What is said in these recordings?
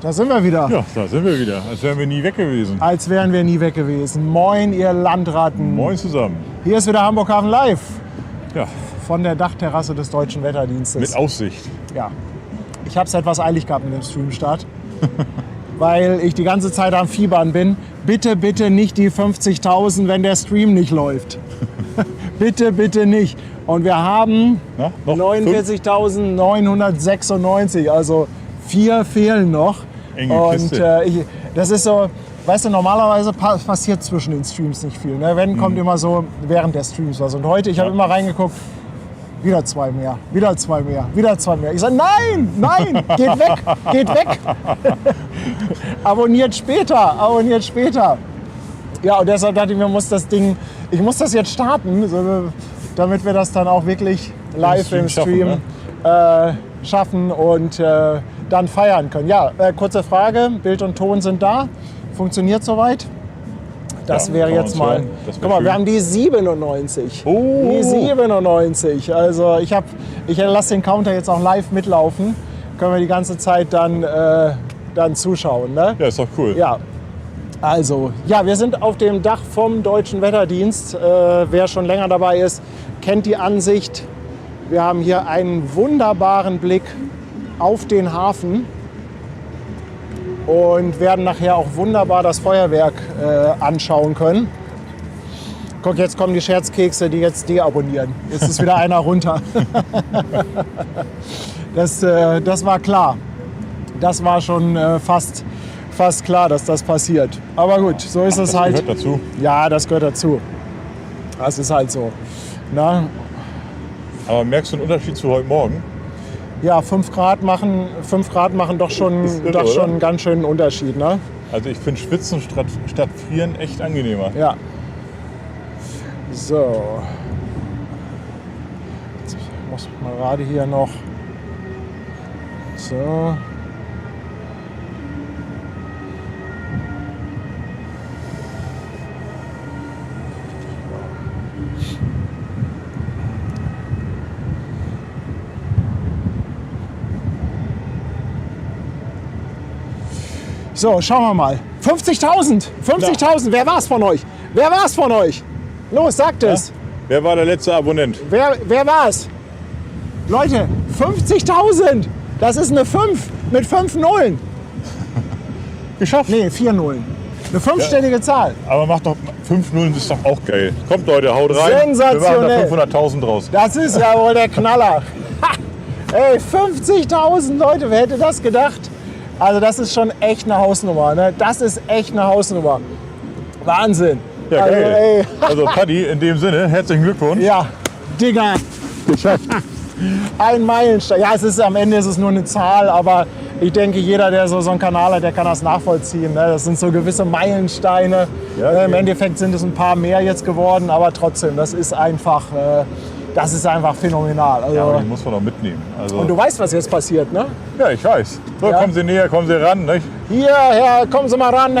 Da sind wir wieder. Ja, da sind wir wieder. Als wären wir nie weg gewesen. Als wären wir nie weg gewesen. Moin, ihr Landratten. Moin zusammen. Hier ist wieder Hamburg Hafen Live. Ja, Von der Dachterrasse des Deutschen Wetterdienstes. mit Aussicht. Ja. Ich habe es etwas eilig gehabt mit dem Streamstart. Weil ich die ganze Zeit am Fiebern bin. Bitte, bitte nicht die 50.000, wenn der Stream nicht läuft. Bitte, bitte nicht. Und wir haben Na, noch 49.996. Also 4 fehlen noch. Enge Und Kiste. das ist so, weißt du, normalerweise passiert zwischen den Streams nicht viel. Ne? Wenn, kommt immer so während der Streams was. Und heute, ich habe immer reingeguckt, wieder 2 mehr, wieder 2 mehr, wieder 2 mehr. Ich sage, nein, nein, geht weg, geht weg. Abonniert später, abonniert später. Ja, und deshalb dachte ich mir, ich muss das jetzt starten, so, damit wir das dann auch wirklich live im Stream schaffen und dann feiern können. Ja, kurze Frage, Bild und Ton sind da. Funktioniert soweit? Das wäre jetzt mal. Guck mal, wir haben die 97. Oh. Die 97. Also ich lasse den Counter jetzt auch live mitlaufen. Können wir die ganze Zeit dann zuschauen. Ne? Ja, ist doch cool. Ja. Also, ja, wir sind auf dem Dach vom Deutschen Wetterdienst. Wer schon länger dabei ist, kennt die Ansicht. Wir haben hier einen wunderbaren Blick auf den Hafen und werden nachher auch wunderbar das Feuerwerk anschauen können. Guck, jetzt kommen die Scherzkekse, die jetzt deabonnieren. Jetzt ist wieder einer runter. Das war klar. Das war schon fast klar, dass das passiert. Aber gut, so ist es halt. Das gehört dazu. Ja, das gehört dazu. Das ist halt so. Na? Aber merkst du einen Unterschied zu heute Morgen? Ja, 5 Grad machen doch schon einen ganz schönen Unterschied. Ne? Also ich finde Schwitzen statt Frieren echt angenehmer. Ja. So. Jetzt muss ich mal gerade hier noch. So. So, schauen wir mal. 50.000! 50.000! Wer war's von euch? Wer war's von euch? Los, sagt es! Ja? Wer war der letzte Abonnent? Wer war's? Leute, 50.000! Das ist eine 5 mit 5 Nullen. Geschafft. Nee, 4 Nullen. Eine 5-stellige Zahl. Aber macht doch 5 Nullen, ist doch auch geil. Kommt Leute, haut rein. Sensationell. Wir machen da 500.000 draus. Das ist ja wohl der Knaller. Ha! Ey, 50.000 Leute, wer hätte das gedacht? Also das ist schon echt eine Hausnummer. Ne? Das ist echt eine Hausnummer. Wahnsinn. Ja, also, geil. ey. Also Paddy, in dem Sinne, herzlichen Glückwunsch. Ja, Digga. Geschafft. Ein Meilenstein. Ja, am Ende ist es nur eine Zahl, aber ich denke, jeder, der so einen Kanal hat, der kann das nachvollziehen. Ne? Das sind so gewisse Meilensteine. Ja, Im Endeffekt sind es ein paar mehr jetzt geworden, aber trotzdem, das ist einfach phänomenal. Also, Ja, aber die muss man doch mitnehmen. Also, und du weißt, was jetzt passiert, ne? ja, ich weiß. So, Ja. kommen Sie näher, kommen Sie ran. Nicht? Hier, kommen Sie mal ran,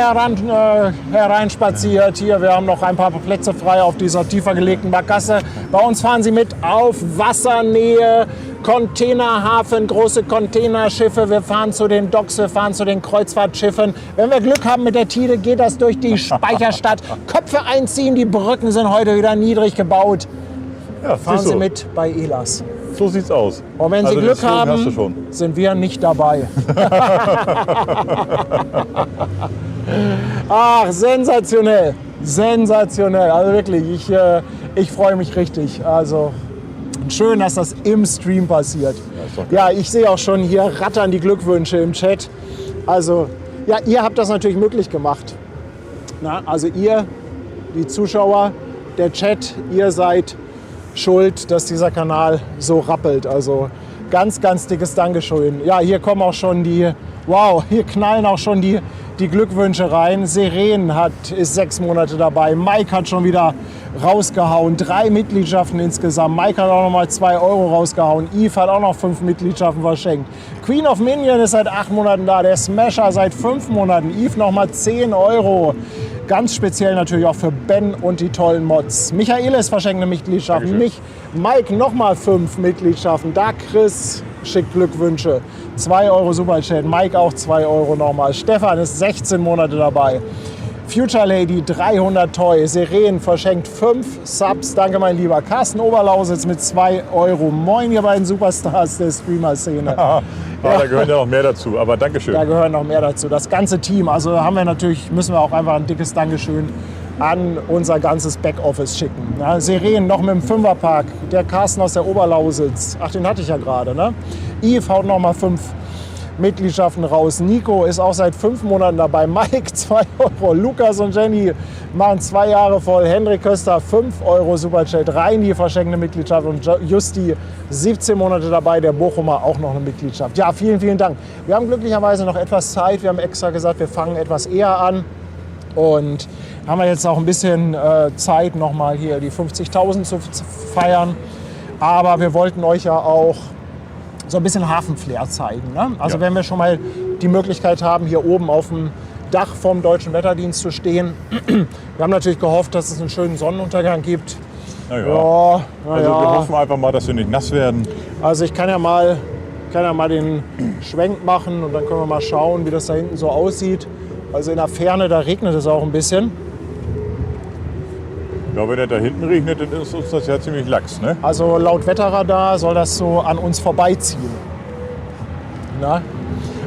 hereinspaziert. Hier, wir haben noch ein paar Plätze frei auf dieser tiefer gelegten Barkasse. Bei uns fahren Sie mit auf Wassernähe, Containerhafen, große Containerschiffe. Wir fahren zu den Docks, wir fahren zu den Kreuzfahrtschiffen. Wenn wir Glück haben mit der Tide, geht das durch die Speicherstadt. Köpfe einziehen, die Brücken sind heute wieder niedrig gebaut. Ja, Fahren siehst Sie du. mit bei Elas. So sieht's aus. Und wenn Sie Also Glück den Slogan hast du haben, schon. sind wir nicht dabei. Ach, sensationell. Sensationell. Also wirklich, ich freue mich richtig. Also schön, dass das im Stream passiert. ist doch geil. Ja, ich sehe auch schon hier rattern die Glückwünsche im Chat. Also, ja, ihr habt das natürlich möglich gemacht. Na, also ihr, die Zuschauer, der Chat, ihr seid schuld, dass dieser Kanal so rappelt. Also ganz, ganz dickes Dankeschön. Ja, hier kommen auch schon hier knallen auch schon die Glückwünsche rein. Seren ist 6 Monate dabei. Mike hat schon wieder rausgehauen. 3 Mitgliedschaften insgesamt. Mike hat auch noch mal 2 Euro rausgehauen. Yves hat auch noch 5 Mitgliedschaften verschenkt. Queen of Minion ist seit 8 Monaten da. Der Smasher seit 5 Monaten. Yves noch mal 10 Euro. Ganz speziell natürlich auch für Ben und die tollen Mods. Michaelis verschenkt eine Mitgliedschaft. Dankeschön. Mike noch mal 5 Mitgliedschaften. Da Chris, schickt Glückwünsche. 2 Euro Superchat. Mike auch 2 Euro nochmal. Stefan ist 16 Monate dabei. Future Lady 300 Toy. Seren verschenkt 5 Subs. Danke, mein Lieber. Carsten Oberlausitz mit 2 Euro. Moin, ihr beiden Superstars der Streamer-Szene. Da gehören ja noch mehr dazu, aber Dankeschön. Da gehören noch mehr dazu. Das ganze Team. Also müssen wir auch einfach ein dickes Dankeschön an unser ganzes Backoffice schicken. Ja, Seren noch mit dem Fünferpack. Der Carsten aus der Oberlausitz. Ach, den hatte ich ja gerade. Ne? Yves haut noch mal 5 Mitgliedschaften raus. Nico ist auch seit 5 Monaten dabei. Mike 2 Euro. Lukas und Jenny machen 2 Jahre voll. Hendrik Köster 5 Euro Superchat. Reini verschenkende Mitgliedschaft und Justi 17 Monate dabei. Der Bochumer auch noch eine Mitgliedschaft. Ja, vielen, vielen Dank. Wir haben glücklicherweise noch etwas Zeit. Wir haben extra gesagt, wir fangen etwas eher an. Und haben wir jetzt auch ein bisschen Zeit, nochmal hier die 50.000 zu feiern. Aber wir wollten euch ja auch so ein bisschen Hafenflair zeigen. Ne? Also wenn wir schon mal die Möglichkeit haben, hier oben auf dem Dach vom Deutschen Wetterdienst zu stehen. Wir haben natürlich gehofft, dass es einen schönen Sonnenuntergang gibt. Wir Ja, hoffen einfach mal, dass wir nicht nass werden. also ich kann ja mal den Schwenk machen und dann können wir mal schauen, wie das da hinten so aussieht. Also in der Ferne, da regnet es auch ein bisschen. Ja, wenn er da hinten regnet, dann ist uns das ja ziemlich lax, ne? Also laut Wetterradar soll das so an uns vorbeiziehen. Na?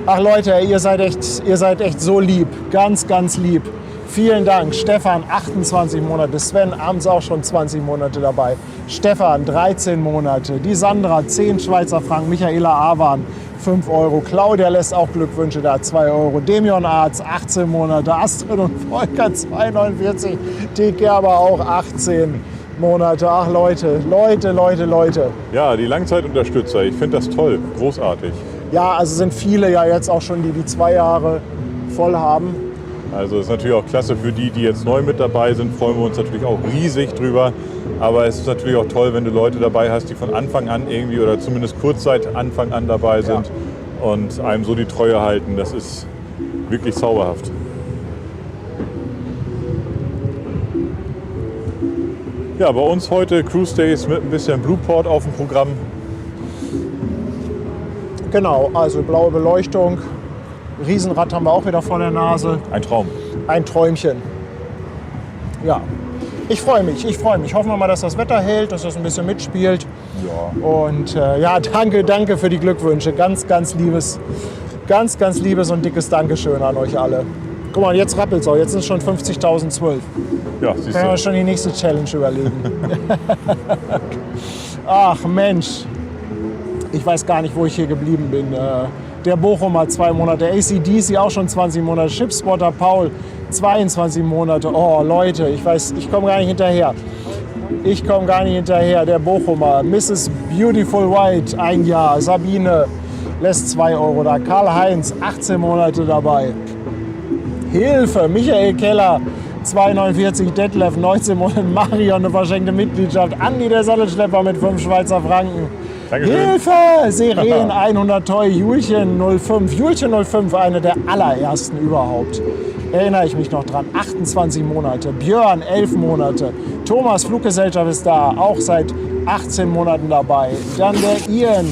Ach Leute, ihr seid echt so lieb. Ganz, ganz lieb. Vielen Dank. Stefan, 28 Monate. Sven, abends auch schon 20 Monate dabei. Stefan, 13 Monate. Die Sandra, 10 Schweizer Franken. Michaela Awan, 5 Euro. Claudia lässt auch Glückwünsche da, 2 Euro. Demion Arz, 18 Monate. Astrid und Volker, 2,49. Die Gerber auch 18 Monate. Ach Leute. Ja, die Langzeitunterstützer, ich finde das toll, großartig. Ja, also sind viele ja jetzt auch schon, die 2 Jahre voll haben. Also ist natürlich auch klasse für die, die jetzt neu mit dabei sind, freuen wir uns natürlich auch riesig drüber. Aber es ist natürlich auch toll, wenn du Leute dabei hast, die von Anfang an irgendwie oder zumindest kurz seit Anfang an dabei sind und einem so die Treue halten. Das ist wirklich zauberhaft. Ja, bei uns heute Cruise Days mit ein bisschen Blueport auf dem Programm. Genau, also blaue Beleuchtung. Riesenrad haben wir auch wieder vor der Nase. Ein Traum. Ein Träumchen. Ja, ich freue mich. Hoffen wir mal, dass das Wetter hält, dass das ein bisschen mitspielt. Ja. Und danke für die Glückwünsche. Ganz liebes und dickes Dankeschön an euch alle. Guck mal, jetzt rappelt es auch. Jetzt sind es schon 50.012. Ja, siehst Können wir du. schon die nächste Challenge überlegen. Ach Mensch, ich weiß gar nicht, wo ich hier geblieben bin. Der Bochumer 2 Monate, AC/DC auch schon 20 Monate, Chipspotter Paul 22 Monate. Oh Leute, ich komme gar nicht hinterher. Der Bochumer, Mrs. Beautiful White 1 Jahr, Sabine lässt 2 Euro da, Karl-Heinz 18 Monate dabei. Hilfe, Michael Keller 2,49, Detlef 19 Monate, Marion eine verschenkte Mitgliedschaft, Andi der Sattelschlepper mit 5 Schweizer Franken. Dankeschön. Hilfe! Seren 100 Toy, Julchen 05. Julchen 05, eine der allerersten überhaupt. Erinnere ich mich noch dran. 28 Monate. Björn 11 Monate. Thomas Fluggesellschaft ist da, auch seit 18 Monaten dabei. Dann der Ian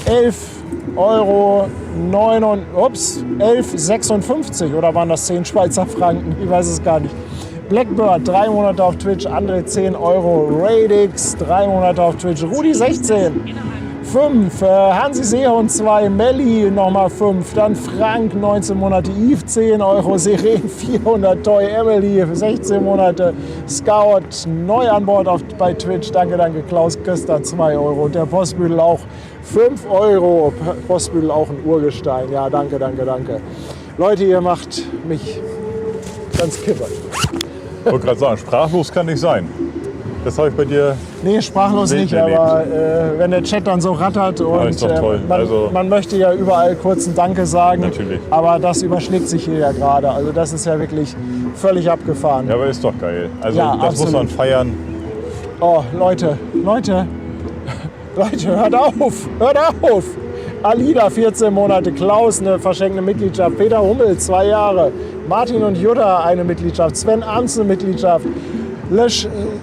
11,56 oder waren das 10 Schweizer Franken? Ich weiß es gar nicht. Blackbird 3 Monate auf Twitch, André 10 Euro. Radix 3 Monate auf Twitch. Rudi 16. 5, Hansi Seehund 2, Melli nochmal 5, dann Frank 19 Monate, Yves 10 Euro, Seren 400 Toy, Emily 16 Monate, Scout neu an Bord bei Twitch, danke, Klaus Köster 2 Euro und der Postbüdel auch 5 Euro, Postbüdel auch ein Urgestein, ja danke. Leute, ihr macht mich ganz kippe. Ich wollte gerade sagen, sprachlos kann nicht sein. Das habe ich bei dir. Nee, sprachlos nicht, erlebt. aber wenn der Chat dann so rattert und ist doch toll. man möchte ja überall kurz ein Danke sagen, Natürlich. aber das überschlägt sich hier ja gerade. Also das ist ja wirklich völlig abgefahren. Ja, aber ist doch geil. Also Ja, das muss man absolut. feiern. Oh, Leute, hört auf! Alida 14 Monate, Klaus eine verschenkte Mitgliedschaft, Peter Hummel 2 Jahre, Martin und Jutta eine Mitgliedschaft, Sven Arns eine Mitgliedschaft,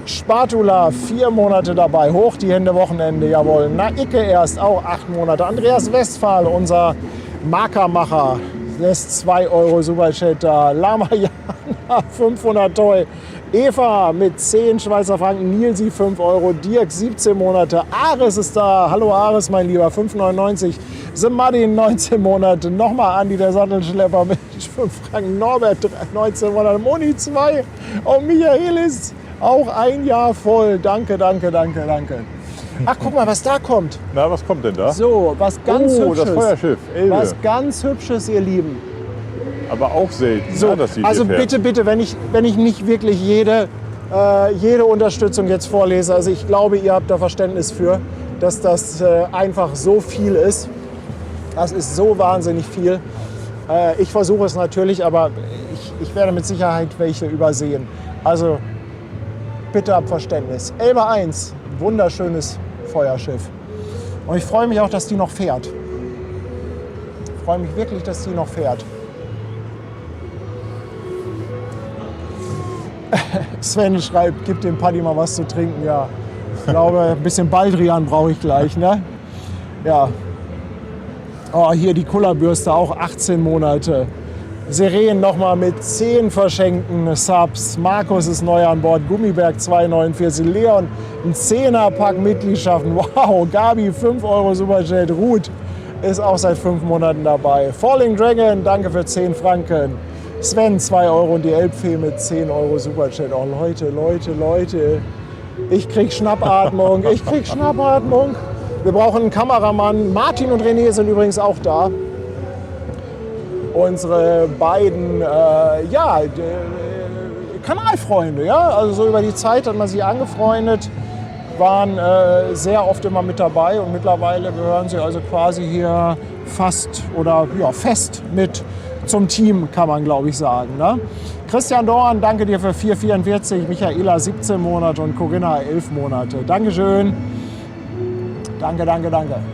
Spatula, 4 Monate dabei. Hoch die Hände, Wochenende, jawohl. Na, Icke erst, auch 8 Monate. Andreas Westphal, unser Markermacher, lässt 2 Euro Superchat da. Lama Jana, 500 Toll. Eva mit 10 Schweizer Franken. Nilsi, 5 Euro. Dirk, 17 Monate. Ares ist da. Hallo Ares, mein Lieber, 5,99. Semadin, 19 Monate. Nochmal Andi, der Sattelschlepper mit 5 Franken. Norbert, 19 Monate. Moni, 2. Und Michaelis, auch 1 Jahr voll. Danke, danke, danke, danke. Ach, guck mal, was da kommt. Na, was kommt denn da? So, was ganz Hübsches. Das Feuerschiff, Elbe. Was ganz Hübsches, ihr Lieben. Aber auch selten, So, ne, dass die also hier fährt. bitte, wenn ich nicht wirklich jede Unterstützung jetzt vorlese, also ich glaube, ihr habt da Verständnis für, dass das einfach so viel ist. Das ist so wahnsinnig viel. Ich versuche es natürlich, aber ich werde mit Sicherheit welche übersehen. Also bitte habt Verständnis. Elbe 1, wunderschönes Feuerschiff. Und ich freue mich auch, dass die noch fährt. Ich freue mich wirklich, dass die noch fährt. Sven schreibt, gib dem Paddy mal was zu trinken. Ja, ich glaube, ein bisschen Baldrian brauche ich gleich. Ne? Ja. Oh, hier die Kullerbürste, auch 18 Monate. Seren nochmal mit 10 verschenkten Subs. Markus ist neu an Bord. Gummiberg 2,49. Leon, ein 10er-Pack Mitgliedschaften. Wow, Gabi, 5 Euro Superchat. Ruth ist auch seit 5 Monaten dabei. Falling Dragon, danke für 10 Franken. Sven, 2 Euro und die Elbfee mit 10 Euro Superchat. Oh Leute, ich krieg Schnappatmung, Wir brauchen einen Kameramann. Martin und René sind übrigens auch da. Unsere beiden Kanalfreunde. Ja? Also so über die Zeit hat man sie angefreundet, waren sehr oft immer mit dabei und mittlerweile gehören sie also quasi hier fast oder ja, fest mit zum Team, kann man glaube ich sagen. Ne? Christian Dorn, danke dir für 4,44, Michaela 17 Monate und Corinna 11 Monate. Dankeschön. Danke.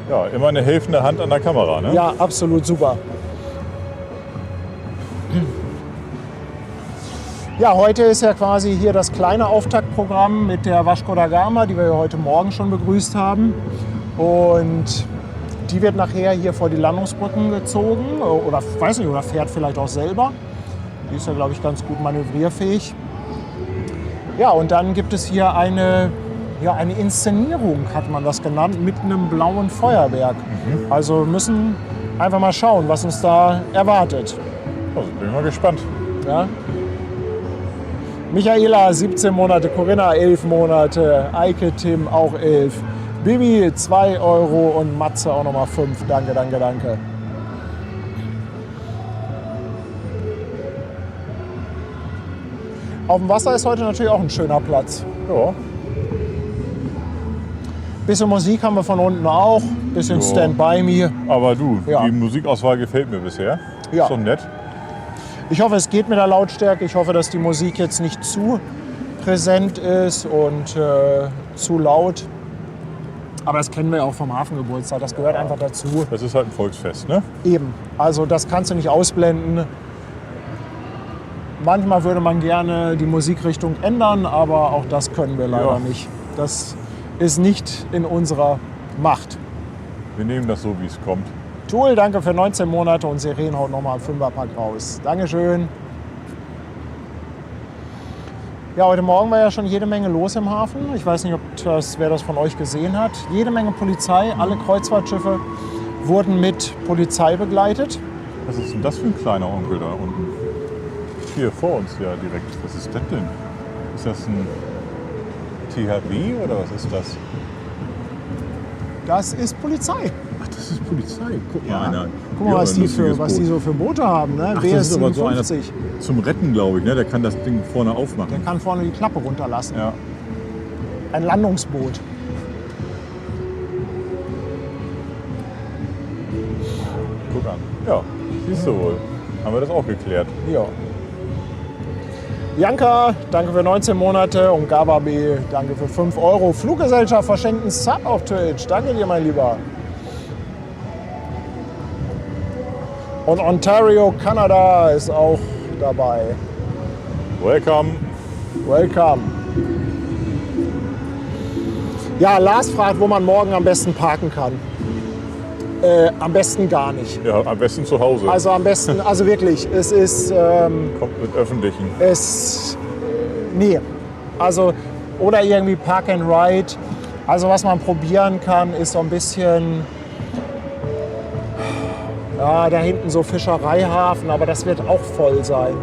Ja, immer eine helfende Hand an der Kamera, ne? Ja, absolut super. Ja, heute ist ja quasi hier das kleine Auftaktprogramm mit der Vasco da Gama, die wir ja heute Morgen schon begrüßt haben. Und die wird nachher hier vor die Landungsbrücken gezogen oder weiß nicht, oder fährt vielleicht auch selber. Die ist ja, glaube ich, ganz gut manövrierfähig. Ja, und dann gibt es hier eine Inszenierung, hat man das genannt, mit einem blauen Feuerwerk. Also wir müssen einfach mal schauen, was uns da erwartet. Also bin ich mal gespannt. Ja? Michaela 17 Monate, Corinna 11 Monate, Eike Tim auch 11. Bibi 2 Euro und Matze auch nochmal 5. Danke. Auf dem Wasser ist heute natürlich auch ein schöner Platz. Ja. Bisschen Musik haben wir von unten auch, bisschen Stand By Me. Aber du, Ja. die Musikauswahl gefällt mir bisher. Ja. Ist doch nett. Ich hoffe, es geht mit der Lautstärke. Ich hoffe, dass die Musik jetzt nicht zu präsent ist und zu laut. Aber das kennen wir ja auch vom Hafengeburtstag. Das gehört einfach dazu. Das ist halt ein Volksfest, ne? Eben. Also das kannst du nicht ausblenden. Manchmal würde man gerne die Musikrichtung ändern, aber auch das können wir leider nicht. Das ist nicht in unserer Macht. Wir nehmen das so, wie es kommt. Tool, danke für 19 Monate und Seren haut nochmal einen 5er-Pack raus. Dankeschön. Ja, heute Morgen war ja schon jede Menge los im Hafen. Ich weiß nicht, wer das von euch gesehen hat. Jede Menge Polizei, alle Kreuzfahrtschiffe wurden mit Polizei begleitet. Was ist denn das für ein kleiner Onkel da unten? Hier vor uns ja direkt. Was ist das denn? Ist das ein THW oder was ist das? Das ist Polizei. Ach, das ist Polizei. Guck mal Ja. einer. Guck mal, was die so für Boote haben. Ne? Ach, das ist aber so einer BS57. zum Retten, glaube ich. Ne? Der kann das Ding vorne aufmachen. Der kann vorne die Klappe runterlassen. Ja. Ein Landungsboot. Guck an. Ja, siehst du wohl. Haben wir das auch geklärt. Ja. Bianca, danke für 19 Monate und Gaba B, danke für 5 Euro. Fluggesellschaft verschenkt einen Sub auf Twitch. Danke dir, mein Lieber. Und Ontario, Kanada ist auch dabei. Welcome. Welcome. Ja, Lars fragt, wo man morgen am besten parken kann. Am besten gar nicht. Ja, am besten zu Hause. Also am besten, also wirklich, es ist... Kommt mit Öffentlichen. Nee, also oder irgendwie Park and Ride. Also was man probieren kann, ist so ein bisschen... Ja, da hinten so Fischereihafen, aber das wird auch voll sein.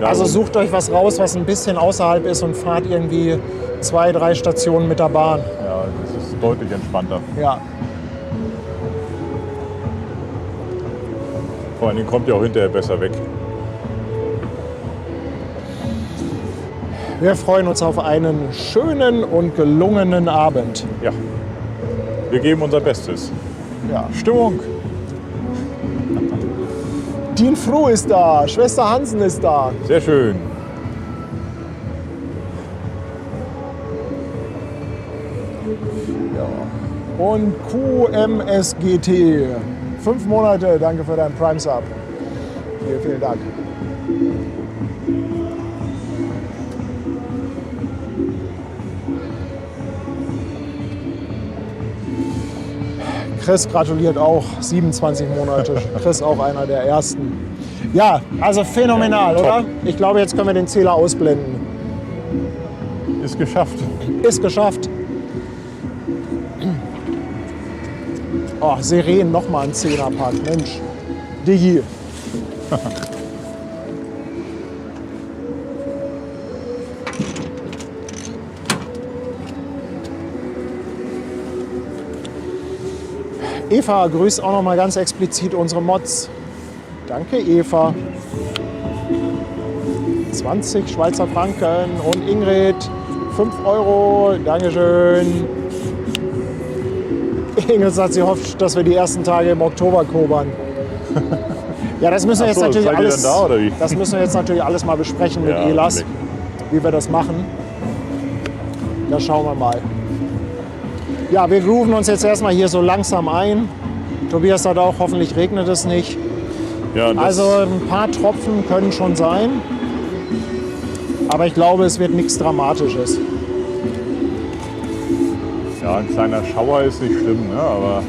Ja, Also und sucht euch was raus, was ein bisschen außerhalb ist und fahrt irgendwie 2, 3 Stationen mit der Bahn. ja, das ist deutlich entspannter. Ja. Vor allen Dingen kommt ihr auch hinterher besser weg. Wir freuen uns auf einen schönen und gelungenen Abend. Ja, wir geben unser Bestes. Ja. Stimmung. Dean Froh ist da, Schwester Hansen ist da. Sehr schön. Und QMSGT. 5 Monate, danke für deinen Prime Sub. Vielen, vielen Dank. Chris gratuliert auch, 27 Monate. Chris auch einer der ersten. Ja, also phänomenal, Ja, top. oder? Ich glaube, jetzt können wir den Zähler ausblenden. Ist geschafft. Ist geschafft. Oh, Seren, nochmal ein 10er-Pack. Mensch, Digi. Eva grüßt auch noch mal ganz explizit unsere Mods. Danke, Eva. 20 Schweizer Franken und Ingrid 5 €. Dankeschön. Ingrid sagt, sie hofft, dass wir die ersten Tage im Oktober kobern. Ja, das müssen wir jetzt Ach so, natürlich seid ihr alles. denn da, oder wie? Das müssen wir jetzt natürlich alles mal besprechen mit Ja, Elas, natürlich. wie wir das machen. Da schauen wir mal. Ja, wir grooven uns jetzt erstmal hier so langsam ein. Tobias sagt auch, hoffentlich regnet es nicht. Ja, das, Also ein paar Tropfen können schon sein. Aber ich glaube, es wird nichts Dramatisches. ja, ein kleiner Schauer ist nicht schlimm, ne? Aber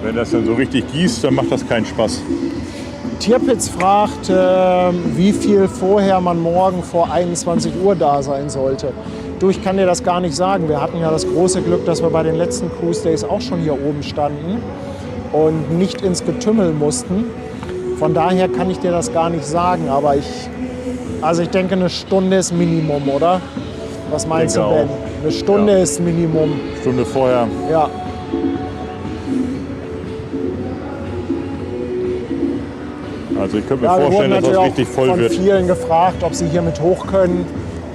wenn das dann so richtig gießt, dann macht das keinen Spaß. Tierpitz fragt, wie viel vorher man morgen vor 21 Uhr da sein sollte. Du, ich kann dir das gar nicht sagen. Wir hatten ja das große Glück, dass wir bei den letzten Cruise Days auch schon hier oben standen und nicht ins Getümmel mussten. Von daher kann ich dir das gar nicht sagen. Aber ich denke, eine Stunde ist Minimum, oder? Was meinst du, Denke Ben? auch. Eine Stunde Ja. ist Minimum. Stunde vorher. Ja. Also ich könnte mir Ja, wir wurden vorstellen, dass das natürlich richtig auch voll von wird. vielen gefragt, ob sie hier mit hoch können.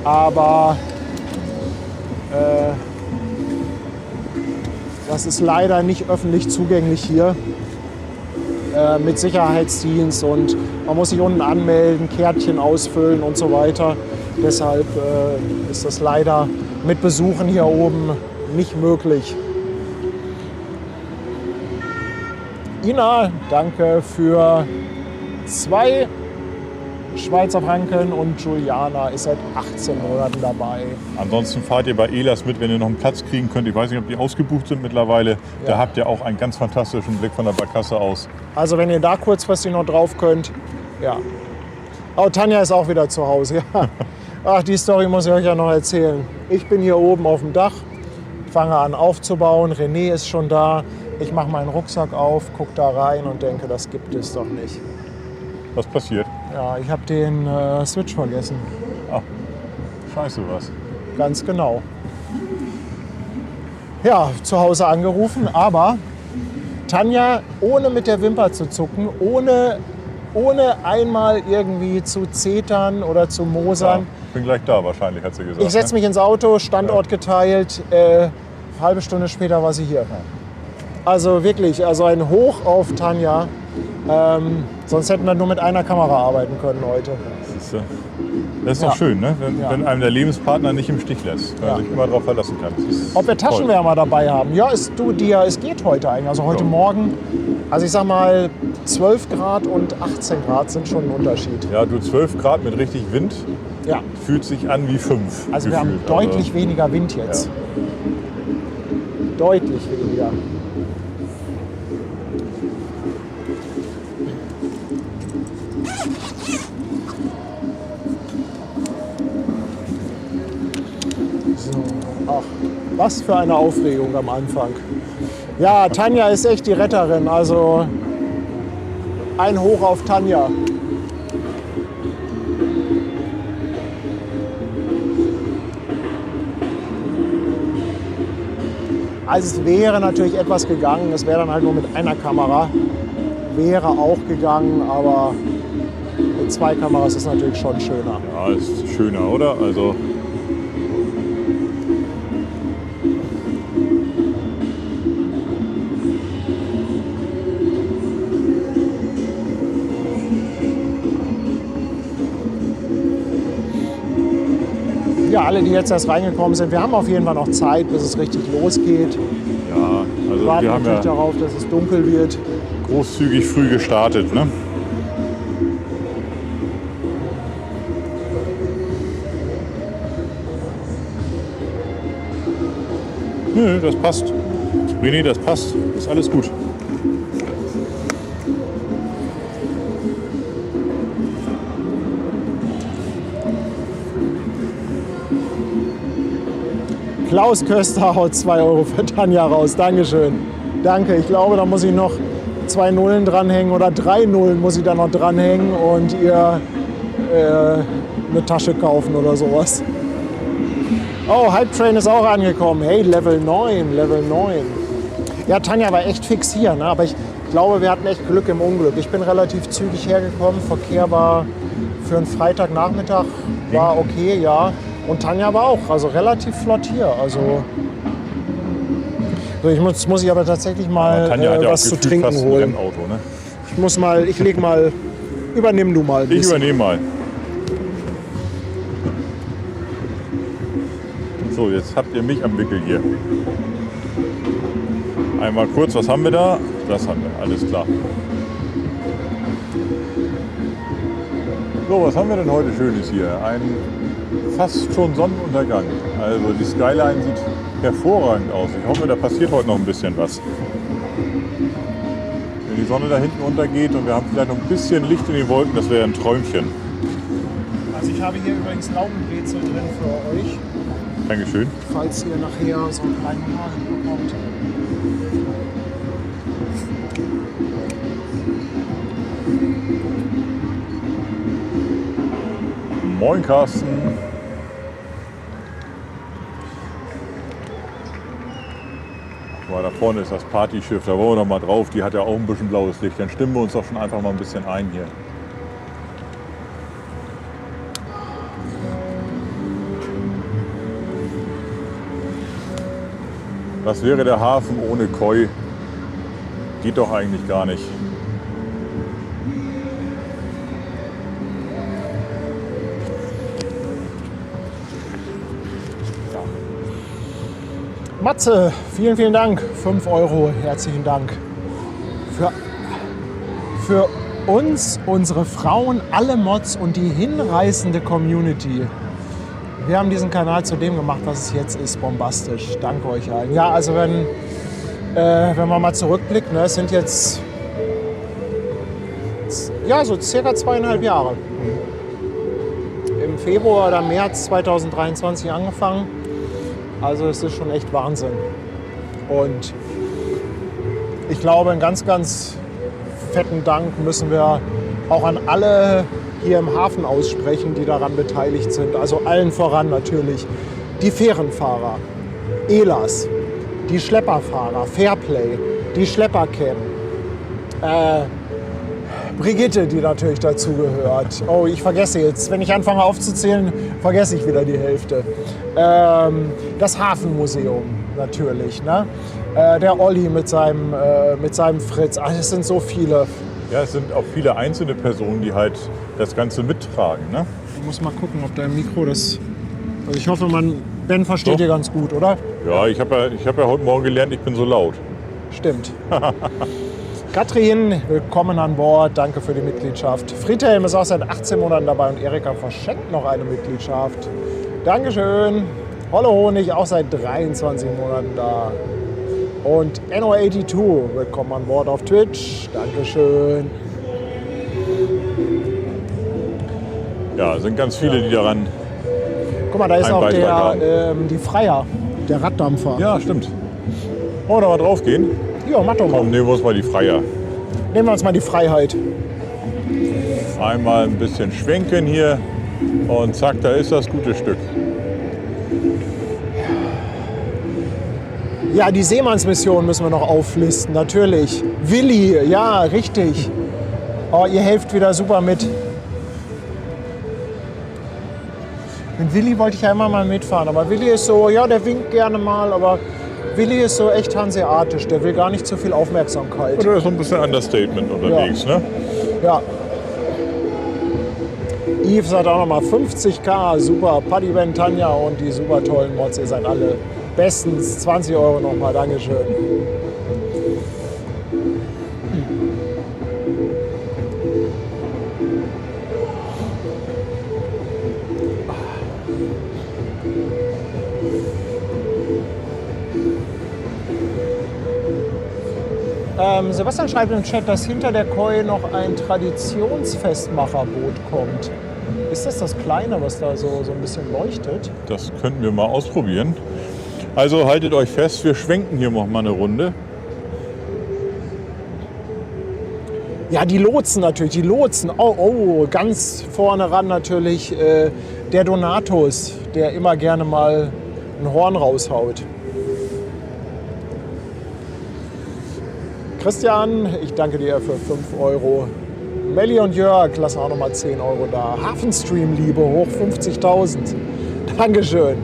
Aber das ist leider nicht öffentlich zugänglich hier mit Sicherheitsdienst und man muss sich unten anmelden, Kärtchen ausfüllen und so weiter. Deshalb ist das leider mit Besuchen hier oben nicht möglich. Ina, danke für 2 Schweizer Franken und Juliana ist seit 18 Monaten dabei. Ansonsten fahrt ihr bei Elas mit, wenn ihr noch einen Platz kriegen könnt. Ich weiß nicht, ob die ausgebucht sind mittlerweile. Da habt ihr auch einen ganz fantastischen Blick von der Barkasse aus. Also wenn ihr da kurzfristig noch drauf könnt, ja. Oh, Tanja ist auch wieder zu Hause, ja. Ach, die Story muss ich euch ja noch erzählen. Ich bin hier oben auf dem Dach, fange an aufzubauen. René ist schon da. Ich mache meinen Rucksack auf, gucke da rein und denke, das gibt es doch nicht. Was passiert? Ja, ich habe den Switch vergessen. Ach, scheiße was. Ganz genau. Ja, zu Hause angerufen, aber Tanja, ohne mit der Wimper zu zucken, ohne einmal irgendwie zu zetern oder zu Ja, mosern. ich bin gleich da wahrscheinlich, hat sie gesagt. Ich setze mich ins Auto, Standort geteilt, halbe Stunde später war sie hier. Also wirklich, also ein Hoch auf Tanja. Sonst hätten wir nur mit einer Kamera arbeiten können heute. Das ist doch Ja. schön, ne? Ja. Wenn einem der Lebenspartner nicht im Stich lässt, wenn man Ja. sich immer darauf verlassen kann. Das ist Ob wir toll. Taschenwärmer dabei haben? Ja, es geht heute eigentlich. Also heute Ja. Morgen, also ich sag mal 12 Grad und 18 Grad sind schon ein Unterschied. Ja, du 12 Grad mit richtig Wind, Ja, fühlt sich an wie 5. also wir haben gefühlt. deutlich weniger Wind jetzt. Deutlich weniger. So, ach, was für eine Aufregung am Anfang. Ja, Tanja ist echt die Retterin, also ein Hoch auf Tanja. Also es wäre natürlich etwas gegangen, es wäre dann halt nur mit einer Kamera, wäre auch gegangen, aber mit 2 Kameras ist natürlich schon schöner. Ja, ist schöner, oder? Also Ja, alle, die jetzt erst reingekommen sind, wir haben auf jeden Fall noch Zeit, bis es richtig losgeht. ja, also Wir warten wir haben natürlich ja darauf, dass es dunkel wird. großzügig früh gestartet, ne? Nö, das passt. René, das passt. Ist alles gut. Klaus Köster haut 2 Euro für Tanja raus. Dankeschön. Danke. Ich glaube, da muss ich noch 2 Nullen dranhängen oder 3 Nullen muss ich da noch dranhängen und ihr eine Tasche kaufen oder sowas. Oh, Hype Train ist auch angekommen. Hey, Level 9, Level 9. Ja, Tanja war echt fix hier, ne? Aber ich glaube, wir hatten echt Glück im Unglück. Ich bin relativ zügig hergekommen. Verkehr war für einen Freitagnachmittag war okay, ja. Und Tanja war auch, also relativ flott hier. Also so, jetzt muss ich aber tatsächlich mal Tanja hat ja was auch zu gefühlt trinken fast ein holen. Rennauto, ne? Ich leg mal, übernimm du mal ein Ich bisschen. übernehme mal. So, jetzt habt ihr mich am Wickel hier. Einmal kurz, was haben wir da? Das haben wir, alles klar. So, was haben wir denn heute Schönes hier? Ein fast schon Sonnenuntergang. Also die Skyline sieht hervorragend aus. Ich hoffe, da passiert heute noch ein bisschen was. Wenn die Sonne da hinten untergeht und wir haben vielleicht noch ein bisschen Licht in den Wolken, das wäre ein Träumchen. Also ich habe hier übrigens Laugenbrezel drin für euch, Dankeschön. falls ihr nachher so einen kleinen Hunger bekommt. Moin Carsten. Boah, da vorne ist das Partyschiff, da wollen wir doch mal drauf. Die hat ja auch ein bisschen blaues Licht. Dann stimmen wir uns doch schon einfach mal ein bisschen ein hier. Was wäre der Hafen ohne Koi? Geht doch eigentlich gar nicht. Matze, vielen, vielen Dank. 5 Euro, herzlichen Dank. Für uns, unsere Frauen, alle Mods und die hinreißende Community. Wir haben diesen Kanal zu dem gemacht, was es jetzt ist. Bombastisch. Danke euch allen. Ja, also wenn man mal zurückblickt, ne, es sind jetzt ja, so circa 2,5 Jahre. Im Februar oder März 2023 angefangen. Also es ist schon echt Wahnsinn. Und ich glaube, einen ganz, ganz fetten Dank müssen wir auch an alle hier im Hafen aussprechen, die daran beteiligt sind. Also allen voran natürlich die Fährenfahrer, ELAS, die Schlepperfahrer, Fairplay, die Schleppercam, Brigitte, die natürlich dazu gehört. Oh, ich vergesse jetzt. Wenn ich anfange aufzuzählen, vergesse ich wieder die Hälfte. Das Hafenmuseum natürlich. Ne? Der Olli mit seinem Fritz. Also es sind so viele. Ja, es sind auch viele einzelne Personen, die halt das Ganze mittragen. Ne? Ich muss mal gucken, ob dein Mikro das... Also ich hoffe, Ben versteht Doch. dir ganz gut, oder? Ja, ich hab ja heute Morgen gelernt, ich bin so laut. Stimmt. Katrin, willkommen an Bord. Danke für die Mitgliedschaft. Friedhelm ist auch seit 18 Monaten dabei und Erika verschenkt noch eine Mitgliedschaft. Dankeschön. Holle Honig auch seit 23 Monaten da. Und NO82, willkommen an Bord auf Twitch. Dankeschön. Ja, sind ganz viele, die daran... Guck mal, da ist Ein auch Beitrag die Freier, der Raddampfer. Ja, stimmt. Wollen wir da mal drauf gehen? Ja, mach doch mal. Komm, nehmen wir uns mal die Freier. Nehmen wir uns mal die Freiheit. Einmal ein bisschen schwenken hier und zack, da ist das gute Stück. Ja, die Seemannsmission müssen wir noch auflisten, natürlich. Willi, ja, richtig. Oh, ihr helft wieder super mit. Mit Willi wollte ich ja immer mal mitfahren, aber Willi ist so, ja, der winkt gerne mal, aber Willi ist so echt hanseatisch, der will gar nicht so viel Aufmerksamkeit. Oder ist so ein bisschen Understatement unterwegs, ne? Ja. Yves hat auch nochmal 50.000, super. Paddy, Ben, Tanja und die super tollen Mods, ihr seid alle bestens. 20 € nochmal, Dankeschön. Sebastian schreibt im Chat, dass hinter der Koi noch ein Traditionsfestmacherboot kommt. Ist das kleine, was da so ein bisschen leuchtet? Das könnten wir mal ausprobieren. Also haltet euch fest, wir schwenken hier noch mal eine Runde. Ja, die Lotsen natürlich, die Lotsen. Oh, ganz vorne ran natürlich der Donatus, der immer gerne mal ein Horn raushaut. Christian, ich danke dir für 5 €. Melli und Jörg lassen auch nochmal 10 € da. Hafenstream-Liebe, hoch 50.000. Dankeschön.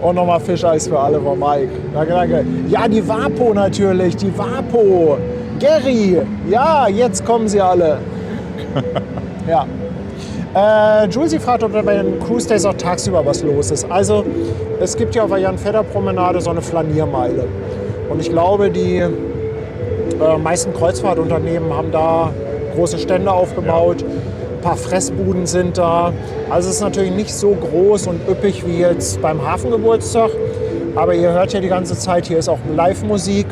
Und nochmal Fischeis für alle von Mike. Danke, danke. Ja, die Vapo natürlich, die Vapo. Gary, ja, jetzt kommen sie alle. Ja. Julesi fragt, ob da bei den Cruise Days auch tagsüber was los ist. Also, es gibt ja auf der Jan-Fedder-Promenade so eine Flaniermeile. Und ich glaube, die meisten Kreuzfahrtunternehmen haben da große Stände aufgebaut. Ein paar Fressbuden sind da. Also es ist natürlich nicht so groß und üppig wie jetzt beim Hafengeburtstag. Aber ihr hört ja die ganze Zeit, hier ist auch Live-Musik.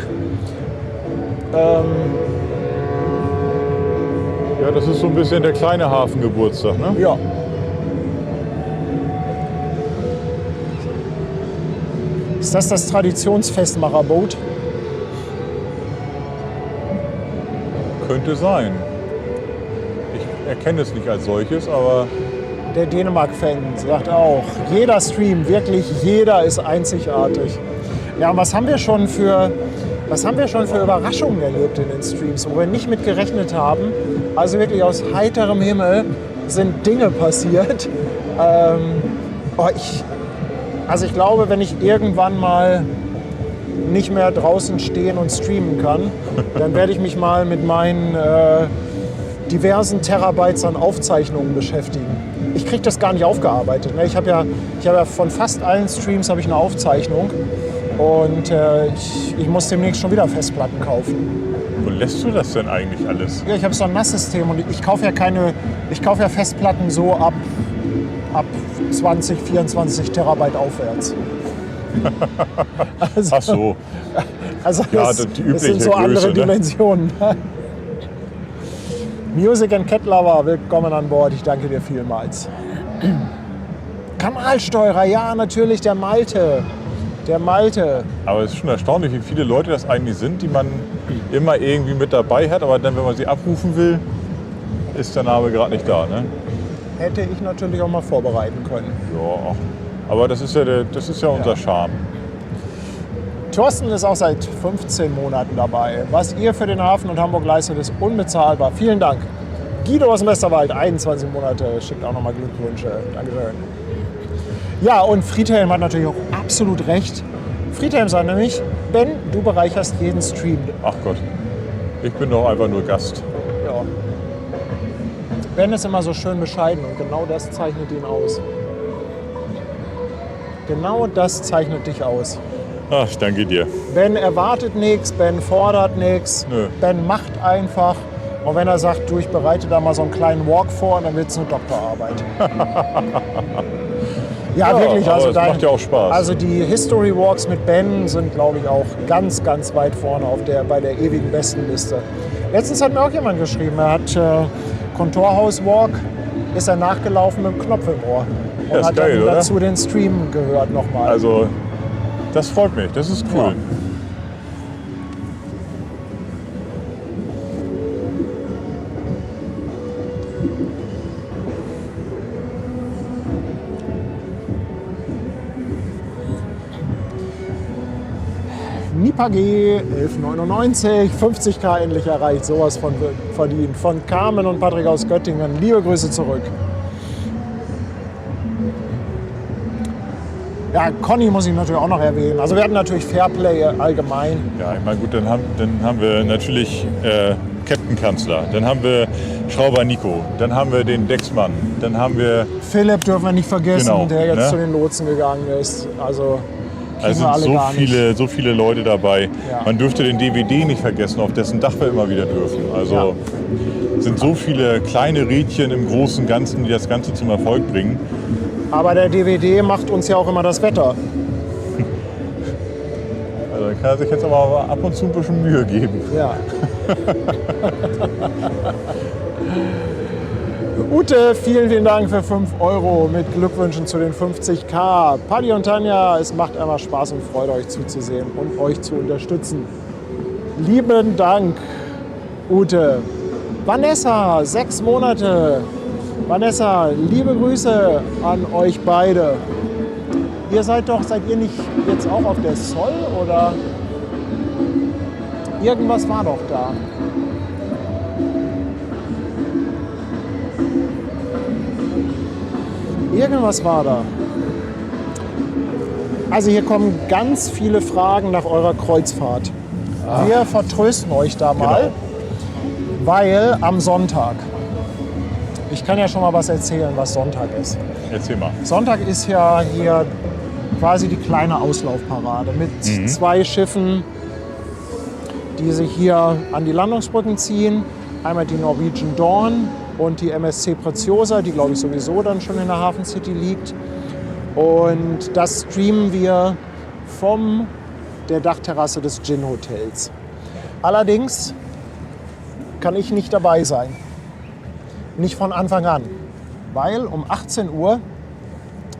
Ja, das ist so ein bisschen der kleine Hafengeburtstag, ne? Ja. Ist das Traditionsfestmacherboot? Könnte sein. Ich erkenne es nicht als solches, aber... Der Dänemark-Fan sagt auch, jeder Stream, wirklich jeder ist einzigartig. Ja, und was haben wir schon für Überraschungen erlebt in den Streams, wo wir nicht mit gerechnet haben. Also wirklich aus heiterem Himmel sind Dinge passiert. Ich glaube, wenn ich irgendwann mal nicht mehr draußen stehen und streamen kann, dann werde ich mich mal mit meinen diversen Terabytes an Aufzeichnungen beschäftigen. Ich kriege das gar nicht aufgearbeitet. Ne? Ich habe ja von fast allen Streams habe ich eine Aufzeichnung und ich muss demnächst schon wieder Festplatten kaufen. Wo lässt du das denn eigentlich alles? Ja, ich habe so ein NAS-System und ich kaufe ja Festplatten so ab 20, 24 Terabyte aufwärts. Also, ach so. Also ja, das die übliche sind so Größe, andere ne? Dimensionen. Music and Cat Lover, willkommen an Bord. Ich danke dir vielmals. Kamalsteurer, ja, natürlich, der Malte. Der Malte. Aber es ist schon erstaunlich, wie viele Leute das eigentlich sind, die man immer irgendwie mit dabei hat. Aber dann, wenn man sie abrufen will, ist der Name gerade nicht da. Ne? Hätte ich natürlich auch mal vorbereiten können. Ja, aber das ist ja unser Charme. Thorsten ist auch seit 15 Monaten dabei. Was ihr für den Hafen und Hamburg leistet, ist unbezahlbar. Vielen Dank. Guido aus dem Westerwald, 21 Monate, schickt auch nochmal Glückwünsche. Dankeschön. Ja, und Friedhelm hat natürlich auch absolut recht. Friedhelm sagt nämlich, Ben, du bereicherst jeden Stream. Ach Gott, ich bin doch einfach nur Gast. Ja. Ben ist immer so schön bescheiden und genau das zeichnet ihn aus. Genau das zeichnet dich aus. Ach, ich danke dir. Ben erwartet nichts, Ben fordert nichts, Nö. Ben macht einfach. Und wenn er sagt, du, ich bereite da mal so einen kleinen Walk vor, dann wird es eine Doktorarbeit. Ja, wirklich. Aber Also, es macht ja auch Spaß. Also die History Walks mit Ben sind, glaube ich, auch ganz, ganz weit vorne bei der ewigen Bestenliste. Letztens hat mir auch jemand geschrieben, er hat Kontorhaus Walk, ist er nachgelaufen mit dem Knopf im Ohr. Und Ja, ist hat geil, dann oder? dazu den Stream gehört nochmal. Also, das freut mich. Das ist cool. Ja. Nipa G, 11,99, 50k endlich erreicht, sowas von verdient. Von Carmen und Patrick aus Göttingen. Liebe Grüße zurück. Ja, Conny muss ich natürlich auch noch erwähnen. Also wir hatten natürlich Fairplay allgemein. Ja, ich meine, gut, dann haben wir natürlich Captain Kanzler, dann haben wir Schrauber Nico, dann haben wir den Dexmann, dann haben wir... Philipp dürfen wir nicht vergessen, Genau, der jetzt ne? zu den Lotsen gegangen ist. Also kriegen Also wir alle sind gar nicht. so viele Leute dabei. Ja. Man dürfte den DVD nicht vergessen, auf dessen Dach wir immer wieder dürfen. Also sind so viele kleine Rädchen im großen Ganzen, die das Ganze zum Erfolg bringen. Aber der DVD macht uns ja auch immer das Wetter. Also da kann er sich jetzt aber ab und zu ein bisschen Mühe geben. Ja. Ute, vielen, vielen Dank für 5 € mit Glückwünschen zu den 50k. Paddy und Tanja, es macht immer Spaß und Freude, euch zuzusehen und euch zu unterstützen. Lieben Dank, Ute. Vanessa, 6 Monate. Vanessa, liebe Grüße an euch beide. Seid ihr nicht jetzt auch auf der Zoll oder irgendwas war doch da? Irgendwas war da. Also hier kommen ganz viele Fragen nach eurer Kreuzfahrt. Wir vertrösten euch da mal, weil am Sonntag, ich kann ja schon mal was erzählen, was Sonntag ist. Erzähl mal. Sonntag ist ja hier quasi die kleine Auslaufparade mit 2 Schiffen, die sich hier an die Landungsbrücken ziehen. Einmal die Norwegian Dawn und die MSC Preziosa, die glaube ich sowieso dann schon in der Hafen City liegt. Und das streamen wir von der Dachterrasse des Gin Hotels. Allerdings kann ich nicht dabei sein. Nicht von Anfang an, weil um 18 Uhr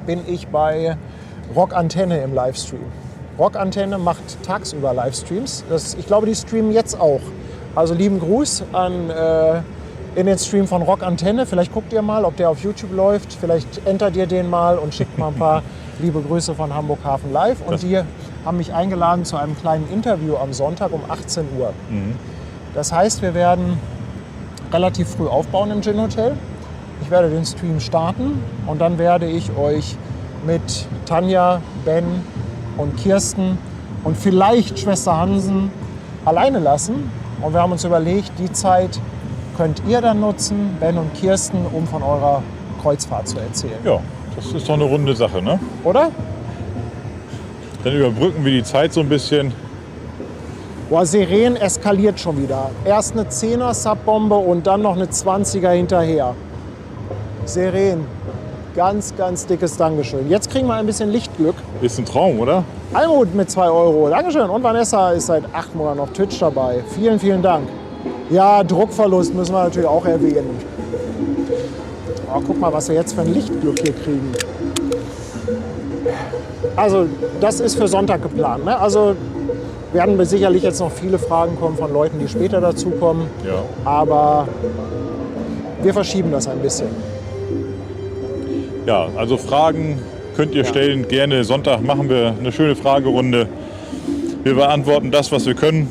bin ich bei Rock Antenne im Livestream. Rock Antenne macht tagsüber Livestreams. Ich glaube, die streamen jetzt auch. Also lieben Gruß in den Stream von Rock Antenne. Vielleicht guckt ihr mal, ob der auf YouTube läuft. Vielleicht entert ihr den mal und schickt mal ein paar liebe Grüße von Hamburg Hafen Live. Und die haben mich eingeladen zu einem kleinen Interview am Sonntag um 18 Uhr. Das heißt, wir werden relativ früh aufbauen im Gin Hotel. Ich werde den Stream starten und dann werde ich euch mit Tanja, Ben und Kirsten und vielleicht Schwester Hansen alleine lassen. Und wir haben uns überlegt, die Zeit könnt ihr dann nutzen, Ben und Kirsten, um von eurer Kreuzfahrt zu erzählen. Ja, das ist doch eine runde Sache, ne? Oder? Dann überbrücken wir die Zeit so ein bisschen. Boah, Seren eskaliert schon wieder. Erst eine 10er-Subbombe und dann noch eine 20er hinterher. Seren, ganz, ganz dickes Dankeschön. Jetzt kriegen wir ein bisschen Lichtglück. Ist ein Traum, oder? Almut mit 2 €. Dankeschön. Und Vanessa ist seit 8 Monaten auf Twitch dabei. Vielen, vielen Dank. Ja, Druckverlust müssen wir natürlich auch erwähnen. Oh, guck mal, was wir jetzt für ein Lichtglück hier kriegen. Also, das ist für Sonntag geplant, ne? Also werden sicherlich jetzt noch viele Fragen kommen von Leuten, die später dazukommen. Ja. Aber wir verschieben das ein bisschen. Ja, also Fragen könnt ihr stellen. Gerne Sonntag machen wir eine schöne Fragerunde. Wir beantworten das, was wir können.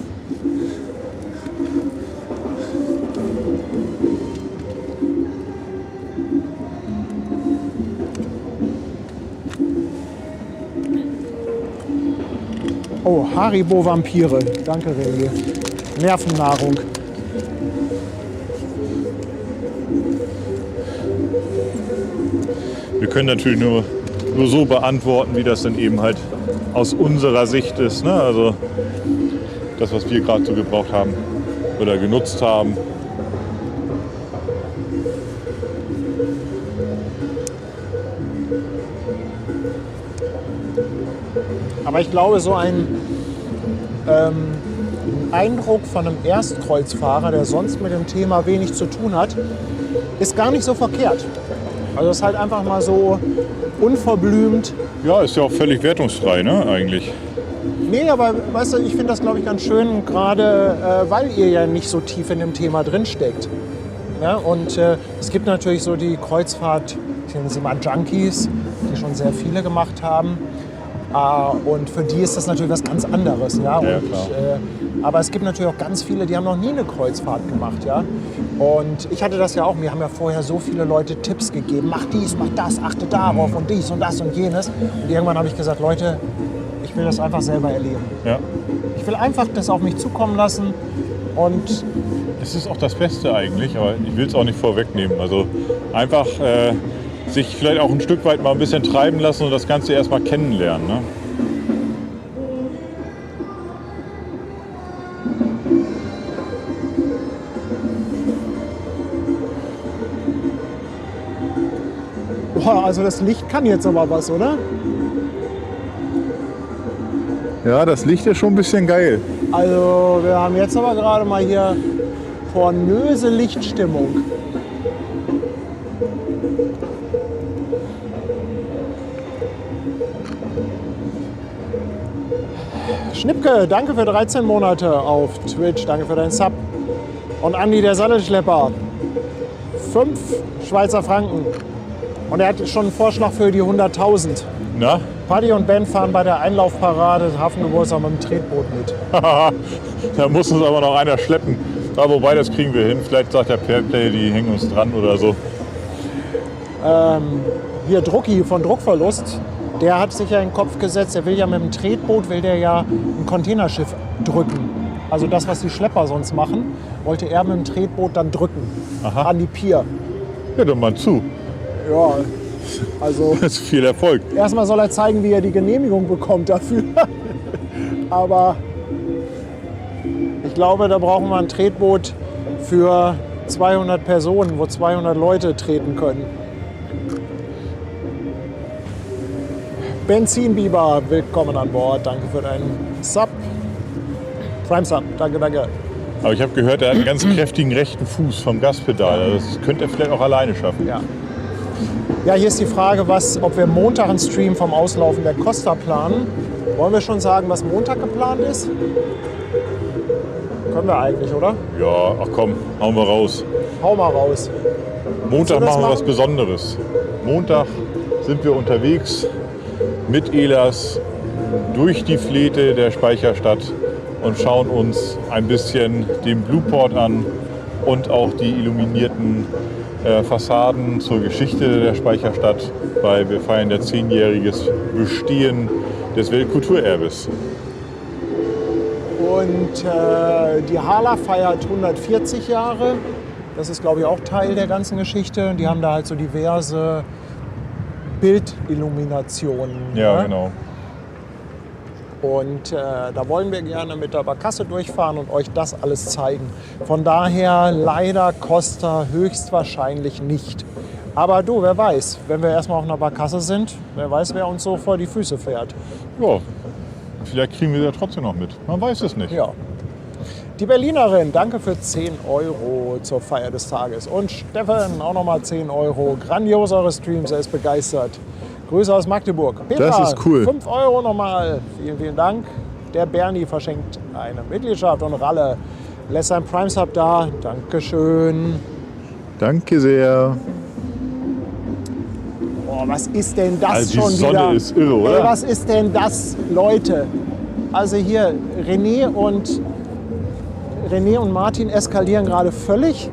Oh, Haribo-Vampire. Danke, René. Nervennahrung. Wir können natürlich nur so beantworten, wie das dann eben halt aus unserer Sicht ist. Ne? Also das, was wir gerade so gebraucht haben oder genutzt haben. Aber ich glaube, so ein Eindruck von einem Erstkreuzfahrer, der sonst mit dem Thema wenig zu tun hat, ist gar nicht so verkehrt. Also es ist halt einfach mal so unverblümt. Ja, ist ja auch völlig wertungsfrei, ne, eigentlich. Nee, aber weißt du, ich finde das, glaube ich, ganz schön, gerade weil ihr ja nicht so tief in dem Thema drinsteckt. Ja, und es gibt natürlich so die Kreuzfahrt, ich nenne sie mal Junkies, die schon sehr viele gemacht haben. Und für die ist das natürlich was ganz anderes. Ja? Ja, und, klar. Aber es gibt natürlich auch ganz viele, die haben noch nie eine Kreuzfahrt gemacht. Ja? Und ich hatte das ja auch, mir haben ja vorher so viele Leute Tipps gegeben. Mach dies, mach das, achte darauf und dies und das und jenes. Und irgendwann habe ich gesagt, Leute, ich will das einfach selber erleben. Ja. Ich will einfach das auf mich zukommen lassen. Und Das ist auch das Beste eigentlich, aber ich will es auch nicht vorwegnehmen. Also einfach sich vielleicht auch ein Stück weit mal ein bisschen treiben lassen und das Ganze erstmal kennenlernen. Ne? boah, also das Licht kann jetzt aber was, oder? Ja, das Licht ist schon ein bisschen geil. Also wir haben jetzt aber gerade mal hier pornöse Lichtstimmung. Schnipke, danke für 13 Monate auf Twitch, danke für deinen Sub. Und Andi, der Sattelschlepper, 5 Schweizer Franken. Und er hat schon einen Vorschlag für die 100.000. Na? Paddy und Ben fahren bei der Einlaufparade Hafengeburtstag mit dem Tretboot mit. Da muss uns aber noch einer schleppen. Ja, wobei, das kriegen wir hin. Vielleicht sagt der Fairplay, die hängen uns dran oder so. Hier Drucki von Druckverlust, der hat sich ja in den Kopf gesetzt, er will ja mit dem Tretboot, will der ja ein Containerschiff drücken. Also das, was die Schlepper sonst machen, wollte er mit dem Tretboot dann drücken. Aha. An die Pier. Ja, dann mal zu. Ja, also Das ist viel Erfolg. erstmal soll er zeigen, wie er die Genehmigung bekommt dafür. Aber ich glaube, da brauchen wir ein Tretboot für 200 Personen, wo 200 Leute treten können. Benzinbiber, willkommen an Bord. Danke für deinen Sub. Prime Sub, danke, danke. Aber ich habe gehört, er hat einen ganz kräftigen rechten Fuß vom Gaspedal. Also das könnte er vielleicht auch alleine schaffen. Ja. Ja, hier ist die Frage, ob wir Montag einen Stream vom Auslaufen der Costa planen. Wollen wir schon sagen, was Montag geplant ist? Können wir eigentlich, oder? Ja, ach komm, hauen wir raus. Hau mal raus. Montag du das machen wir was machen? Besonderes. Montag sind wir unterwegs mit Elas durch die Fleete der Speicherstadt und schauen uns ein bisschen den Blueport an und auch die illuminierten Fassaden zur Geschichte der Speicherstadt, weil wir feiern ja 10-jähriges Bestehen des Weltkulturerbes. Und die Hala feiert 140 Jahre. Das ist, glaube ich, auch Teil der ganzen Geschichte. Die haben da halt so diverse Bildilluminationen. Ja, ne? genau. Und da wollen wir gerne mit der Barkasse durchfahren und euch das alles zeigen. Von daher leider Costa höchstwahrscheinlich nicht. Aber du, wer weiß, wenn wir erstmal auf einer Barkasse sind, wer weiß, wer uns so vor die Füße fährt. Ja, vielleicht kriegen wir sie ja trotzdem noch mit. Man weiß es nicht. Ja. Die Berlinerin, danke für 10 € zur Feier des Tages. Und Steffen, auch nochmal 10 €. Grandios eure Streams, er ist begeistert. Grüße aus Magdeburg. Petra, Das ist cool. 5 € nochmal. Vielen, vielen Dank. Der Bernie verschenkt eine Mitgliedschaft und Ralle lässt sein Prime-Sub da. Dankeschön. Danke sehr. Boah, was ist denn das Also die schon Sonne wieder? ist irre, oder? Ey, was ist denn das, Leute? Also hier, René und Martin eskalieren gerade völlig.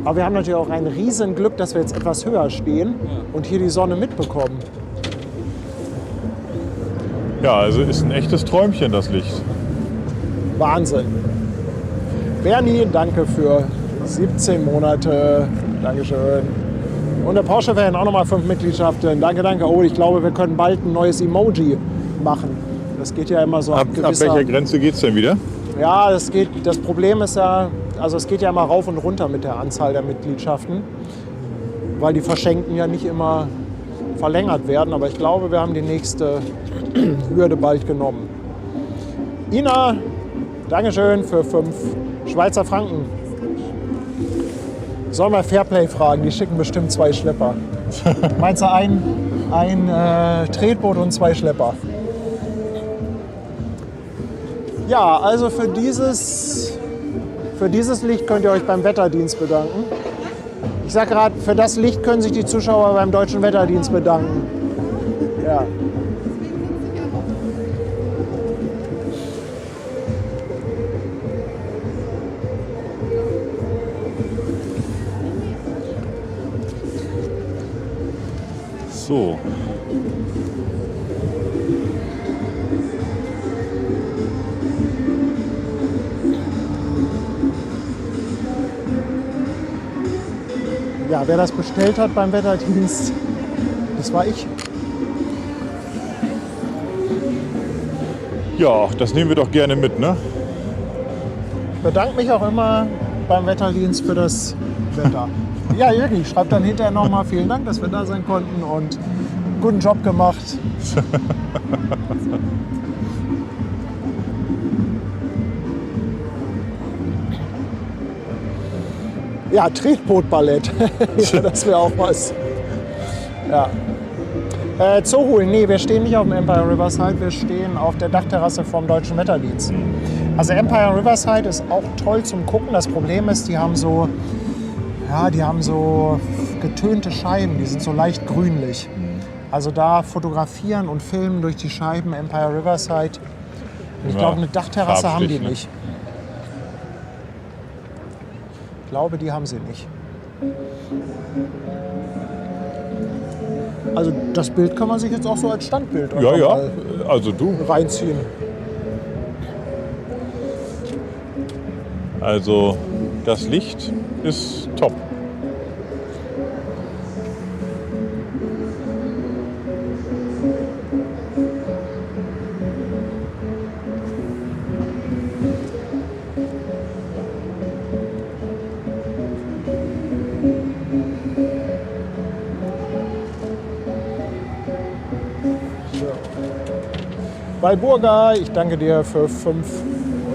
Aber wir haben natürlich auch ein riesen Glück, dass wir jetzt etwas höher stehen und hier die Sonne mitbekommen. Ja, also ist ein echtes Träumchen, das Licht. Wahnsinn. Bernie, danke für 17 Monate. Dankeschön. Und der Porsche-Fan auch nochmal 5 Mitgliedschaften. Danke, danke. Oh, ich glaube, wir können bald ein neues Emoji machen. Das geht ja immer so Ab welcher Grenze geht es denn wieder? Ja, das Problem ist ja, also es geht ja immer rauf und runter mit der Anzahl der Mitgliedschaften, weil die Verschenkten ja nicht immer verlängert werden. Aber ich glaube, wir haben die nächste Hürde bald genommen. Ina, Dankeschön für 5 Schweizer Franken. Sollen wir Fairplay fragen? Die schicken bestimmt 2 Schlepper. Meinst du ein Tretboot und 2 Schlepper? Ja, also für dieses Licht könnt ihr euch beim Wetterdienst bedanken. Ich sage gerade, für das Licht können sich die Zuschauer beim Deutschen Wetterdienst bedanken. Ja. So. Ja, wer das bestellt hat beim Wetterdienst, das war ich. Ja, das nehmen wir doch gerne mit, ne? Ich bedanke mich auch immer beim Wetterdienst für das Wetter. Ja, Jürgen, schreibt dann hinterher nochmal vielen Dank, dass wir da sein konnten und guten Job gemacht. Ja, Tretbootballett. Ja, das wäre auch was. Ja. Zohul, nee, wir stehen nicht auf dem Empire Riverside, wir stehen auf der Dachterrasse vom Deutschen Wetterdienst. Also Empire Riverside ist auch toll zum Gucken. Das Problem ist, die haben so getönte Scheiben, die sind so leicht grünlich. Also da fotografieren und filmen durch die Scheiben Empire Riverside. Ich glaube, eine Dachterrasse haben die nicht. Ich glaube, die haben sie nicht. Also das Bild kann man sich jetzt auch so als Standbild Ja, also du. reinziehen. Also das Licht ist top. Walburga, ich danke dir für 5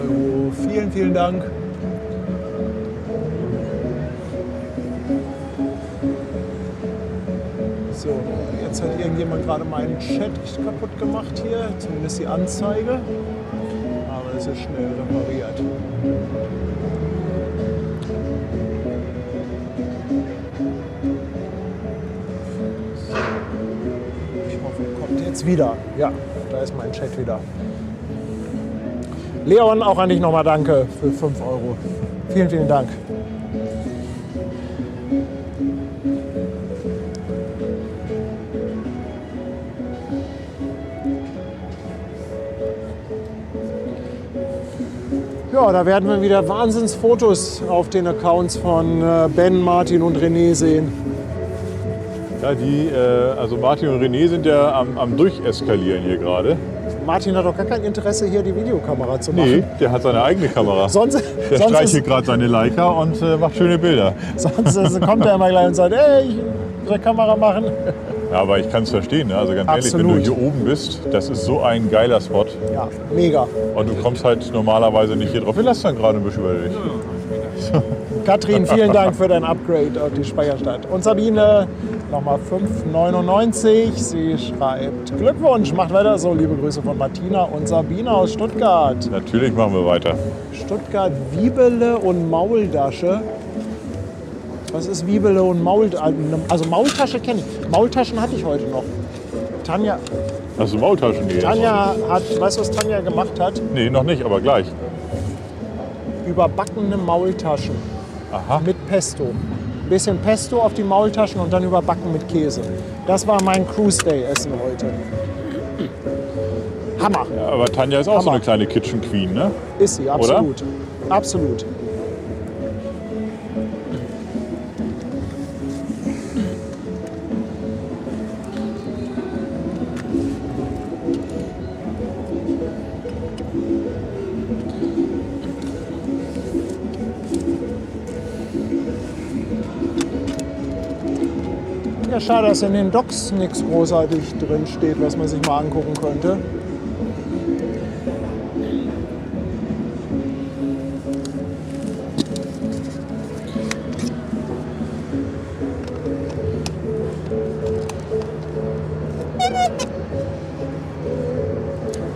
Euro. Vielen, vielen Dank. So, jetzt hat irgendjemand gerade meinen Chat kaputt gemacht hier, zumindest die Anzeige. Aber es ist schnell repariert. Ich hoffe, er kommt jetzt wieder. Ja, da ist mein Chat wieder. Leon, auch an dich nochmal danke für 5 Euro. Vielen, vielen Dank. Ja, da werden wir wieder Wahnsinnsfotos auf den Accounts von Ben, Martin und René sehen. Ja, also Martin und René sind ja am Durcheskalieren hier gerade. Martin hat doch gar kein Interesse, hier die Videokamera zu machen. Nee, der hat seine eigene Kamera. Der streichelt gerade seine Leica und macht schöne Bilder. Sonst kommt er immer gleich und sagt, ey, ich soll Kamera machen. Ja, aber ich kann es verstehen. Ne? Also ganz ehrlich, Absolut. wenn du hier oben bist, das ist so ein geiler Spot. Ja, mega. Und du kommst halt normalerweise nicht hier drauf. Wir lassen dann gerade ein bisschen über dich. Katrin, vielen Dank für dein Upgrade auf die Speicherstadt. Und Sabine, nochmal 5,99. Sie schreibt, Glückwunsch, macht weiter so. Liebe Grüße von Martina und Sabine aus Stuttgart. Natürlich machen wir weiter. Stuttgart, Wiebele und Mauldasche. Was ist Wiebele und Maultasche? Also Maultasche kenne ich. Maultaschen hatte ich heute noch. Tanja, Hast du Maultaschen hier? Tanja hat, weißt du, was Tanja gemacht hat? Nee, noch nicht, aber gleich. Überbackene Maultaschen Aha. mit Pesto. Ein bisschen Pesto auf die Maultaschen und dann überbacken mit Käse. Das war mein Cruise Day Essen heute. Hammer. Ja, aber Tanja ist auch so Hammer. eine kleine Kitchen Queen, ne? Ist sie, absolut. Absolut. Ja, schade, dass in den Docs nichts großartig drin steht, was man sich mal angucken könnte.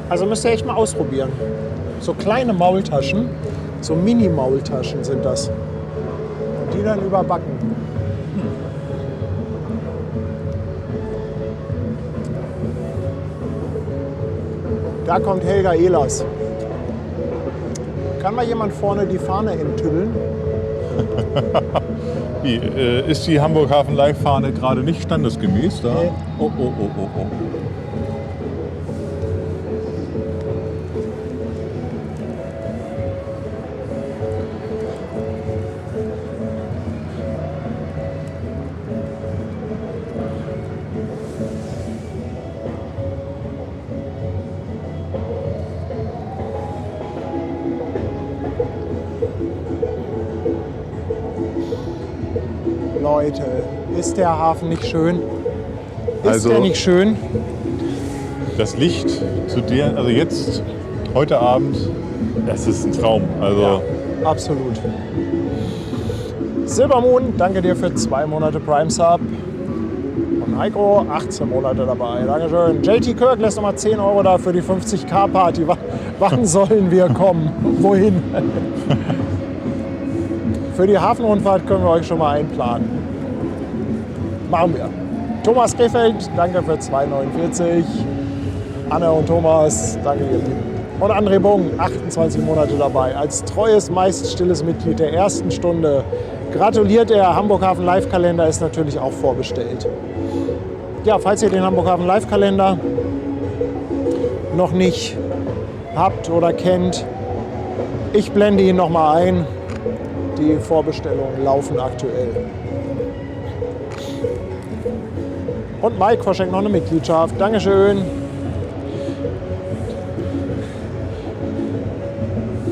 Also müsst ihr echt mal ausprobieren. So kleine Maultaschen, so Mini-Maultaschen sind das. Und die dann überbacken. Da kommt Helga Ehlers. Kann mal jemand vorne die Fahne enttüddeln? Wie, ist die Hamburg-Hafen-Live-Fahne gerade nicht standesgemäß da? Nee. Oh, oh, oh, oh, oh. Leute, ist der Hafen nicht schön? Ist Also- der nicht schön? Das Licht zu der, also jetzt, heute Abend, das ist ein Traum. Also Ja, absolut. Silbermoon, danke dir für 2 Monate Prime Sub. Und Heiko, 18 Monate dabei. Dankeschön. JT Kirk lässt nochmal 10 Euro da für die 50k-Party. Wann sollen wir kommen? Wohin? Für die Hafenrundfahrt können wir euch schon mal einplanen. Machen wir. Thomas Krefeld, danke für 2,49. Anne und Thomas, danke ihr Lieben. Und André Bung, 28 Monate dabei. Als treues, meist stilles Mitglied der ersten Stunde gratuliert er. Hamburg Hafen Live-Kalender ist natürlich auch vorbestellt. Ja, falls ihr den Hamburg Hafen Live-Kalender noch nicht habt oder kennt, ich blende ihn noch mal ein. Die Vorbestellungen laufen aktuell. Und Mike verschenkt noch eine Mitgliedschaft. Dankeschön.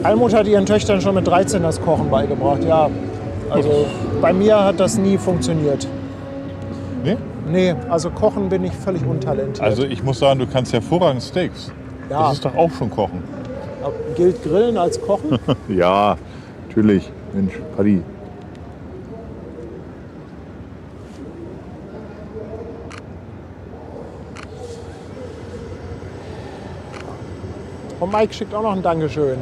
Almut hat ihren Töchtern schon mit 13 das Kochen beigebracht. Ja, also bei mir hat das nie funktioniert. nee? Nee, also kochen bin ich völlig untalentiert. Also ich muss sagen, du kannst hervorragend Steaks. Ja. Das ist doch auch schon Kochen. Gilt Grillen als Kochen? Ja, natürlich. Mensch, Paddy. Und Mike schickt auch noch ein Dankeschön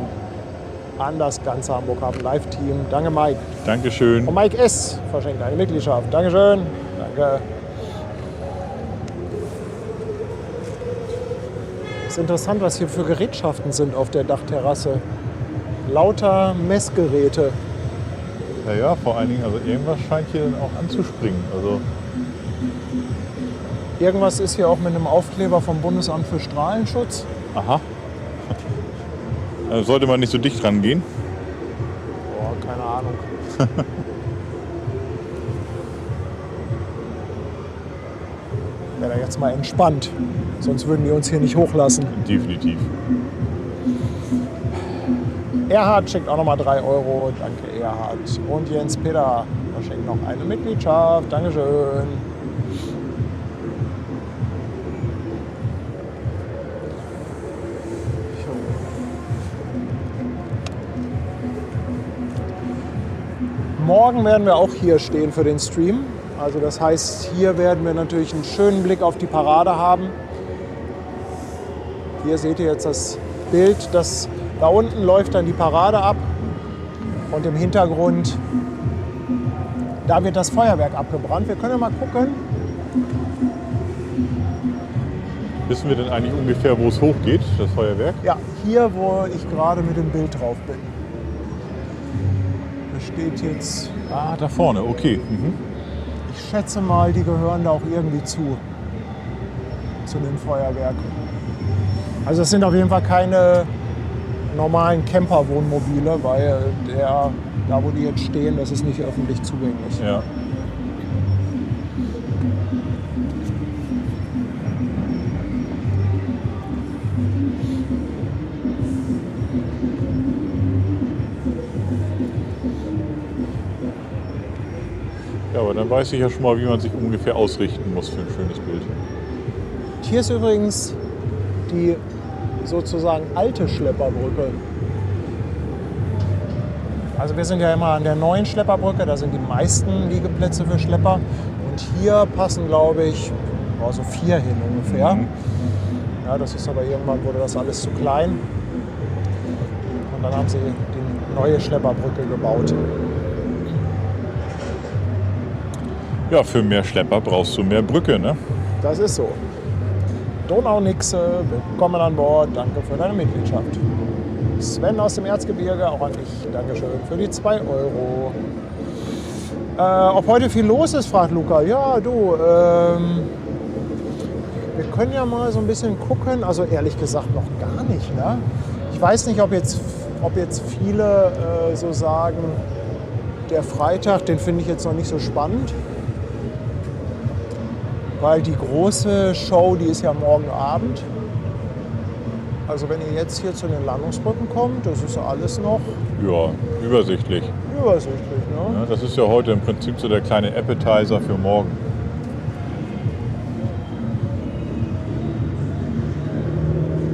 an das ganze Hamburg Hafen Live-Team. Danke, Mike. Dankeschön. Und Mike S. verschenkt eine Mitgliedschaft. Dankeschön. Danke. Es ist interessant, was hier für Gerätschaften sind auf der Dachterrasse. Lauter Messgeräte. Ja, vor allen Dingen, also irgendwas scheint hier dann auch anzuspringen. Also Irgendwas ist hier auch mit einem Aufkleber vom Bundesamt für Strahlenschutz. aha. Also sollte man nicht so dicht rangehen. Boah, keine Ahnung. Wäre da jetzt mal entspannt. Sonst würden die uns hier nicht hochlassen. Definitiv. Erhard schickt auch nochmal 3 Euro. Danke, Erhard. Und Jens Peter verschenkt noch eine Mitgliedschaft. Dankeschön. Morgen werden wir auch hier stehen für den Stream. Also das heißt, hier werden wir natürlich einen schönen Blick auf die Parade haben. Hier seht ihr jetzt das Bild, das da unten läuft dann die Parade ab und im Hintergrund, da wird das Feuerwerk abgebrannt. Wir können ja mal gucken. Wissen wir denn eigentlich ungefähr, wo es hochgeht, das Feuerwerk? Ja, hier, wo ich gerade mit dem Bild drauf bin. Da steht jetzt, Ah, da vorne, okay. Mhm. ich schätze mal, die gehören da auch irgendwie zu dem Feuerwerk. Also es sind auf jeden Fall keine normalen Camper-Wohnmobile, weil da wo die jetzt stehen, das ist nicht öffentlich zugänglich. Ja. Ja, aber dann weiß ich ja schon mal, wie man sich ungefähr ausrichten muss für ein schönes Bild. Hier ist übrigens die sozusagen alte Schlepperbrücke. Also wir sind ja immer an der neuen Schlepperbrücke, da sind die meisten Liegeplätze für Schlepper. Und hier passen, glaube ich, so 4 hin ungefähr. Ja, das ist aber irgendwann wurde das alles zu klein. Und dann haben sie die neue Schlepperbrücke gebaut. Ja, für mehr Schlepper brauchst du mehr Brücke, ne? Das ist so. Donaunixe, willkommen an Bord, danke für deine Mitgliedschaft. Sven aus dem Erzgebirge, auch an dich, Dankeschön für die 2 Euro. Ob heute viel los ist, fragt Luca. Ja, du, wir können ja mal so ein bisschen gucken. Also ehrlich gesagt noch gar nicht. Ne? Ich weiß nicht, ob jetzt viele so sagen, der Freitag, den finde ich jetzt noch nicht so spannend. Weil die große Show, die ist ja morgen Abend. Also wenn ihr jetzt hier zu den Landungsbrücken kommt, das ist alles noch Ja, übersichtlich. übersichtlich. Ne? Ja, das ist ja heute im Prinzip so der kleine Appetizer für morgen.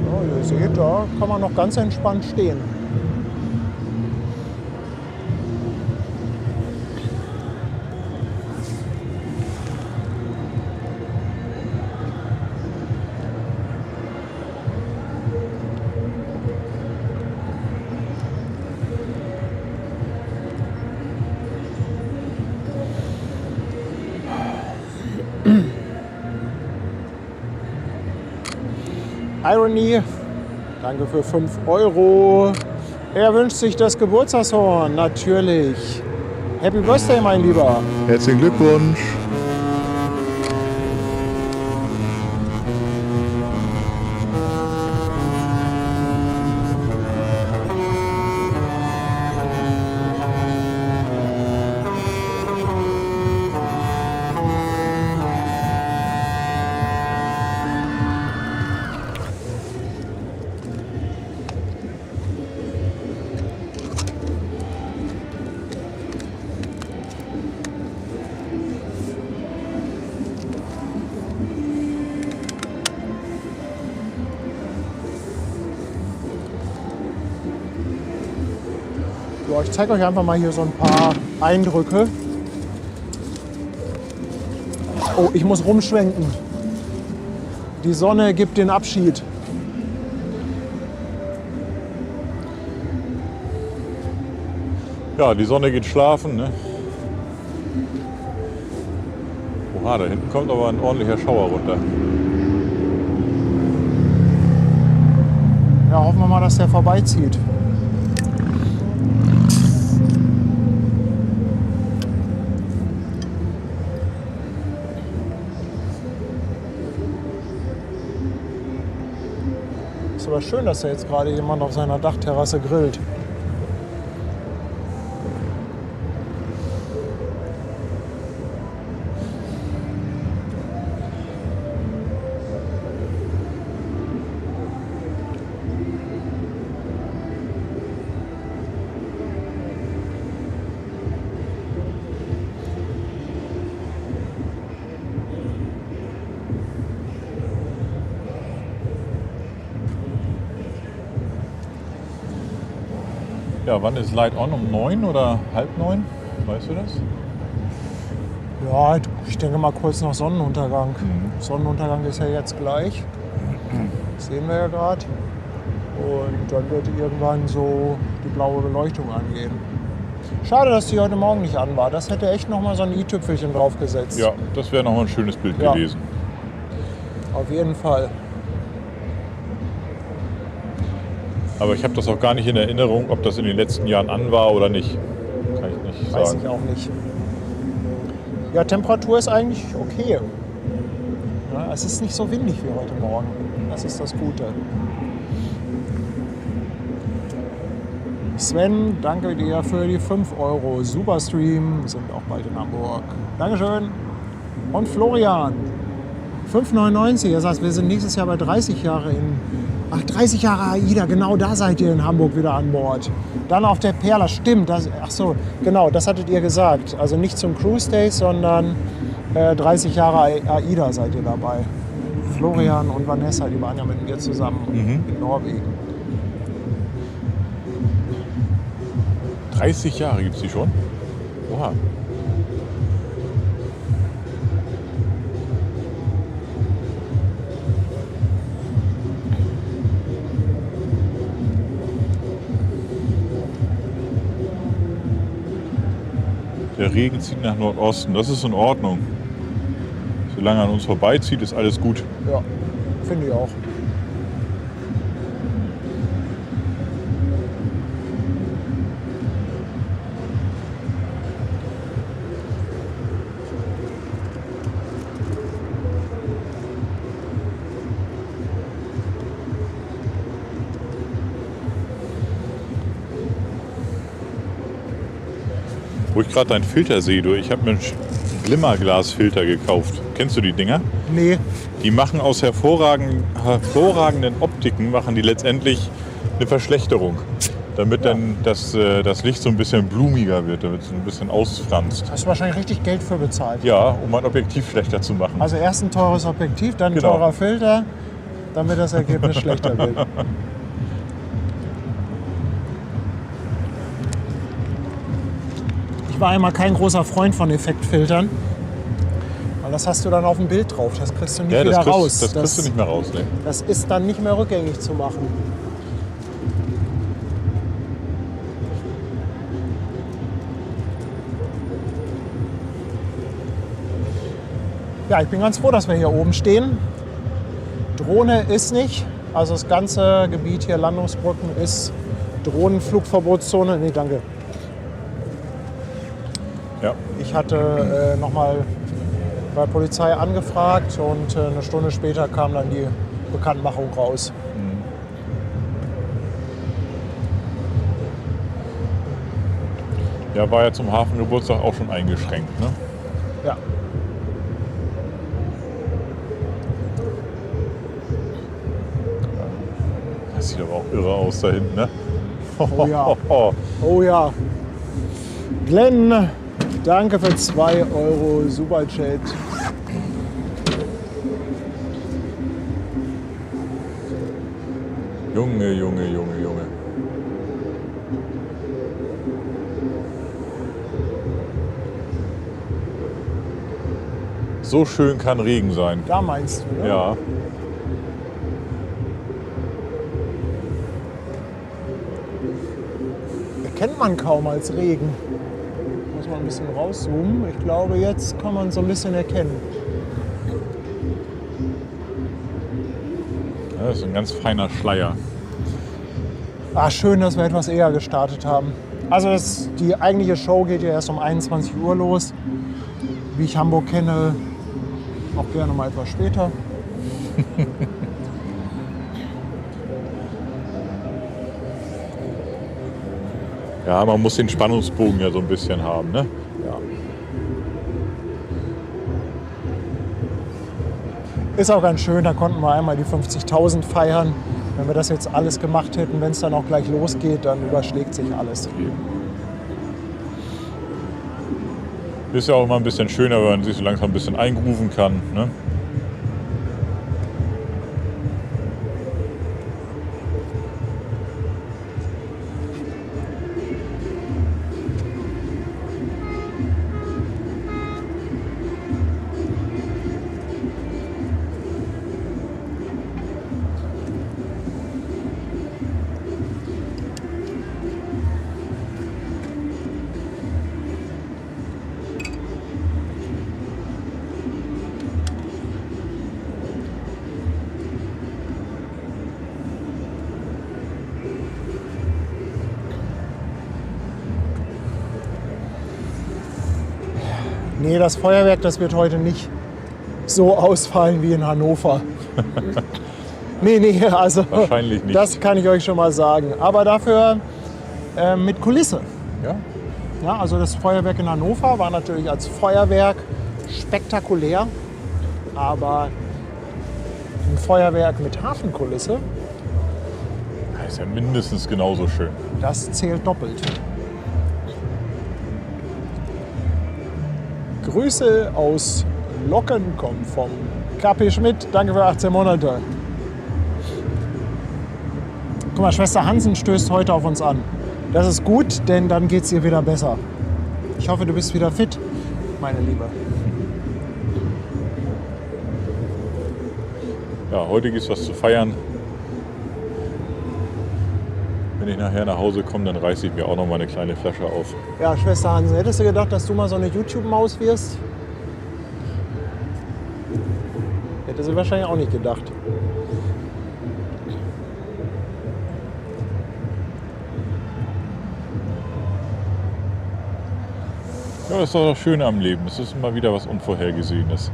Ja, ihr seht, da kann man noch ganz entspannt stehen. Irony, danke für 5 Euro. Er wünscht sich das Geburtstagshorn, natürlich. Happy Birthday, mein Lieber. Herzlichen Glückwunsch. So, ich zeige euch einfach mal hier so ein paar Eindrücke. Oh, ich muss rumschwenken. Die Sonne gibt den Abschied. Ja, die Sonne geht schlafen, ne? Oha, da hinten kommt aber ein ordentlicher Schauer runter. Ja, hoffen wir mal, dass der vorbeizieht. Ist aber schön, dass da jetzt gerade jemand auf seiner Dachterrasse grillt. Ja, wann ist Light On? Um 9 oder halb 9? Weißt du das? Ja, ich denke mal kurz nach Sonnenuntergang. Sonnenuntergang ist ja jetzt gleich. Das sehen wir ja gerade. Und dann wird irgendwann so die blaue Beleuchtung angehen. Schade, dass die heute Morgen nicht an war. Das hätte echt noch mal so ein i-Tüpfelchen draufgesetzt. Ja, das wäre nochmal ein schönes Bild gewesen. Auf jeden Fall. Aber ich habe das auch gar nicht in Erinnerung, ob das in den letzten Jahren an war oder nicht. Kann ich nicht Weiß sagen. ich auch nicht. Ja, Temperatur ist eigentlich okay. Ja, es ist nicht so windig wie heute Morgen. Das ist das Gute. Sven, danke dir für die 5 Euro. Superstream, sind auch bald in Hamburg. Dankeschön. Und Florian, 5,99. Das heißt, wir sind nächstes Jahr bei 30 Jahre in... Ach, 30 Jahre AIDA, genau da seid ihr in Hamburg wieder an Bord. Dann auf der Perla, stimmt. Ach so, genau, das hattet ihr gesagt. Also nicht zum Cruise Days, sondern 30 Jahre AIDA seid ihr dabei. Florian und Vanessa, die waren ja mit mir zusammen in Norwegen. 30 Jahre gibt es die schon? Oha. Der Regen zieht nach Nordosten. Das ist in Ordnung. Solange er an uns vorbeizieht, ist alles gut. Ja, finde ich auch. Wo ich gerade deinen Filter sehe, ich habe mir einen Glimmerglasfilter gekauft. Kennst du die Dinger? Nee. Die machen aus hervorragenden Optiken, machen die letztendlich eine Verschlechterung. Damit dann das Licht so ein bisschen blumiger wird, damit es ein bisschen ausfranst. Hast du wahrscheinlich richtig Geld für bezahlt. Ja, um ein Objektiv schlechter zu machen. Also erst ein teures Objektiv, dann ein Genau. teurer Filter, damit das Ergebnis schlechter wird. Ich war einmal kein großer Freund von Effektfiltern, weil das hast du dann auf dem Bild drauf, das kriegst du nicht wieder raus. Das kriegst du nicht mehr raus. Ne? Das ist dann nicht mehr rückgängig zu machen. Ja, ich bin ganz froh, dass wir hier oben stehen. Drohne ist nicht, also das ganze Gebiet hier, Landungsbrücken, ist Drohnenflugverbotszone. Nee, danke. Ja. Ich hatte nochmal bei der Polizei angefragt und eine Stunde später kam dann die Bekanntmachung raus. Ja, war ja zum Hafengeburtstag auch schon eingeschränkt. Ne? Ja. Das sieht aber auch irre aus da hinten. Ne? Oh ja. Oh ja. Glenn, danke für 2 Euro Superchat. Junge, Junge, Junge, Junge. So schön kann Regen sein. Da meinst du, ne? Ja. Erkennt man kaum als Regen. Muss man ein bisschen rauszoomen. Ich glaube, jetzt kann man so ein bisschen erkennen. Ja, das ist ein ganz feiner Schleier. Ah, schön, dass wir etwas eher gestartet haben. Also die eigentliche Show geht ja erst um 21 Uhr los. Wie ich Hamburg kenne, auch gerne mal etwas später. Ja, man muss den Spannungsbogen ja so ein bisschen haben. Ne? Ja. Ist auch ganz schön, da konnten wir einmal die 50.000 feiern. Wenn wir das jetzt alles gemacht hätten, wenn es dann auch gleich losgeht, dann überschlägt sich alles. Ist ja auch immer ein bisschen schöner, wenn man sich so langsam ein bisschen eingrooven kann. Ne? Nee, das Feuerwerk, das wird heute nicht so ausfallen wie in Hannover. Nee, also Wahrscheinlich nicht. das kann ich euch schon mal sagen. Aber dafür mit Kulisse. Ja? Ja, also das Feuerwerk in Hannover war natürlich als Feuerwerk spektakulär. Aber ein Feuerwerk mit Hafenkulisse, Das ist ja mindestens genauso schön. das zählt doppelt. Grüße aus Locken kommen vom KP Schmidt. Danke für 18 Monate. Guck mal, Schwester Hansen stößt heute auf uns an. Das ist gut, denn dann geht es ihr wieder besser. Ich hoffe, du bist wieder fit, meine Liebe. Ja, heute gibt es was zu feiern. Wenn ich nachher nach Hause komme, dann reiße ich mir auch noch mal eine kleine Flasche auf. Ja, Schwester Hansen, hättest du gedacht, dass du mal so eine YouTube-Maus wirst? Hätte sie wahrscheinlich auch nicht gedacht. Ja, das ist doch das Schöne am Leben. Es ist immer wieder was Unvorhergesehenes.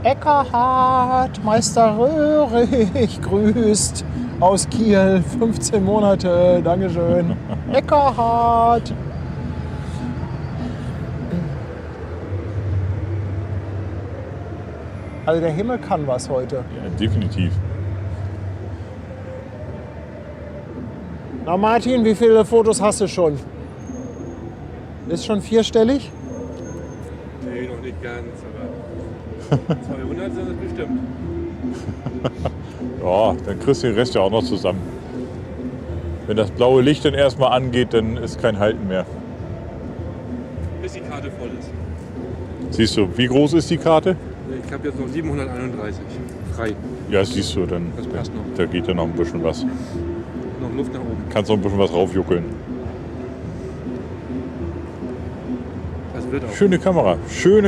Eckhard, Meister Röhrig grüßt aus Kiel, 15 Monate, Dankeschön. Eckhard. Also der Himmel kann was heute. Ja, definitiv. Na Martin, wie viele Fotos hast du schon? Ist schon vierstellig? Nee, noch nicht ganz, aber 200 sind es bestimmt. Ja, dann kriegst du den Rest ja auch noch zusammen. Wenn das blaue Licht dann erstmal angeht, dann ist kein Halten mehr. Bis die Karte voll ist. Siehst du, wie groß ist die Karte? Ich habe jetzt noch 731 frei. Ja, siehst du, dann Das passt noch. da geht ja noch ein bisschen was. Noch Luft nach oben. Kannst noch ein bisschen was raufjuckeln. Das wird auch. Schöne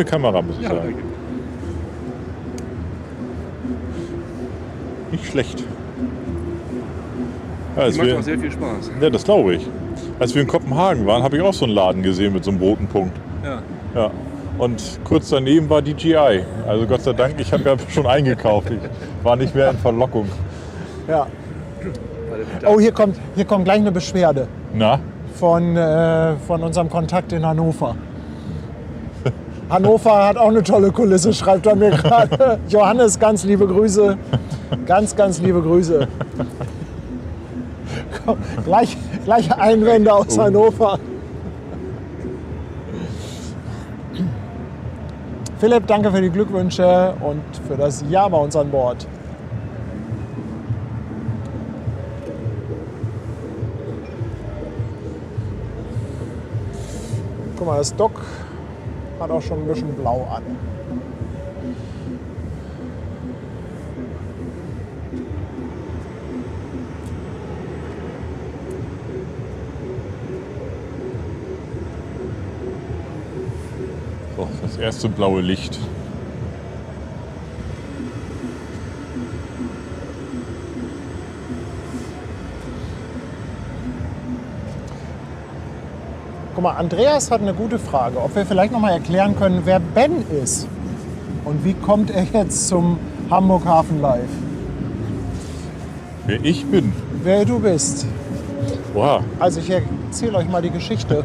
Kamera, muss ich Ja, sagen. danke. Nicht schlecht. Ja, Die als macht wir, auch sehr viel Spaß. ja, das glaube ich. Als wir in Kopenhagen waren, habe ich auch so einen Laden gesehen mit so einem roten Punkt. Ja. Ja. Und kurz daneben war die GI. Also Gott sei Dank, ich habe ja schon eingekauft. Ich war nicht mehr in Verlockung. Ja. Weil Oh, hier kommt gleich eine Beschwerde Na? von unserem Kontakt in Hannover. Hannover hat auch eine tolle Kulisse, schreibt er mir gerade. Johannes, ganz liebe Grüße. Ganz liebe Grüße. Komm, gleich Einwände aus Hannover. Philipp, danke für die Glückwünsche und für das Ja bei uns an Bord. Guck mal, das Dock hat auch schon ein bisschen blau an. So, das erste blaue Licht. Guck mal, Andreas hat eine gute Frage, ob wir vielleicht noch mal erklären können, wer Ben ist und wie kommt er jetzt zum Hamburg Hafen Live? Wer ich bin. Wer du bist. Wow. Also ich erzähle euch mal die Geschichte.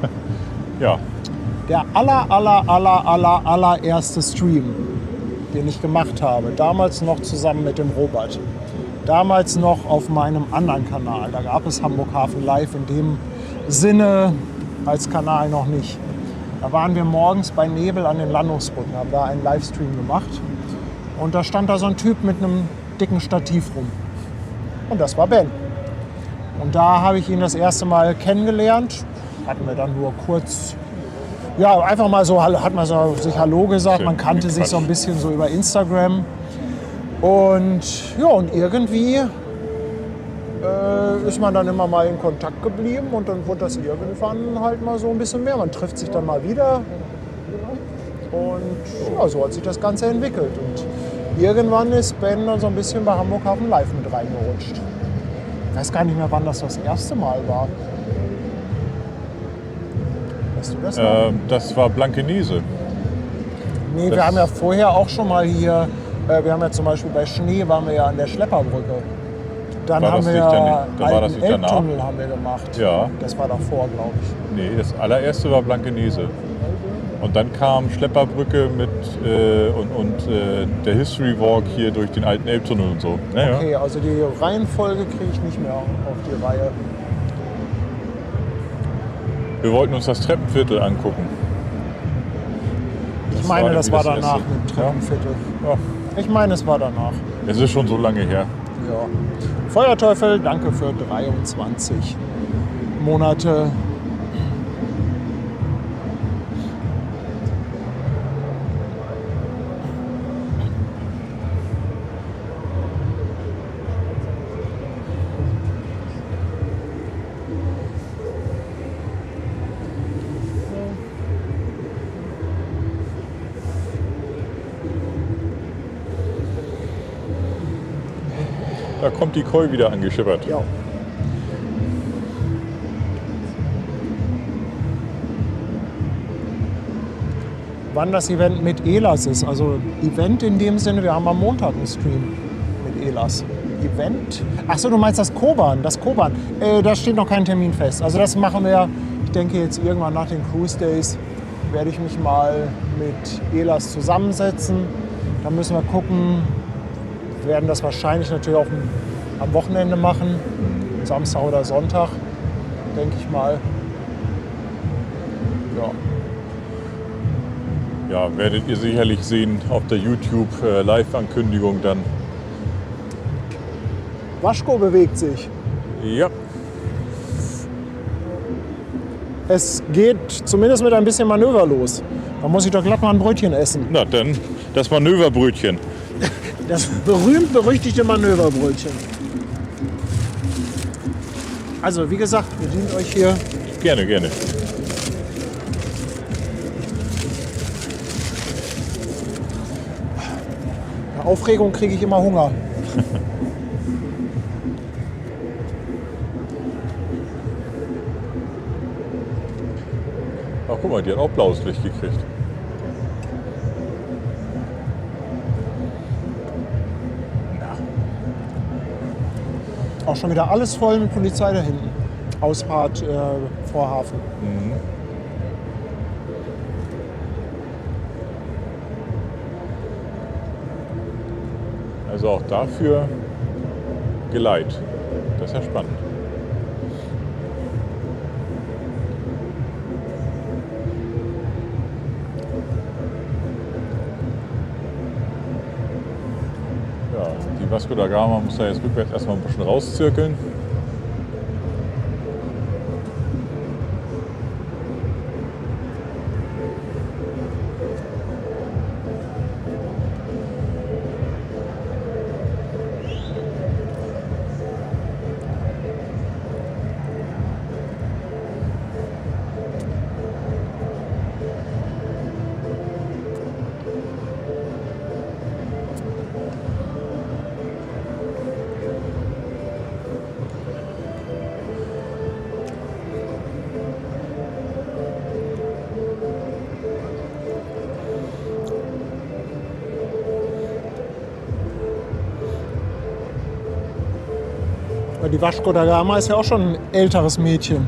Ja. Der allererste Stream, den ich gemacht habe, damals noch zusammen mit dem Robert, damals noch auf meinem anderen Kanal, da gab es Hamburg Hafen Live in dem Sinne als Kanal noch nicht. Da waren wir morgens bei Nebel an den Landungsbrücken, haben da einen Livestream gemacht und da stand da so ein Typ mit einem dicken Stativ rum und das war Ben. Und da habe ich ihn das erste Mal kennengelernt, hatten wir dann nur kurz, ja, einfach mal so, hat man so sich Hallo gesagt, man kannte sich so ein bisschen so über Instagram. Und ja, und irgendwie ist man dann immer mal in Kontakt geblieben und dann wurde das irgendwann halt mal so ein bisschen mehr. Man trifft sich dann mal wieder und ja, so hat sich das Ganze entwickelt. Und irgendwann ist Ben dann so ein bisschen bei Hamburg Hafen Live mit reingerutscht. Ich weiß gar nicht mehr, wann das erste Mal war. Weißt du das noch? Das war Blankenese. Nee, wir haben ja vorher auch schon mal hier, wir haben ja zum Beispiel bei Schnee waren wir ja an der Schlepperbrücke. Dann War haben das wir nicht ja da war das einen nicht danach? Elbtunnel haben wir gemacht. Ja. Das war davor, glaube ich. Nee, das allererste war Blankenese. Und dann kam Schlepperbrücke mit der History Walk hier durch den alten Elbtunnel und so. Naja. Okay, also die Reihenfolge kriege ich nicht mehr auf die Reihe. Wir wollten uns das Treppenviertel angucken. Ich meine, das war irgendwie danach das mit dem erste. Treppenviertel. Ja. Ich meine, es war danach. Es ist schon so lange her. Ja. Feuerteufel, danke für 23 Monate. Da kommt die Koi wieder angeschippert. Ja. Wann das Event mit Elas ist. Also Event in dem Sinne, wir haben am Montag einen Stream mit Elas. Event? Achso, du meinst das Koban. Das Koban. Da steht noch kein Termin fest. Also das machen wir, ich denke jetzt irgendwann nach den Cruise Days, werde ich mich mal mit Elas zusammensetzen. Da müssen wir gucken. Wir werden das wahrscheinlich natürlich auch am Wochenende machen. Samstag oder Sonntag, denke ich mal. Ja. Ja, werdet ihr sicherlich sehen auf der YouTube-Live-Ankündigung dann. Waschko bewegt sich. Ja, Es geht zumindest mit ein bisschen Manöver los. Da muss ich doch glatt mal ein Brötchen essen. na dann das Manöverbrötchen. Das berühmt-berüchtigte Manöverbrötchen. Also, wie gesagt, bedient euch hier. Gerne, gerne. Bei Aufregung kriege ich immer Hunger. Ach, guck mal, die hat auch blaues Licht gekriegt. Auch schon wieder alles voll mit Polizei da hinten. Ausfahrt vor Hafen. Also auch dafür Geleit. Das ist ja spannend. Ja, die Vasco da Gama muss da jetzt rückwärts erstmal ein bisschen rauszirkeln. Die Vasco da Gama ist ja auch schon ein älteres Mädchen.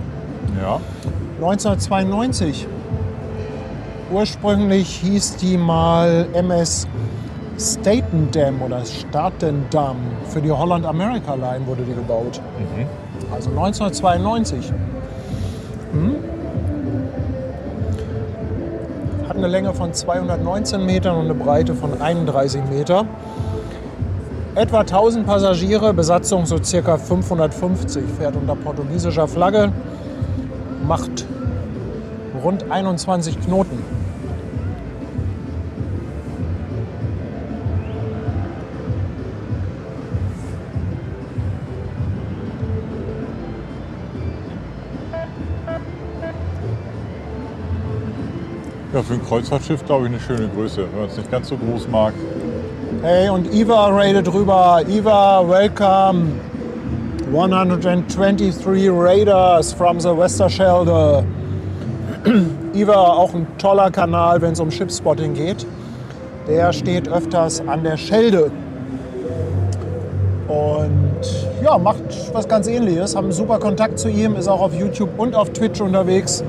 Ja. 1992. Ursprünglich hieß die mal MS Statendam oder Statendam. Für die Holland-America-Line wurde die gebaut. Also 1992. Hat eine Länge von 219 Metern und eine Breite von 31 Meter. Etwa 1000 Passagiere, Besatzung so circa 550, fährt unter portugiesischer Flagge, macht rund 21 Knoten. Ja, für ein Kreuzfahrtschiff glaube ich eine schöne Größe, wenn man es nicht ganz so groß mag. Hey, und Eva raidet rüber. Eva, welcome. 123 Raiders from the Westerschelde. Eva, auch ein toller Kanal, wenn es um Shipspotting geht. Der steht öfters an der Schelde. Und ja, macht was ganz Ähnliches. Haben super Kontakt zu ihm, ist auch auf YouTube und auf Twitch unterwegs.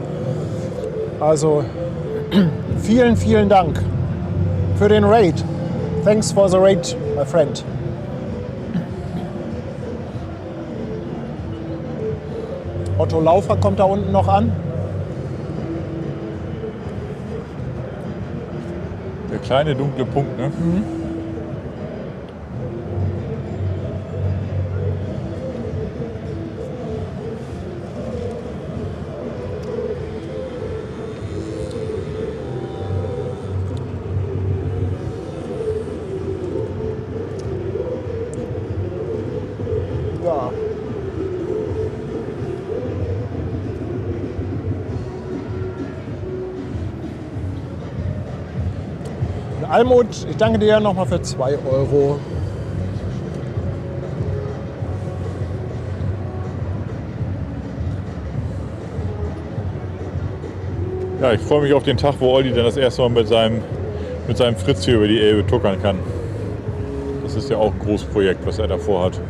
Also Vielen, vielen Dank für den Raid. Thanks for the raid, my friend. Otto Laufer kommt da unten noch an. Der kleine dunkle Punkt, ne? Ja. Almut, ich danke dir nochmal für 2 Euro. Ja, ich freue mich auf den Tag, wo Olli dann das erste Mal mit seinem Fritz hier über die Elbe tuckern kann. Das ist ja auch ein großes Projekt, was er davor hat.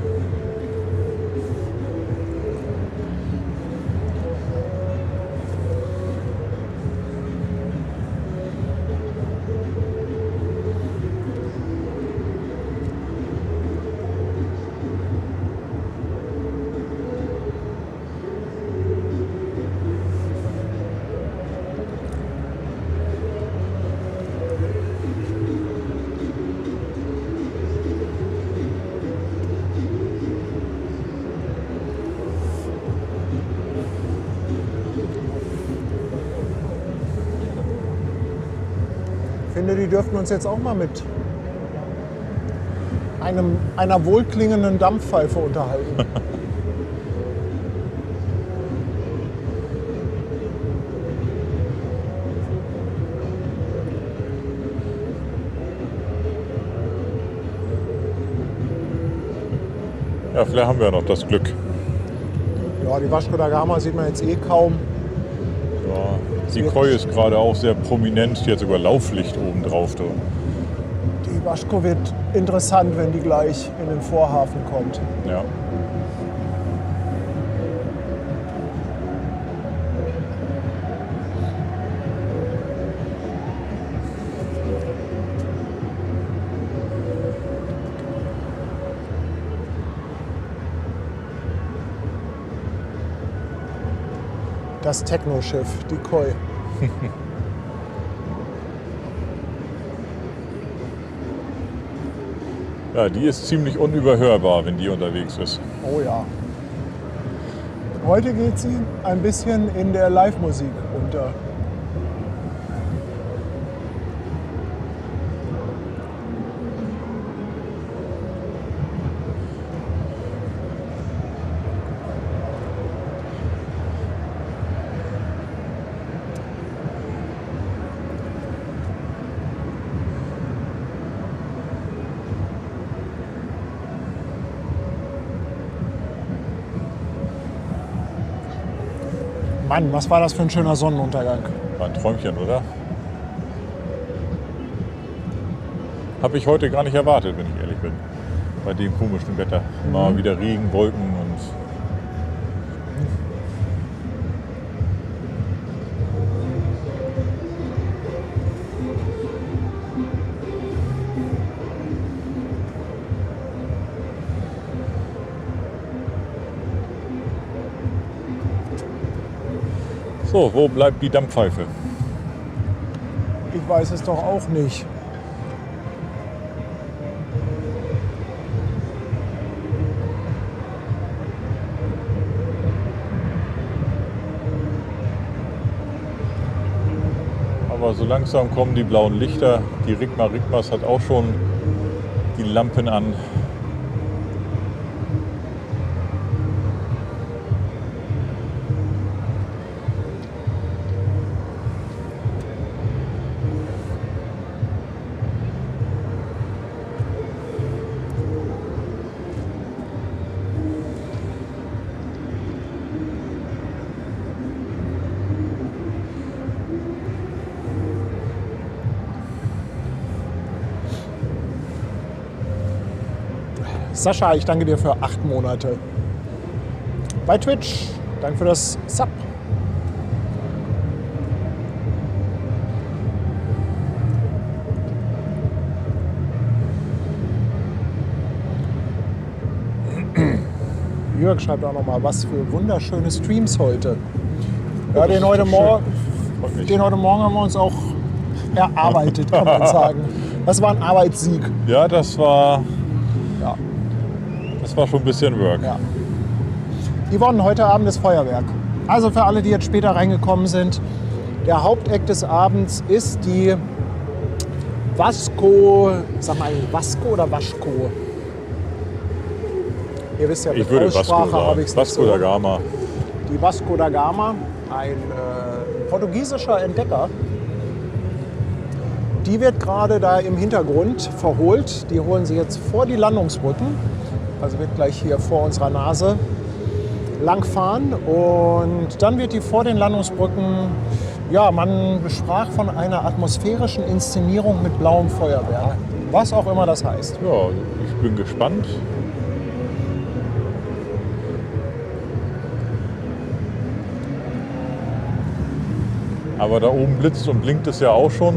Ich finde, die dürften uns jetzt auch mal mit einer wohlklingenden Dampfpfeife unterhalten. Ja, vielleicht haben wir ja noch das Glück. Ja, die Vasco da Gama sieht man jetzt eh kaum. Ja, die Koi ist gerade auch sehr prominent, die hat sogar Lauflicht oben drauf. Die Vasco wird interessant, wenn die gleich in den Vorhafen kommt. Ja. Das Techno-Schiff, die Koi. Ja, die ist ziemlich unüberhörbar, wenn die unterwegs ist. Oh ja. Heute geht sie ein bisschen in der Live-Musik unter. Mann, was war das für ein schöner Sonnenuntergang? War ein Träumchen, oder? Habe ich heute gar nicht erwartet, wenn ich ehrlich bin. Bei dem komischen Wetter. Mal wieder Regen, Wolken und... So, wo bleibt die Dampfpfeife? Ich weiß es doch auch nicht. Aber so langsam kommen die blauen Lichter. Die Rigmas hat auch schon die Lampen an. Sascha, ich danke dir für 8 Monate. Bei Twitch, danke für das Sub. Jörg schreibt auch nochmal, was für wunderschöne Streams heute. Ja, den heute Morgen haben wir uns auch erarbeitet, kann man sagen. Das war ein Arbeitssieg. Ja, das war Ja. schon ein bisschen Work. Ja. Yvonne, heute Abend ist Feuerwerk. Also für alle, die jetzt später reingekommen sind, der Haupteck des Abends ist die Vasco, sag mal Vasco oder Vasco? Ihr wisst ja, mit Ich würde Aussprache Vasco habe ich es sagen. nicht Vasco da so. Gama. Die Vasco da Gama, ein portugiesischer Entdecker. Die wird gerade da im Hintergrund verholt. Die holen sie jetzt vor die Landungsbrücken. Also wird gleich hier vor unserer Nase langfahren. Und dann wird die vor den Landungsbrücken, ja, man sprach von einer atmosphärischen Inszenierung mit blauem Feuerwerk. Was auch immer das heißt. Ja, ich bin gespannt. Aber da oben blitzt und blinkt es ja auch schon.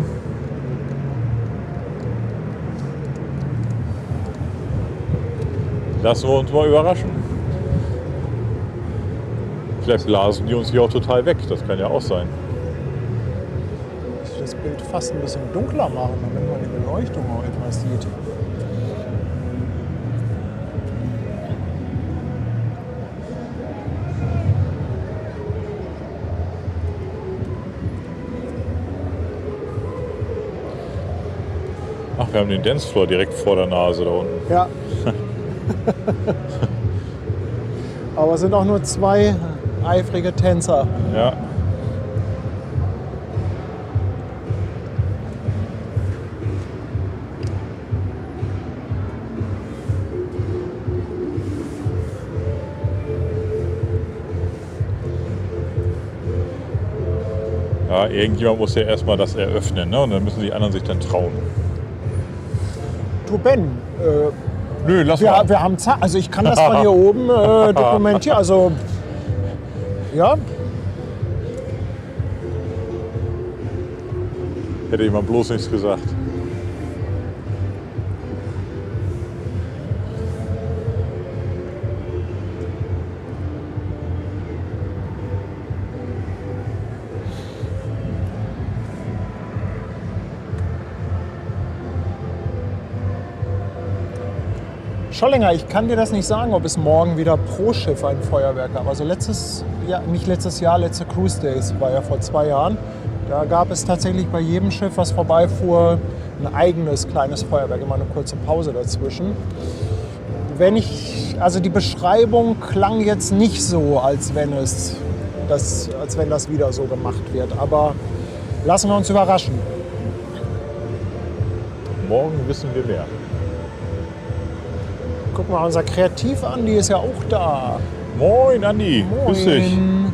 Lassen wir uns mal überraschen. Vielleicht blasen die uns hier auch total weg. Das kann ja auch sein. Ich will das Bild fast ein bisschen dunkler machen, damit man die Beleuchtung auch etwas sieht. Ach, wir haben den Dancefloor direkt vor der Nase da unten. Ja. Aber es sind auch nur zwei eifrige Tänzer. Ja. Ja, irgendjemand muss ja erstmal das eröffnen, ne? Und dann müssen die anderen sich dann trauen. Du Ben, Nö, lass mal. wir haben Zeit. Also ich kann das von hier oben dokumentieren. Also ja, Hätte jemand bloß nichts gesagt. Schollinger, ich kann dir das nicht sagen, ob es morgen wieder pro Schiff ein Feuerwerk gab. Also letzte Cruise Days war ja vor 2 Jahren. Da gab es tatsächlich bei jedem Schiff, was vorbeifuhr, ein eigenes kleines Feuerwerk, immer eine kurze Pause dazwischen. Also die Beschreibung klang jetzt nicht so, als wenn das wieder so gemacht wird. Aber lassen wir uns überraschen. Morgen wissen wir mehr. Guck mal, unser Kreativ-Andi ist ja auch da. Moin, Andi. Grüß dich. Moin.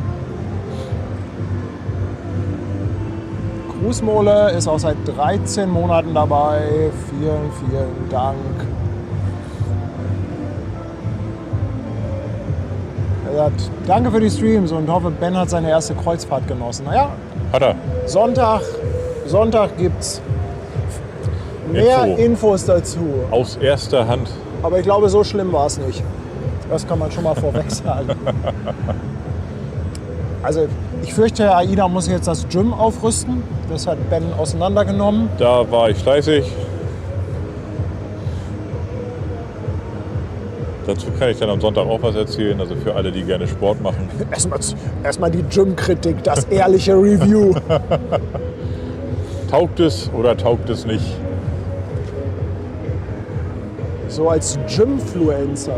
Grußmole ist auch seit 13 Monaten dabei. Vielen, vielen Dank. Er sagt, danke für die Streams und hoffe, Ben hat seine erste Kreuzfahrt genossen. Naja, Hat er. Sonntag gibt's mehr Infos dazu. Aus erster Hand. Aber ich glaube, so schlimm war es nicht. Das kann man schon mal vorweg sagen. Also ich fürchte, AIDA muss jetzt das Gym aufrüsten. Das hat Ben auseinandergenommen. Da war ich fleißig. Dazu kann ich dann am Sonntag auch was erzählen, also für alle, die gerne Sport machen. Erstmal die Gym-Kritik, das ehrliche Review. Taugt es oder taugt es nicht? So als Gymfluencer.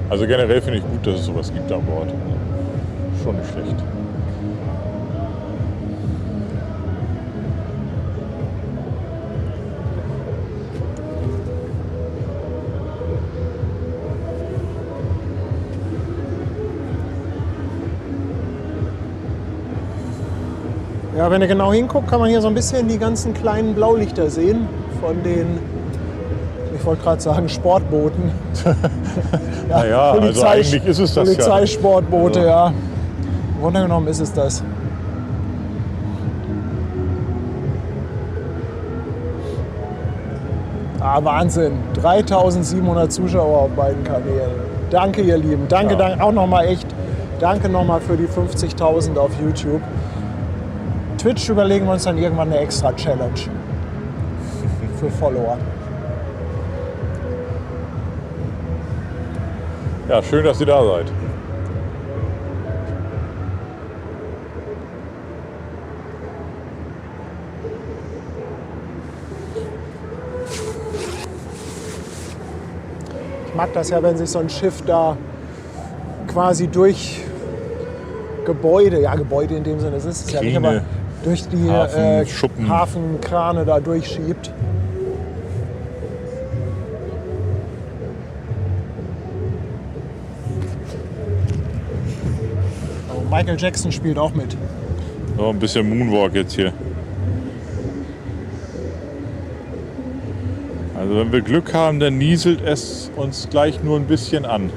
Also generell finde ich gut, dass es sowas gibt an Bord. Schon nicht schlecht. Ja, wenn ihr genau hinguckt, kann man hier so ein bisschen die ganzen kleinen Blaulichter sehen von den, ich wollte gerade sagen, Sportbooten. Naja, also eigentlich ist es das ja. Polizeisportboote, Also. ja. Im Grunde genommen ist es das. Ah, Wahnsinn. 3700 Zuschauer auf beiden Kanälen. Danke, ihr Lieben. Danke, Ja. danke auch nochmal echt. Danke nochmal für die 50.000 auf YouTube. Twitch überlegen wir uns dann irgendwann eine extra Challenge für Follower. Ja, schön, dass ihr da seid. Ich mag das ja, wenn sich so ein Schiff da quasi durch Gebäude, ja Gebäude in dem Sinne, es ist es ja nicht, Kräne, aber durch die Hafenschuppen. Hafenkrane da durchschiebt. Oh, Michael Jackson spielt auch mit. So, ein bisschen Moonwalk jetzt hier. Also wenn wir Glück haben, dann nieselt es uns gleich nur ein bisschen an.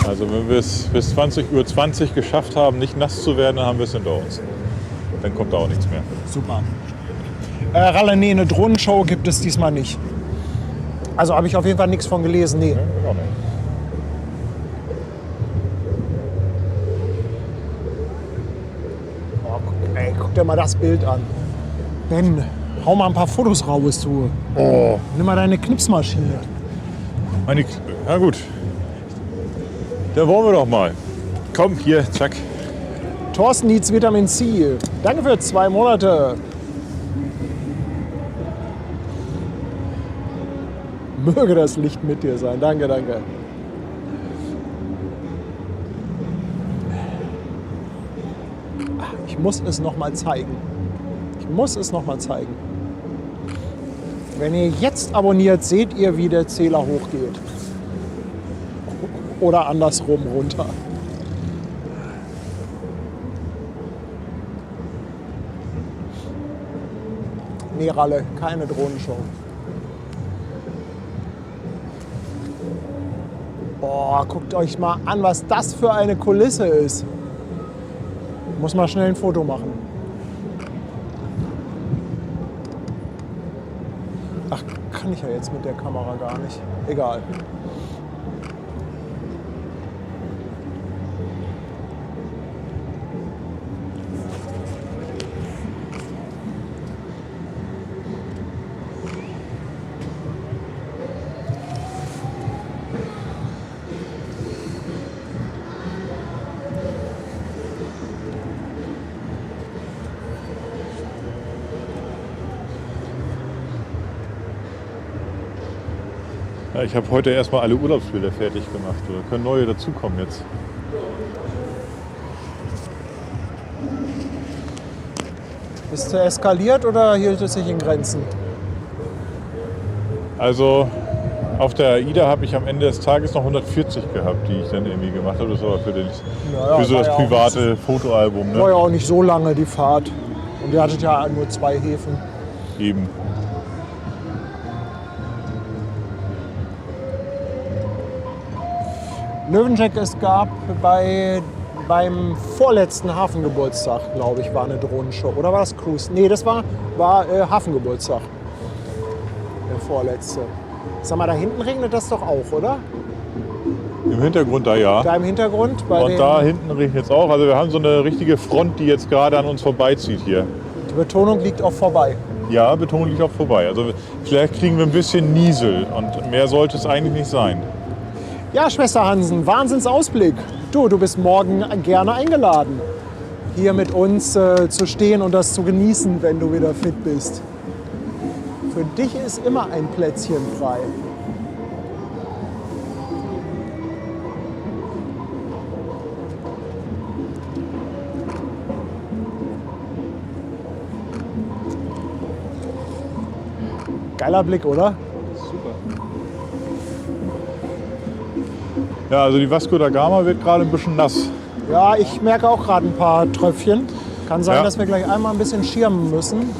Also wenn wir es bis 20:20 Uhr geschafft haben, nicht nass zu werden, dann haben wir es hinter uns. Dann kommt da auch nichts mehr. Super. Ralle, nee, eine Drohnenshow gibt es diesmal nicht. Also habe ich auf jeden Fall nichts von gelesen, nee. Auch nicht. Oh, guck dir mal das Bild an. Ben, hau mal ein paar Fotos raus, du. Oh, Nimm mal deine Knipsmaschine. ja gut. Dann wollen wir doch mal. Komm, hier, zack. Thorsten needs Vitamin C. Danke für 2 Monate. Möge das Licht mit dir sein. Danke, danke. Ich muss es noch mal zeigen. Ich muss es noch mal zeigen. Wenn ihr jetzt abonniert, seht ihr, wie der Zähler hochgeht. Oder andersrum runter. Nee, Ralle, keine Drohnenshow. Boah, guckt euch mal an, was das für eine Kulisse ist. Muss mal schnell ein Foto machen. Ach, kann ich ja jetzt mit der Kamera gar nicht. Egal. Ja, ich habe heute erstmal alle Urlaubsbilder fertig gemacht. Da können neue dazukommen jetzt. Ist es eskaliert oder hielt es sich in Grenzen? Also auf der AIDA habe ich am Ende des Tages noch 140 gehabt, die ich dann irgendwie gemacht habe. Das war für, Naja, für so war das ja auch private Fotoalbum. War ja Ne? auch nicht so lange die Fahrt. Und ihr hattet ja nur 2 Häfen. Eben. Löwencheck, es gab beim vorletzten Hafengeburtstag, glaube ich, war eine Drohnenshow. Oder war das Cruise? Nee, das war Hafengeburtstag. Der vorletzte. Sag mal, da hinten regnet das doch auch, oder? Im Hintergrund da ja. Da im Hintergrund? Bei Und da hinten regnet es auch. Also wir haben so eine richtige Front, die jetzt gerade an uns vorbeizieht hier. Die Betonung liegt auch vorbei. Ja, Betonung liegt auch vorbei. Also vielleicht kriegen wir ein bisschen Niesel und mehr sollte es eigentlich nicht sein. Ja, Schwester Hansen, Wahnsinnsausblick. Du bist morgen gerne eingeladen, hier mit uns zu stehen und das zu genießen, wenn du wieder fit bist. Für dich ist immer ein Plätzchen frei. Geiler Blick, oder? Ja, also die Vasco da Gama wird gerade ein bisschen nass. Ja, ich merke auch gerade ein paar Tröpfchen. Kann sein, Ja. dass wir gleich einmal ein bisschen schirmen müssen.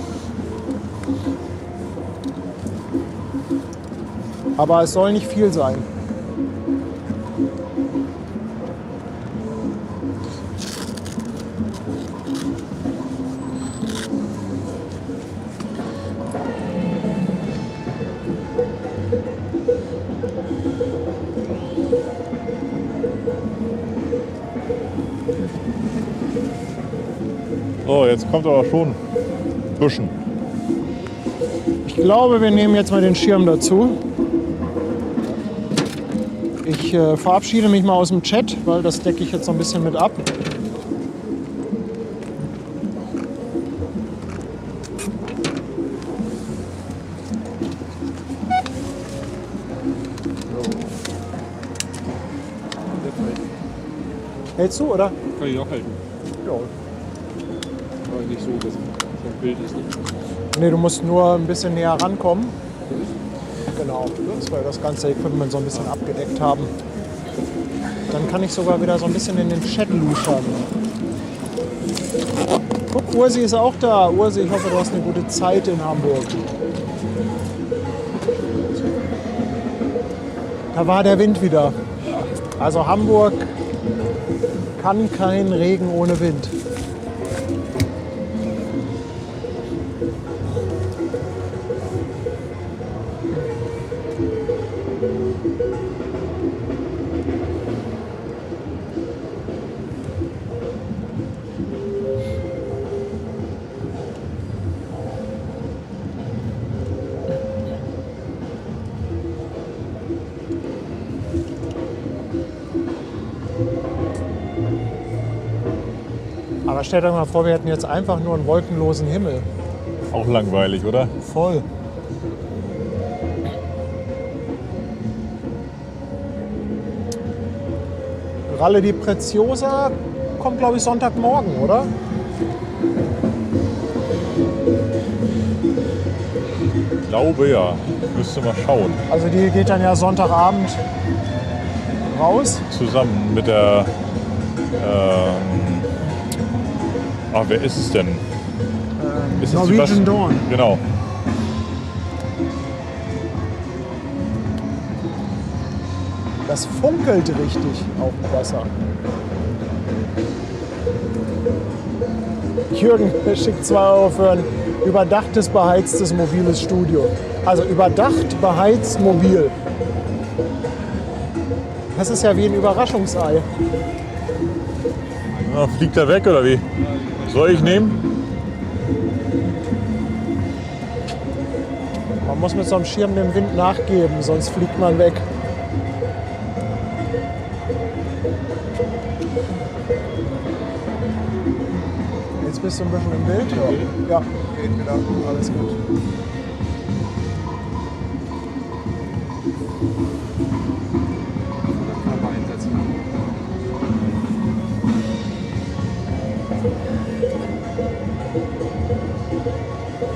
Aber es soll nicht viel sein. So, jetzt kommt aber schon Büschen. Ich glaube, wir nehmen jetzt mal den Schirm dazu. Ich verabschiede mich mal aus dem Chat, weil das decke ich jetzt so ein bisschen mit ab. Hältst du, oder? Kann ich auch halten. Ja. Aber nicht so, dass es ein Bild ist. Nicht. Nee, du musst nur ein bisschen näher rankommen. Genau, dass wir das ganze Equipment so ein bisschen abgedeckt haben. Dann kann ich sogar wieder so ein bisschen in den Chat luschern. Guck, Ursi ist auch da. Ursi, ich hoffe, du hast eine gute Zeit in Hamburg. Da war der Wind wieder. Also Hamburg kann kein Regen ohne Wind. Aber stellt euch mal vor, wir hätten jetzt einfach nur einen wolkenlosen Himmel. Auch langweilig, oder? Voll. Ralle di Preziosa kommt, glaube ich, Sonntagmorgen, oder? Ich glaube ja. Müsste mal schauen. Also die geht dann ja Sonntagabend raus. Zusammen mit der. Wer ist es denn? Ist es Norwegian Dawn. Genau. Das funkelt richtig auf dem Wasser. Jürgen schickt 2 Euro für ein überdachtes, beheiztes, mobiles Studio. Also überdacht, beheizt, mobil. Das ist ja wie ein Überraschungsei. Ja, fliegt er weg oder wie? Soll ich nehmen? Man muss mit so einem Schirm dem Wind nachgeben, sonst fliegt man weg. Jetzt bist du ein bisschen im Bild. Ja, geht wieder. Alles gut. Kamera-Einsatz.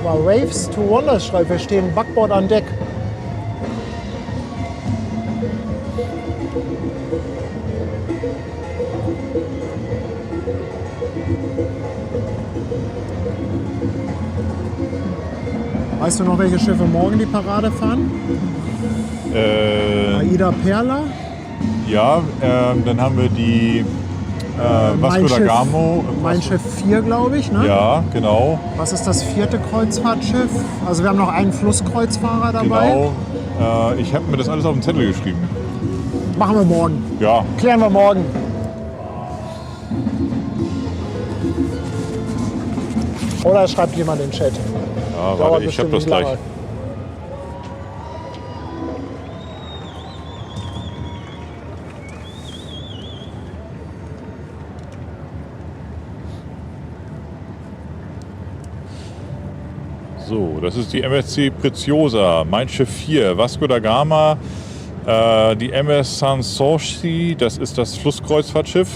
Mal Waves to Wonders schreibt, wir stehen Backbord an Deck. Weißt du noch, welche Schiffe morgen die Parade fahren? Aida Perla, Ja, dann haben wir die Vasco da Gamo. Mein Schiff 4, glaube ich. Ne? Ja, genau. Was ist das 4. Kreuzfahrtschiff? Also wir haben noch einen Flusskreuzfahrer dabei. Genau. Ich habe mir das alles auf den Zettel geschrieben. Machen wir morgen. Ja, Klären wir morgen. Oder es schreibt jemand in den Chat. ja Dauert warte, ich habe bestimmt das nicht gleich. lange. So, das ist die MSC Preziosa, Mein Schiff 4, Vasco da Gama, die MS Sanssouci, das ist das Flusskreuzfahrtschiff,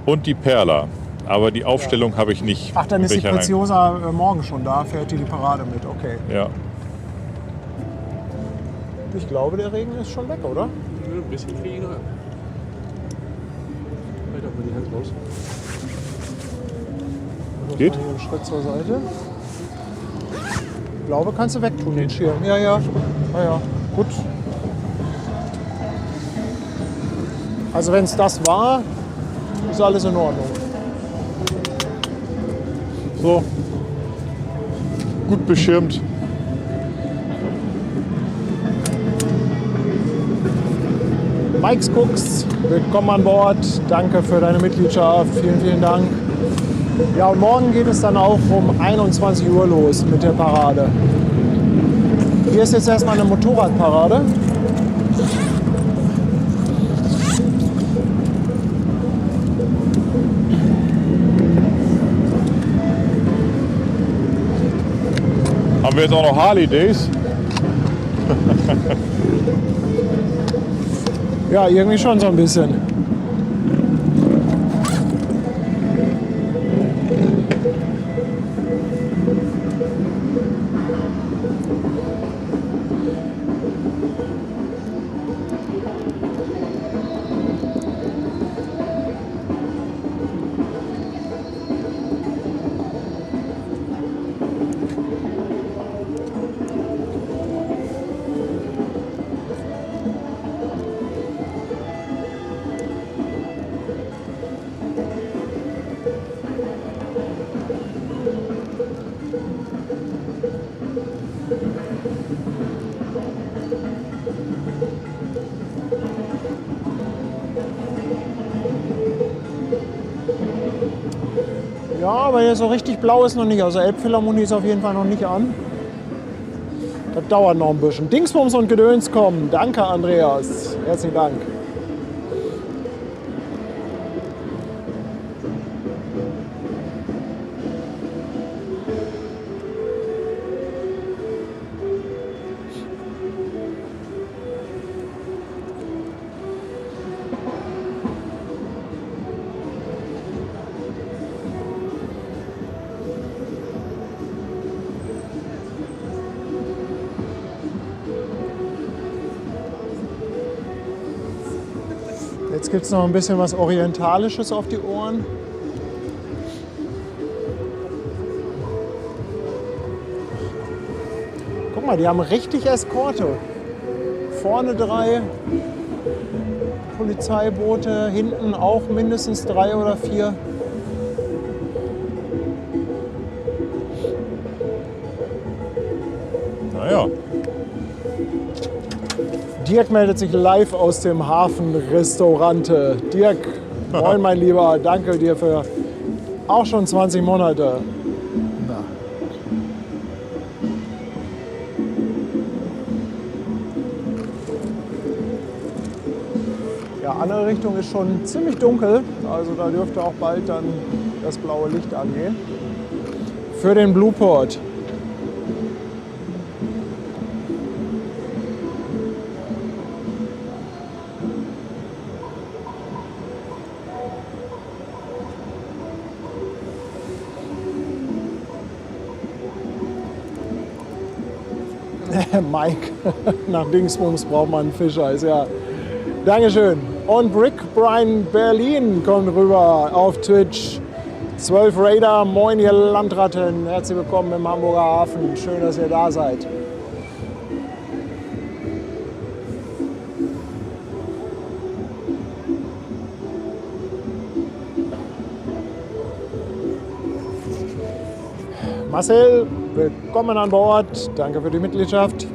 und die Perla. Aber die Aufstellung habe ich nicht. Ach, dann ist die Welcher Preziosa morgen schon da, fährt die Parade mit. Okay. Ja. Ich glaube, der Regen ist schon weg, oder? Ein bisschen kriege ich noch ab. Halt auch mal die Hand raus. Geht? Mal hier einen Schritt zur Seite. Ich glaube, kannst du wegtun, den Schirm. Ja, ja. Ja, ja. Gut. Also wenn es das war, ist alles in Ordnung. So. Gut beschirmt. Mike's Cooks, willkommen an Bord. Danke für deine Mitgliedschaft. Vielen, vielen Dank. Ja, und morgen geht es dann auch um 21 Uhr los mit der Parade. Hier ist jetzt erstmal eine Motorradparade. Haben wir jetzt auch noch Harley Days? Ja, irgendwie schon so ein bisschen. Ja, aber hier so richtig blau ist noch nicht. Also Elbphilharmonie ist auf jeden Fall noch nicht an. Das dauert noch ein bisschen. Dingsbums und Gedöns kommen. Danke, Andreas. Herzlichen Dank. Jetzt gibt es noch ein bisschen was Orientalisches auf die Ohren. Guck mal, die haben richtig Eskorte. Vorne 3 Polizeiboote, hinten auch mindestens 3 oder 4. Naja. Dirk meldet sich live aus dem Hafenrestaurante. Dirk, moin mein Lieber, danke dir für auch schon 20 Monate. Ja, andere Richtung ist schon ziemlich dunkel, also da dürfte auch bald dann das blaue Licht angehen. Für den Blueport. Mike, nach Dingsbums braucht man einen Fischeis, ja. Dankeschön. Und Brick Brian Berlin kommt rüber auf Twitch. 12 Raider, moin ihr Landratten. Herzlich willkommen im Hamburger Hafen. Schön, dass ihr da seid. Marcel, willkommen an Bord. Danke für die Mitgliedschaft.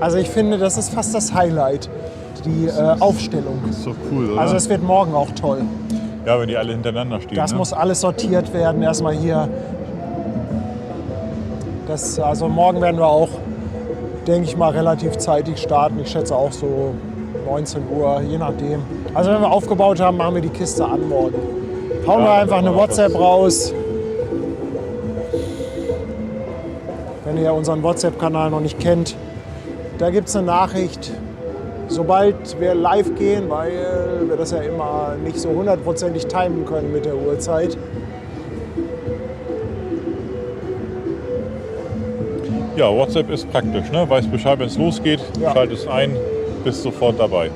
Also ich finde, das ist fast das Highlight, die Aufstellung. Ist doch cool, oder? Also es wird morgen auch toll. Ja, wenn die alle hintereinander stehen. Das ne? muss alles sortiert werden. Erstmal hier. Also morgen werden wir auch, denke ich mal, relativ zeitig starten. Ich schätze auch so 19 Uhr, je nachdem. Also wenn wir aufgebaut haben, machen wir die Kiste an morgen. Hauen wir einfach eine WhatsApp raus. Wenn ihr unseren WhatsApp-Kanal noch nicht kennt, da gibt es eine Nachricht. Sobald wir live gehen, weil wir das ja immer nicht so hundertprozentig timen können mit der Uhrzeit. Ja, WhatsApp ist praktisch. Ne? Weiß Bescheid, wenn es losgeht, Ja. schaltet es ein, bist sofort dabei.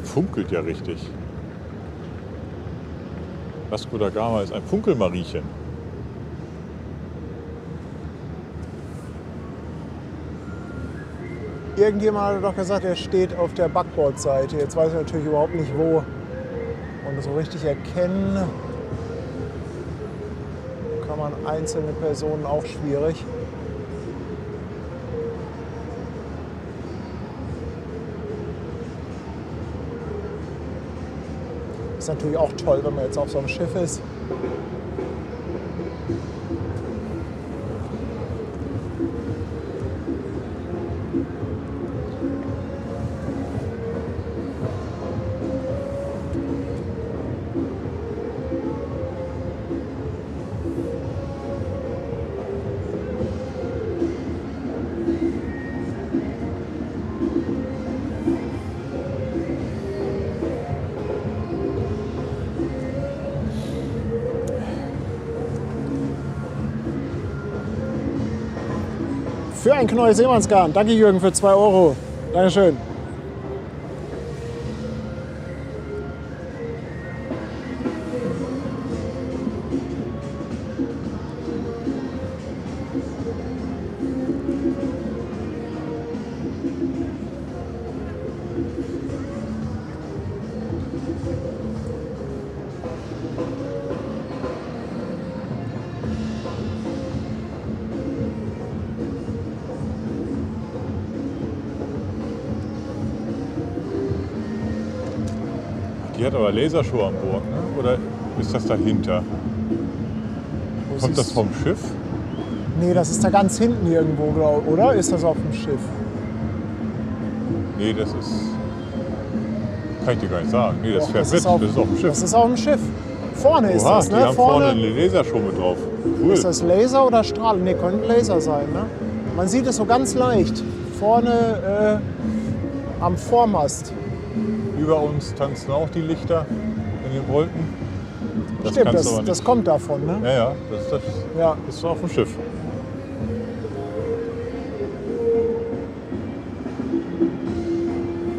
Funkelt ja richtig. Vasco da Gama ist ein Funkelmariechen. Irgendjemand hat doch gesagt, er steht auf der Backbordseite. Jetzt weiß ich natürlich überhaupt nicht wo. Und so richtig erkennen kann man einzelne Personen auch schwierig. Ist natürlich auch toll, wenn man jetzt auf so einem Schiff ist. Für ein Knäuel Seemannsgarn. Danke Jürgen für 2 Euro. Dankeschön. Die hat aber Lasershow an Bord, ne? Oder ist das dahinter? Wo Kommt das siehst- vom Schiff? Nee, das ist da ganz hinten irgendwo, oder? Ist das auf dem Schiff? Nee, das ist... Kann ich dir gar nicht sagen. Nee, das Doch, fährt mit. Das ist auf dem Schiff. Das ist auf dem Schiff. Vorne ist Oha, das, die ne? haben vorne eine Lasershow mit drauf. Cool. Ist das Laser oder Strahl? Ne, könnte Laser sein, ne? Man sieht es so ganz leicht. Vorne am Vormast. Über uns tanzen auch die Lichter in den Wolken. Das Stimmt, kannst du aber das nicht. kommt davon, ne? Ja, ja, das Ja. ist auf dem Schiff.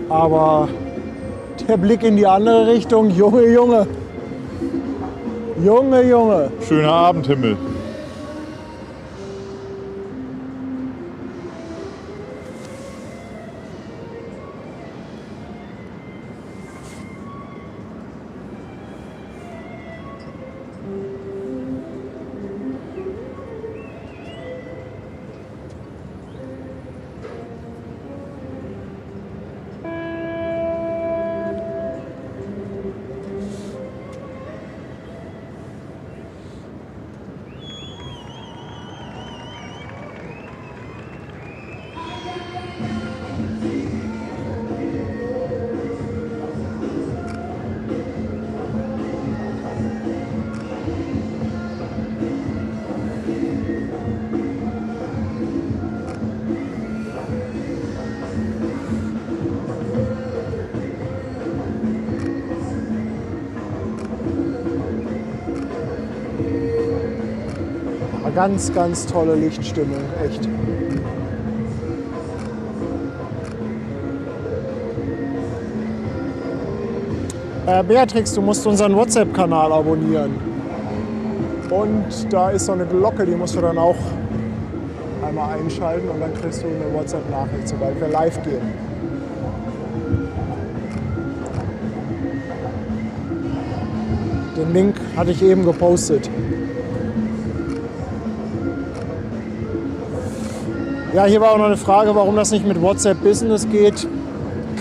Aber der Blick in die andere Richtung, Junge, Junge. Junge, Junge. Schöner Abendhimmel. Ganz, ganz tolle Lichtstimmung, echt. Beatrix, du musst unseren WhatsApp-Kanal abonnieren. Und da ist so eine Glocke, die musst du dann auch einmal einschalten und dann kriegst du eine WhatsApp-Nachricht, sobald wir live gehen. Den Link hatte ich eben gepostet. Ja, hier war auch noch eine Frage, warum das nicht mit WhatsApp Business geht.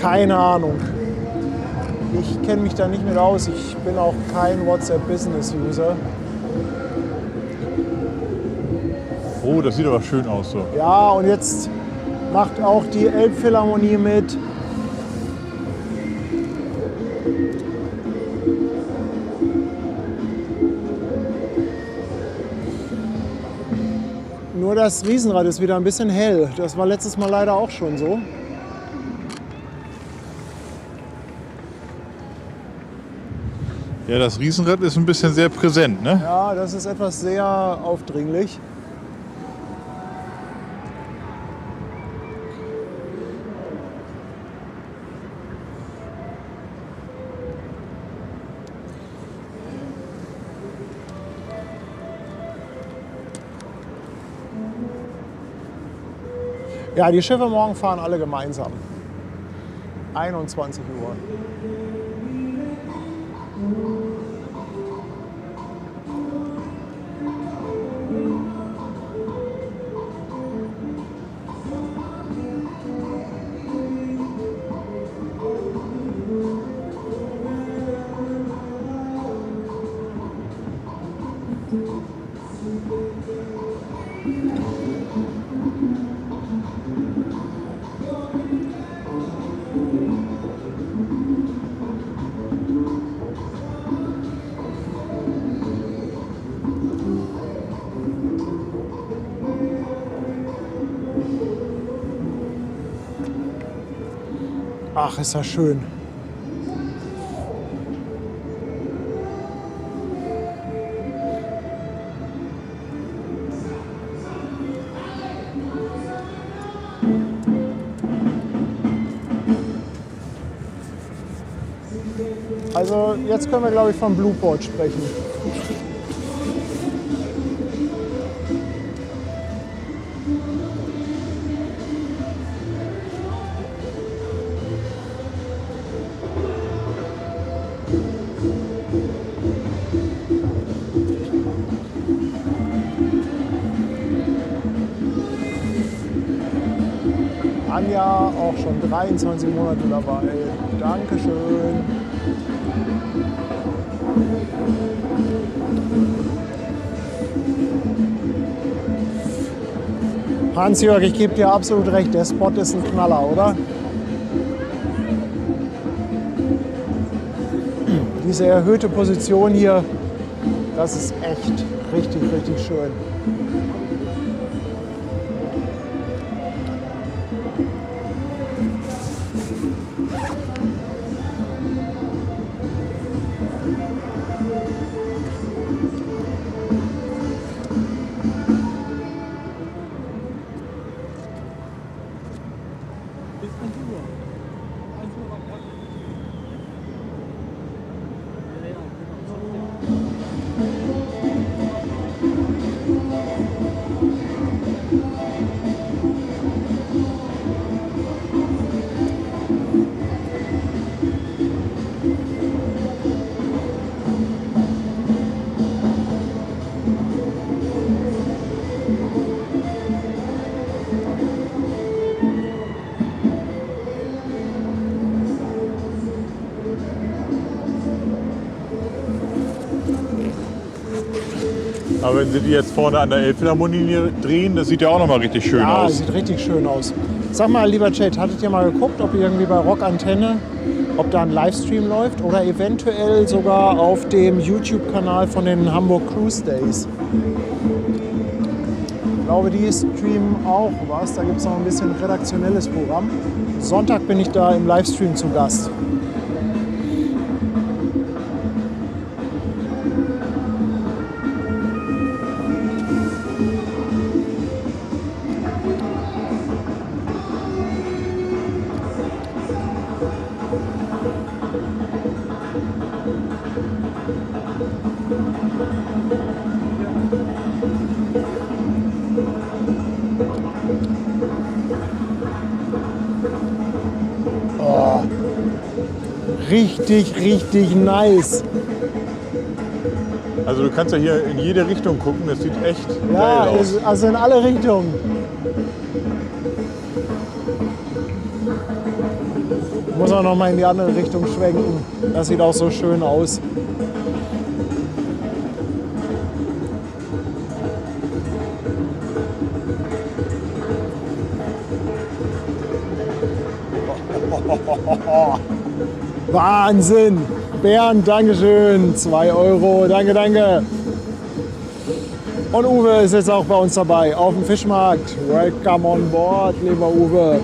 Keine Ahnung. Ich kenne mich da nicht mit aus. Ich bin auch kein WhatsApp Business User. Oh, das sieht aber schön aus so. Ja, und jetzt macht auch die Elbphilharmonie mit. Nur das Riesenrad ist wieder ein bisschen hell. Das war letztes Mal leider auch schon so. Ja, das Riesenrad ist ein bisschen sehr präsent, ne? Ja, das ist etwas sehr aufdringlich. Ja, die Schiffe morgen fahren alle gemeinsam. 21 Uhr. Ach, ist das schön. Also jetzt können wir, glaube ich, vom Blueport sprechen. Anja, auch schon 23 Monate dabei. Dankeschön. Hans-Jörg, ich gebe dir absolut recht, der Spot ist ein Knaller, oder? Diese erhöhte Position hier, das ist echt richtig, richtig schön. Aber wenn Sie die jetzt vorne an der Elbphilharmonie drehen, das sieht ja auch nochmal richtig schön Ja, aus. sieht richtig schön aus. Sag mal, lieber Chat, hattet ihr mal geguckt, ob irgendwie bei Rock Antenne, ob da ein Livestream läuft oder eventuell sogar auf dem YouTube-Kanal von den Hamburg Cruise Days? Ich glaube, die streamen auch was. Da gibt es noch ein bisschen redaktionelles Programm. Sonntag bin ich da im Livestream zu Gast. Richtig, richtig nice. Also du kannst ja hier in jede Richtung gucken, das sieht echt Ja, geil aus. also in alle Richtungen. Ich muss auch noch mal in die andere Richtung schwenken. Das sieht auch so schön aus. Wahnsinn! Bernd, Dankeschön. 2 Euro. Danke, danke. Und Uwe ist jetzt auch bei uns dabei auf dem Fischmarkt. Welcome on board, lieber Uwe.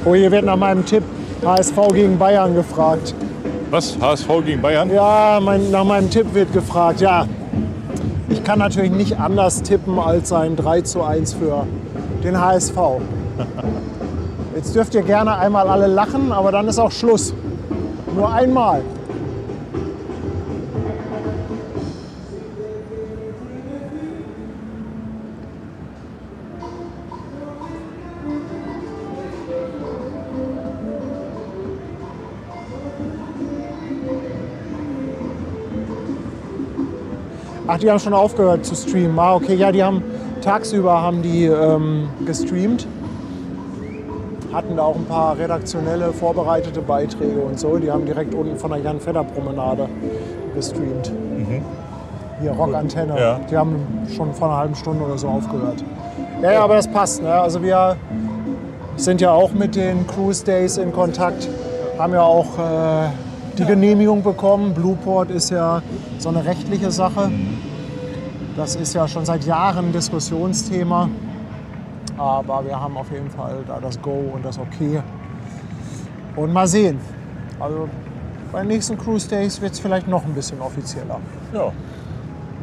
Oh, hier wird nach meinem Tipp HSV gegen Bayern gefragt. Was? HSV gegen Bayern? Ja, nach meinem Tipp wird gefragt. Ja, ich kann natürlich nicht anders tippen als ein 3:1 für den HSV. Jetzt dürft ihr gerne einmal alle lachen, aber dann ist auch Schluss. Nur einmal. Ach, die haben schon aufgehört zu streamen. Ah, okay, ja, die haben tagsüber gestreamt. Hatten da auch ein paar redaktionelle, vorbereitete Beiträge und so. Die haben direkt unten von der Jan-Fedder-Promenade gestreamt. Hier, Rockantenne. Ja. Die haben schon vor einer halben Stunde oder so aufgehört. Ja, aber das passt. Ne? Also wir sind ja auch mit den Cruise Days in Kontakt. Haben ja auch die Genehmigung bekommen. Blueport ist ja so eine rechtliche Sache. Das ist ja schon seit Jahren ein Diskussionsthema. Aber wir haben auf jeden Fall da das Go und das Okay. Und mal sehen. Also bei den nächsten Cruise Days wird es vielleicht noch ein bisschen offizieller. Ja,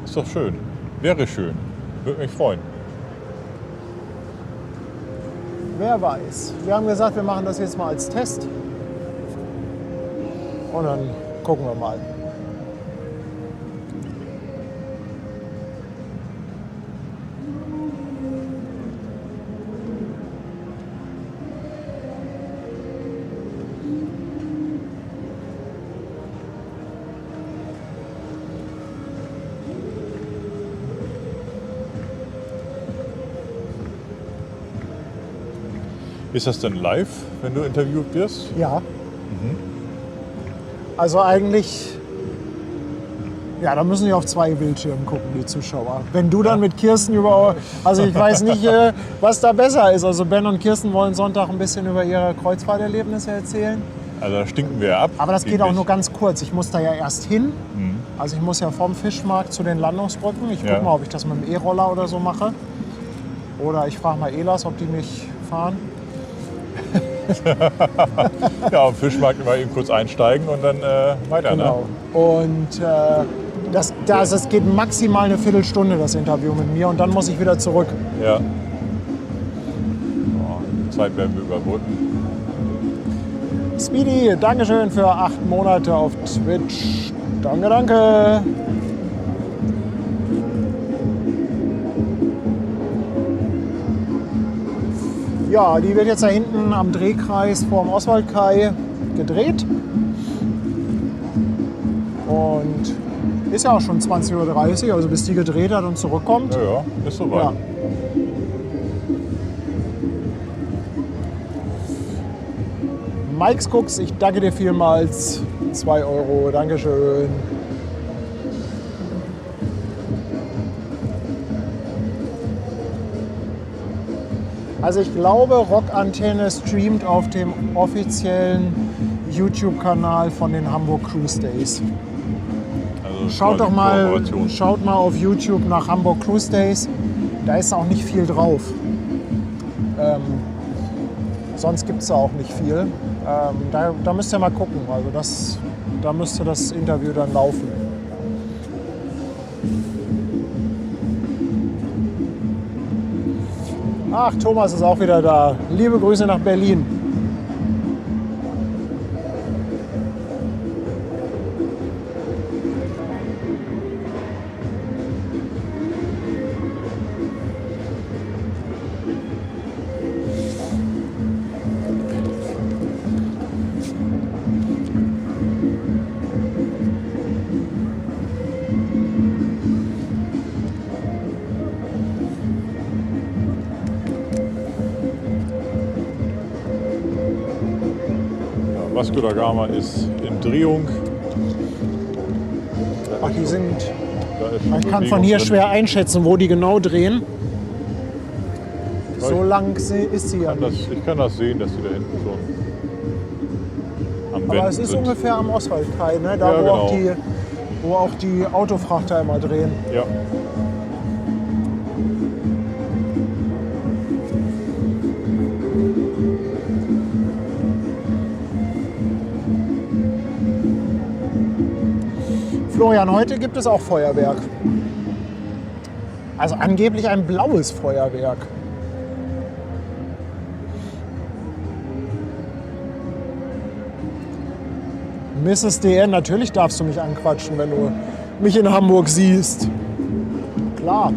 ist doch schön. Wäre schön. Würde mich freuen. Wer weiß. Wir haben gesagt, wir machen das jetzt mal als Test. Und dann gucken wir mal. Ist das denn live, wenn du interviewt wirst? Ja. Also eigentlich, ja, da müssen die auf 2 Bildschirmen gucken, die Zuschauer. Wenn du dann mit Kirsten also ich weiß nicht, was da besser ist. Also Ben und Kirsten wollen Sonntag ein bisschen über ihre Kreuzfahrterlebnisse erzählen. Also da stinken wir ab. Aber das geht auch nur ganz kurz. Ich muss da ja erst hin. Also ich muss ja vom Fischmarkt zu den Landungsbrücken. Ich gucke mal, ob ich das mit dem E-Roller oder so mache. Oder ich frage mal Elas, ob die mich fahren. Ja, am Fischmarkt immer eben kurz einsteigen und dann weiter. Genau. Ne? Und das geht maximal eine Viertelstunde, das Interview mit mir. Und dann muss ich wieder zurück. Ja. Oh, die Zeit werden wir überbrücken. Speedy, Dankeschön für 8 Monate auf Twitch. Danke, danke. Ja, die wird jetzt da hinten am Drehkreis vorm Oswaldkai gedreht. Und ist ja auch schon 20:30 Uhr, also bis die gedreht hat und zurückkommt. Ja, ist soweit. Ja. Mike's Cooks, ich danke dir vielmals. 2 Euro, Dankeschön. Also ich glaube, Rockantenne streamt auf dem offiziellen YouTube-Kanal von den Hamburg Cruise Days. Also Schaut mal auf YouTube nach Hamburg Cruise Days. Da ist auch nicht viel drauf. Sonst gibt es da auch nicht viel. Da müsst ihr mal gucken. Also da müsste das Interview dann laufen. Ach, Thomas ist auch wieder da. Liebe Grüße nach Berlin. Vasco da Gama ist in Drehung. Ach, die sind. Da ist schon Man kann Bewegung von hier drin. schwer einschätzen, wo die genau drehen. So lang ist sie ja nicht. Ich kann das sehen, dass die da hinten schon am Aber Wenden es ist sind. ungefähr am Oswaldkai, ne? Da Ja, wo, genau. wo auch die Autofrachter immer drehen. Ja. Florian, heute gibt es auch Feuerwerk. Also angeblich ein blaues Feuerwerk. Mrs. DN, natürlich darfst du mich anquatschen, wenn du mich in Hamburg siehst. Klar.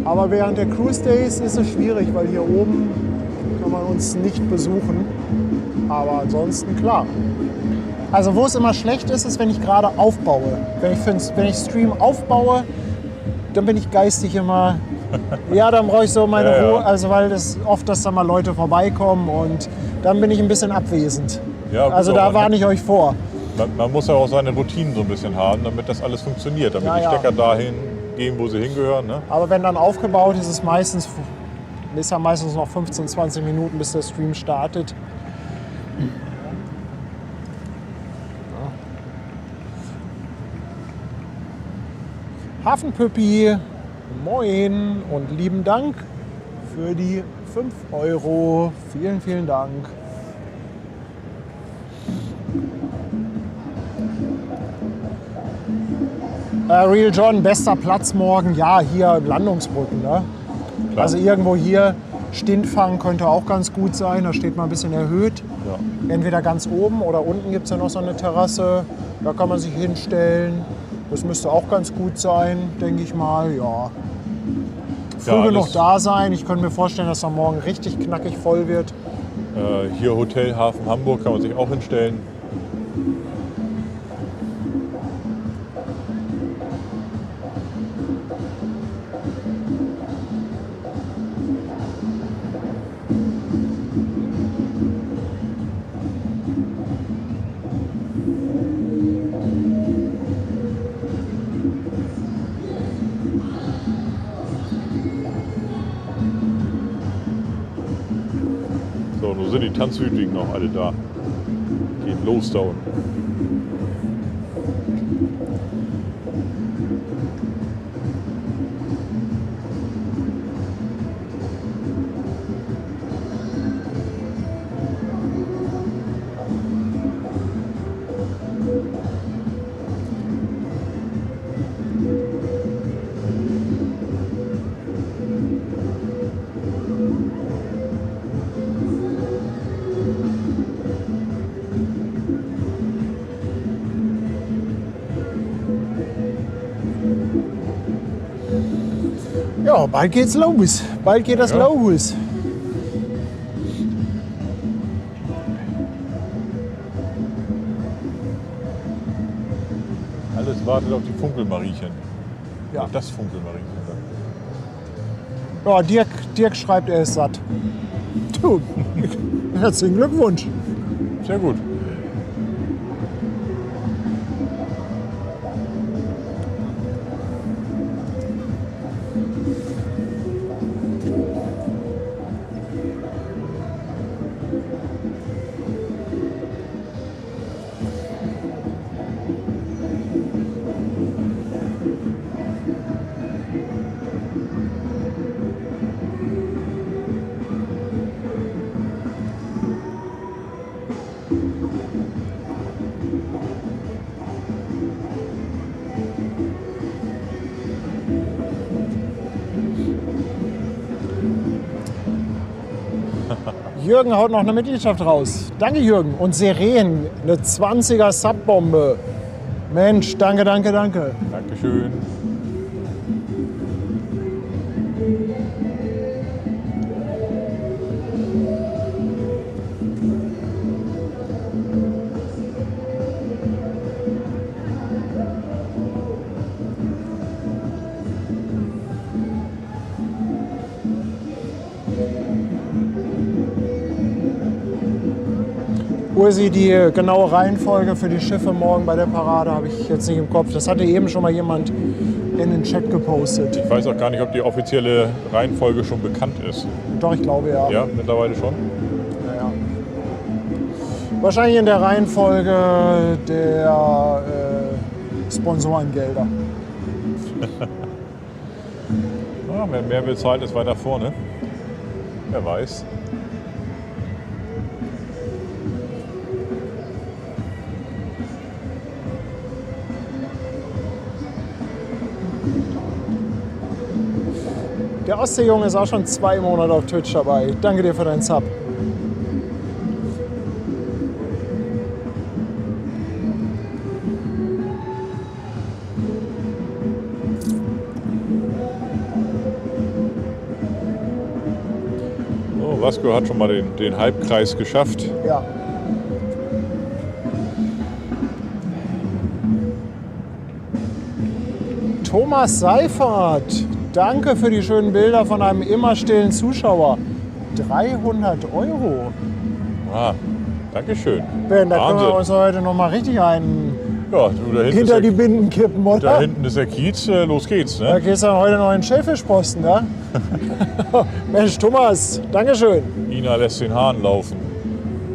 Aber während der Cruise Days ist es schwierig, weil hier oben kann man uns nicht besuchen. Aber ansonsten klar. Also wo es immer schlecht ist, ist, wenn ich gerade aufbaue. Wenn ich Stream aufbaue, dann bin ich geistig immer... Ja, dann brauche ich so meine Ja, ja. Ruhe. Also weil das oft, dass da mal Leute vorbeikommen und dann bin ich ein bisschen abwesend. Ja, gut, Also da aber warne ich euch vor. man muss ja auch seine Routinen so ein bisschen haben, damit das alles funktioniert. Damit Ja, die ja. Stecker dahin gehen, wo sie hingehören. Ne? Aber wenn dann aufgebaut ist, ist ja meistens noch 15, 20 Minuten, bis der Stream startet. Hafenpüppi, moin und lieben Dank für die 5 Euro. Vielen, vielen Dank. Real John, bester Platz morgen. Ja, hier Landungsbrücken. Ne? Klar. Also irgendwo hier Stintfang könnte auch ganz gut sein. Da steht man ein bisschen erhöht. Ja. Entweder ganz oben oder unten gibt es ja noch so eine Terrasse. Da kann man sich hinstellen. Das müsste auch ganz gut sein, denke ich mal. Ja. Früh Ja, genug alles- da sein. Ich könnte mir vorstellen, dass am Morgen richtig knackig voll wird. Hier Hotel Hafen Hamburg kann man sich auch hinstellen. So, nun sind die Tanzwütigen noch alle da. Geht los da unten. Ja, bald geht's los. Bald geht das Ja. los. Alles wartet auf die Funkelmariechen. Ja. Auf das Funkelmariechen. Ja, Dirk schreibt, er ist satt. Du, herzlichen Glückwunsch. Sehr gut. Jürgen haut noch eine Mitgliedschaft raus. Danke, Jürgen. Und Seren, eine 20er Subbombe. Mensch, danke, danke, danke. Dankeschön. Ursi, die genaue Reihenfolge für die Schiffe morgen bei der Parade habe ich jetzt nicht im Kopf. Das hatte eben schon mal jemand in den Chat gepostet. Ich weiß auch gar nicht, ob die offizielle Reihenfolge schon bekannt ist. Doch, ich glaube ja. Ja, mittlerweile schon. Naja. Wahrscheinlich in der Reihenfolge der Sponsorengelder. Ja, wer mehr bezahlt, ist weiter vorne. Wer weiß. Der Ostseejunge ist auch schon 2 Monate auf Twitch dabei. Danke dir für deinen Sub. Oh, Vasco hat schon mal den Halbkreis geschafft. Ja. Thomas Seifert, danke für die schönen Bilder von einem immer stillen Zuschauer. 300 €. Ah, Dankeschön. Ben, da können wir Wahnsinn. uns heute noch mal richtig einen Ja, du, da hinten hinter ist die der, Binden kippen, da oder? hinten ist der Kiez. Los geht's, Da ne? gehst du heute noch in den Schellfischposten, da? Mensch, Thomas, Dankeschön. Ina lässt den Hahn laufen.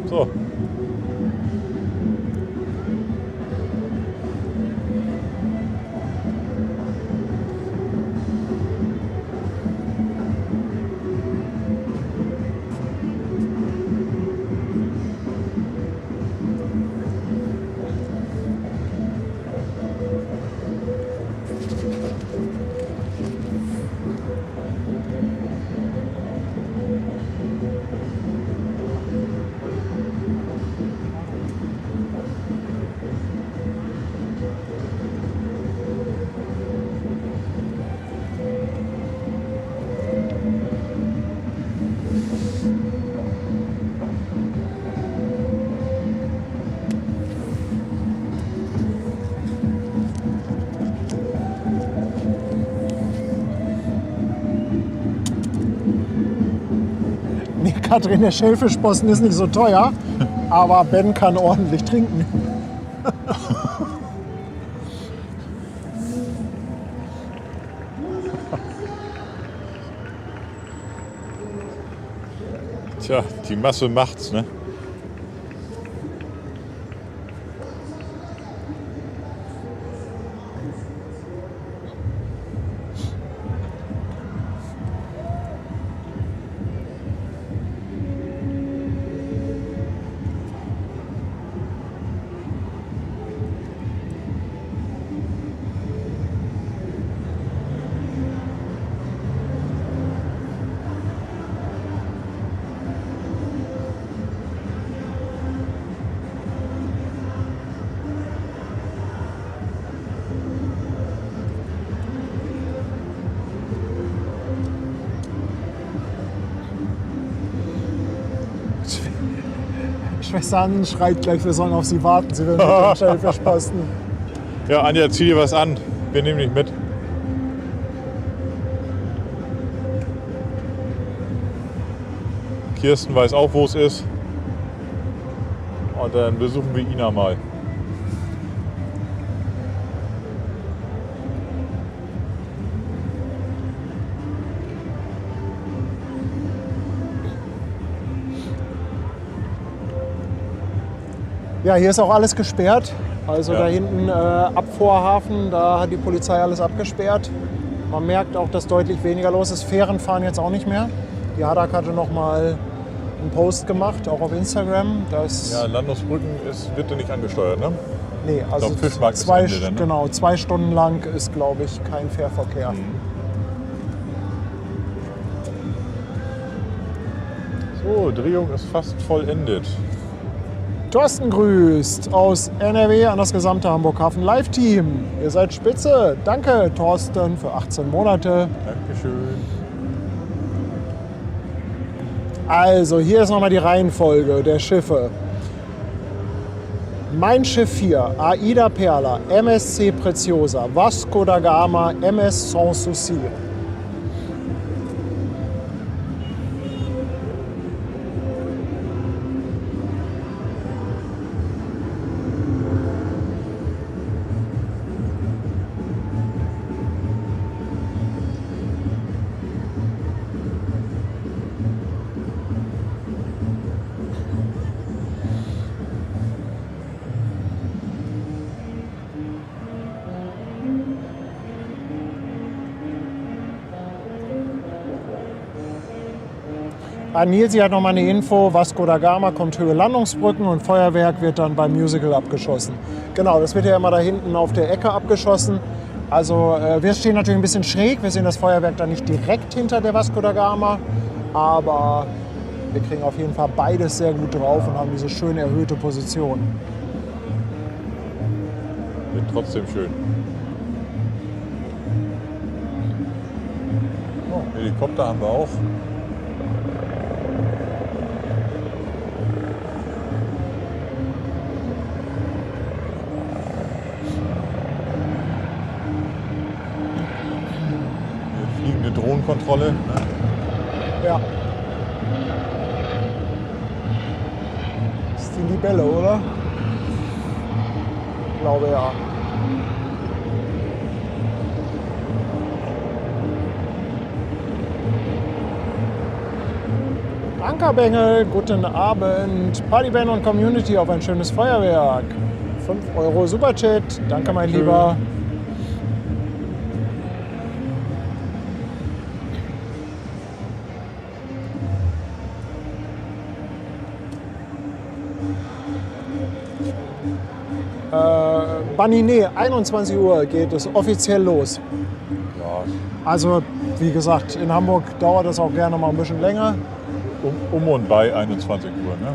So. Nee, Katrin, der Schellfischposten ist nicht so teuer, aber Ben kann ordentlich trinken. Tja, die Masse macht's, ne? Schwester Hansen schreit gleich, wir sollen auf sie warten. Sie will mit dem Schellfischposten. Ja, Anja, zieh dir was an. Wir nehmen dich mit. Kirsten weiß auch, wo es ist. Und dann besuchen wir Ina mal. Ja, hier ist auch alles gesperrt. Also Ja. da hinten Abvorhafen, da hat die Polizei alles abgesperrt. Man merkt auch, dass deutlich weniger los ist. Fähren fahren jetzt auch nicht mehr. Die Hadak hatte noch mal einen Post gemacht, auch auf Instagram. Dass, Ja, Landungsbrücken wird ja nicht angesteuert, ne? nee, also glaub, Fischmarkt ist 2, Ende dann, ne? genau, 2 Stunden lang ist, glaube ich, kein Fährverkehr. Mhm. So, So, Drehung ist fast vollendet. Thorsten grüßt aus NRW an das gesamte Hamburg-Hafen Live-Team. Ihr seid spitze. Danke, Thorsten, für 18 Monate. Dankeschön. Also, hier ist nochmal die Reihenfolge der Schiffe. Mein Schiff 4, Aida Perla, MSC Preziosa, Vasco da Gama, MS Sans Souci. Nilsi hat noch mal eine Info, Vasco da Gama kommt Höhe Landungsbrücken und Feuerwerk wird dann beim Musical abgeschossen. Genau, das wird ja immer da hinten auf der Ecke abgeschossen. Also wir stehen natürlich ein bisschen schräg, wir sehen das Feuerwerk dann nicht direkt hinter der Vasco da Gama, aber wir kriegen auf jeden Fall beides sehr gut drauf und haben diese schön erhöhte Position. Wird trotzdem schön. Oh, Helikopter haben wir auch. Fliegende Drohnenkontrolle. Ne? Ja. Das ist die Libelle, oder? Ich glaube ja. Ankerbengel, guten Abend. Partyband und Community auf ein schönes Feuerwerk. 5 Euro Superchat. Danke, mein Lieber. Banine, 21 Uhr geht es offiziell los. Ja, Also, wie gesagt, in Hamburg dauert das auch gerne mal ein bisschen länger. um und bei 21 Uhr. Ne?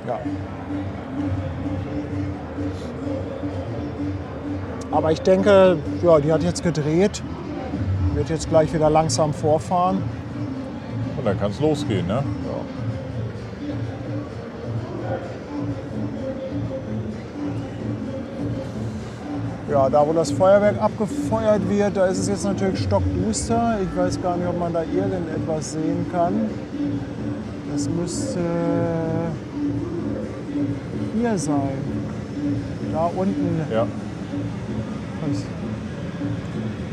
Ja. Aber ich denke, ja, die hat jetzt gedreht, wird jetzt gleich wieder langsam vorfahren. Und dann kann es losgehen. Ne? Ja, da wo das Feuerwerk abgefeuert wird, da ist es jetzt natürlich stockduster. Ich weiß gar nicht, ob man da irgendetwas sehen kann. Das müsste hier sein. Da unten. Ja,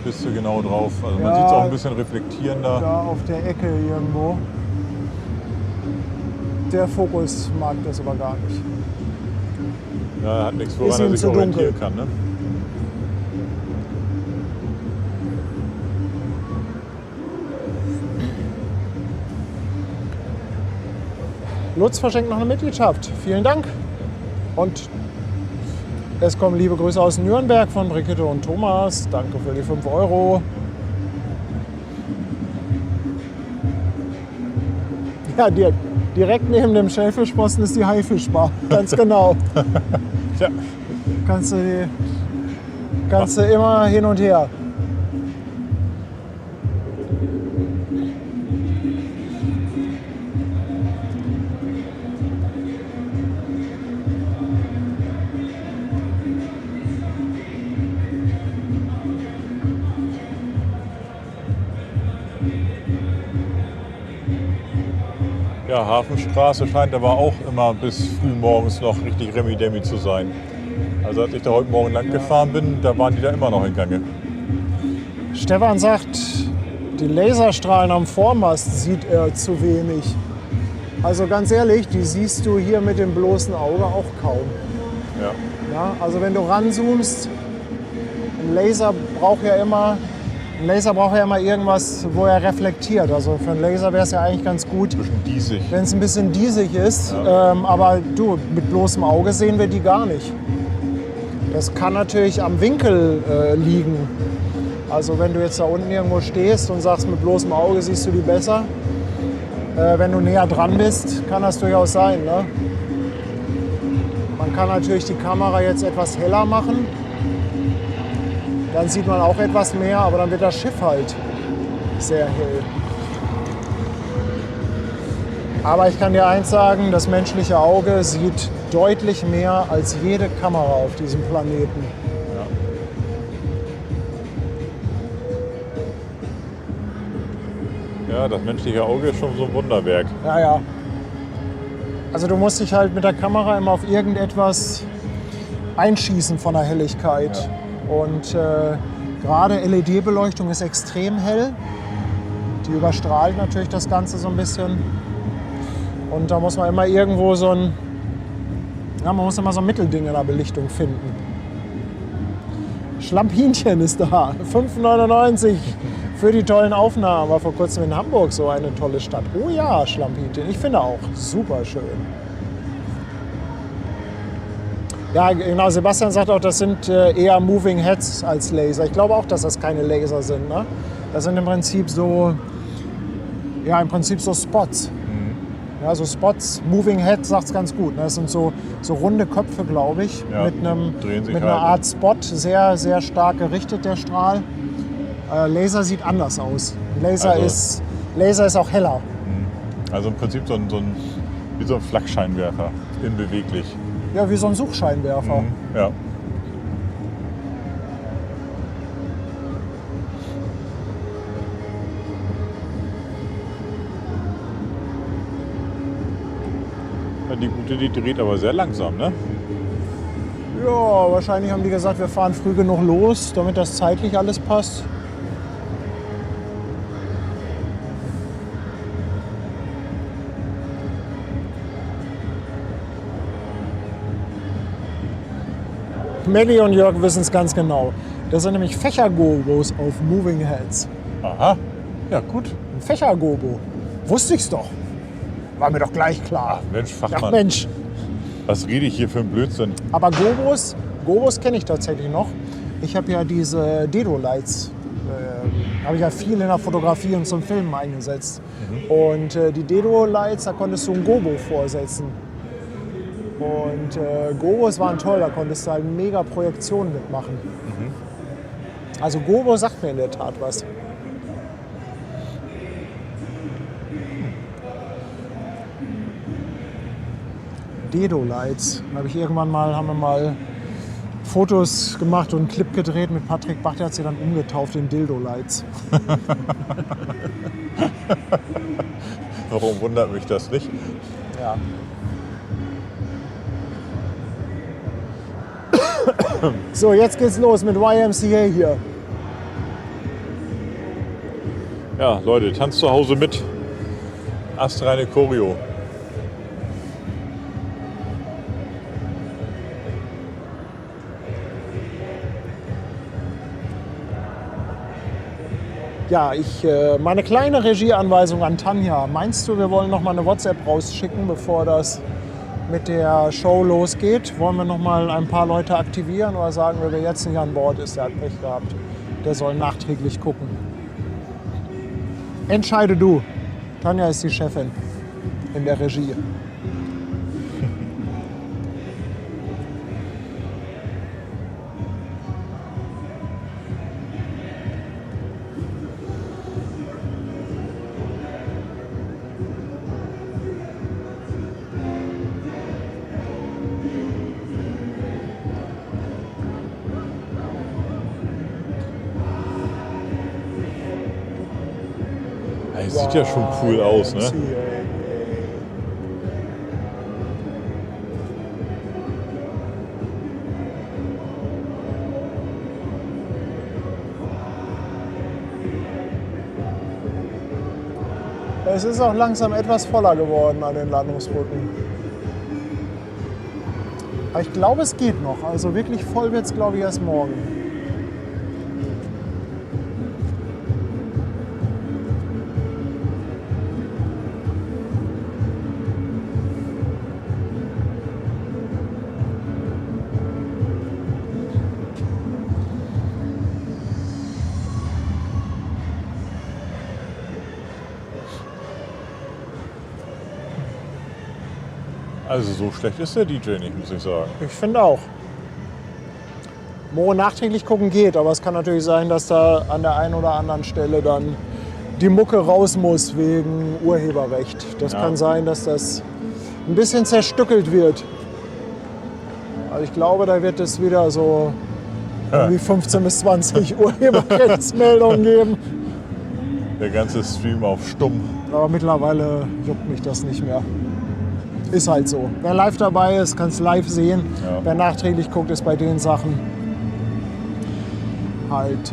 bist du genau drauf. Also man Ja, sieht es auch ein bisschen reflektierender. Da auf der Ecke irgendwo. Der Fokus mag das aber gar nicht. Ja, hat nichts, Ist woran ihm er sich zu orientieren dunkel. kann. Ne? Lutz verschenkt noch eine Mitgliedschaft. Vielen Dank. Und es kommen liebe Grüße aus Nürnberg von Brigitte und Thomas. Danke für die 5 Euro. Ja, direkt neben dem Schellfischposten ist die Haifischbar. Ganz genau. Tja, Kannst du immer hin und her. ja, Hafenstraße scheint aber auch immer bis früh morgens noch richtig Remi-Demi zu sein. Also als ich da heute Morgen lang gefahren bin, da waren die da immer noch in Gange. Stefan sagt, die Laserstrahlen am Vormast sieht er zu wenig. Also ganz ehrlich, die siehst du hier mit dem bloßen Auge auch kaum. Ja. Ja, also wenn du ranzoomst, ein Laser braucht ja immer irgendwas, wo er reflektiert. Also für einen Laser wäre es ja eigentlich ganz gut, Ein bisschen diesig. wenn es ein bisschen diesig ist. Ja. Aber du, mit bloßem Auge sehen wir die gar nicht. Das kann natürlich am Winkel liegen. Also wenn du jetzt da unten irgendwo stehst und sagst, mit bloßem Auge siehst du die besser, Wenn du näher dran bist, kann das durchaus sein. Ne? Man kann natürlich die Kamera jetzt etwas heller machen. Dann sieht man auch etwas mehr, aber dann wird das Schiff halt sehr hell. Aber ich kann dir eins sagen, das menschliche Auge sieht deutlich mehr als jede Kamera auf diesem Planeten. Ja, das menschliche Auge ist schon so ein Wunderwerk. Ja, ja. Also du musst dich halt mit der Kamera immer auf irgendetwas einschießen von der Helligkeit. Ja. Und gerade LED-Beleuchtung ist extrem hell. Die überstrahlt natürlich das Ganze so ein bisschen. Und da muss man immer irgendwo so ein Mittelding in der Belichtung finden. Schlampinchen ist da, 5,99 für die tollen Aufnahmen. War vor kurzem in Hamburg so eine tolle Stadt. Oh ja, Schlampinchen, ich finde auch super schön. Ja, genau, Sebastian sagt auch, das sind eher Moving Heads als Laser. Ich glaube auch, dass das keine Laser sind. Ne? Das sind im Prinzip so Spots. Ja, so Spots, Moving Head sagt es ganz gut. Ne? Das sind so runde Köpfe, glaube ich, ja, mit einer Art Spot, sehr, sehr stark gerichtet, der Strahl. Laser sieht anders aus. Laser ist auch heller. Also im Prinzip wie so ein Flakscheinwerfer, unbeweglich. Ja, wie so ein Suchscheinwerfer. Ja. Die Gute, die dreht aber sehr langsam, ne? Ja, wahrscheinlich haben die gesagt, wir fahren früh genug los, damit das zeitlich alles passt. Melli und Jörg wissen es ganz genau. Das sind nämlich Fächergobos auf Moving Heads. Aha, ja gut. Ein Fächergobo. Wusste ich's doch. War mir doch gleich klar. Ach Mensch, Fachmann. Ach Mensch. Was rede ich hier für einen Blödsinn? Aber Gobos kenne ich tatsächlich noch. Ich habe ja diese Dedo-Lights, habe ich ja viel in der Fotografie und zum Filmen eingesetzt. Und die Dedo-Lights, da konntest du ein Gobo vorsetzen. Und Gobos waren toll, da konntest du halt mega Projektionen mitmachen. Also Gobo sagt mir in der Tat was. Dedo-Lights. Da haben wir mal Fotos gemacht und einen Clip gedreht mit Patrick Bach, der hat sie dann umgetauft in Dildo-Lights. Warum wundert mich das nicht? Ja. So, jetzt geht's los mit YMCA hier. Ja, Leute, tanzt zu Hause mit. Astreine Choreo. Ja, meine kleine Regieanweisung an Tanja. Meinst du, wir wollen noch mal eine WhatsApp rausschicken, bevor das mit der Show losgeht? Wollen wir noch mal ein paar Leute aktivieren oder sagen wir, wer jetzt nicht an Bord ist, der hat Pech gehabt. Der soll nachträglich gucken. Entscheide du. Tanja ist die Chefin in der Regie. Sieht ja schon cool aus, ne? Es ist auch langsam etwas voller geworden an den Landungsbrücken. Aber ich glaube, es geht noch. Also wirklich voll wird es, glaube ich, erst morgen. Also so schlecht ist der DJ nicht, muss ich sagen. Ich finde auch. Nachträglich gucken geht, aber es kann natürlich sein, dass da an der einen oder anderen Stelle dann die Mucke raus muss wegen Urheberrecht. Das kann sein, dass das ein bisschen zerstückelt wird. Aber ich glaube, da wird es wieder so irgendwie 15 bis 20 Urheberrechtsmeldungen geben. Der ganze Stream auf stumm. Aber mittlerweile juckt mich das nicht mehr. Ist halt so. Wer live dabei ist, kann es live sehen. Ja. Wer nachträglich guckt, ist bei den Sachen halt.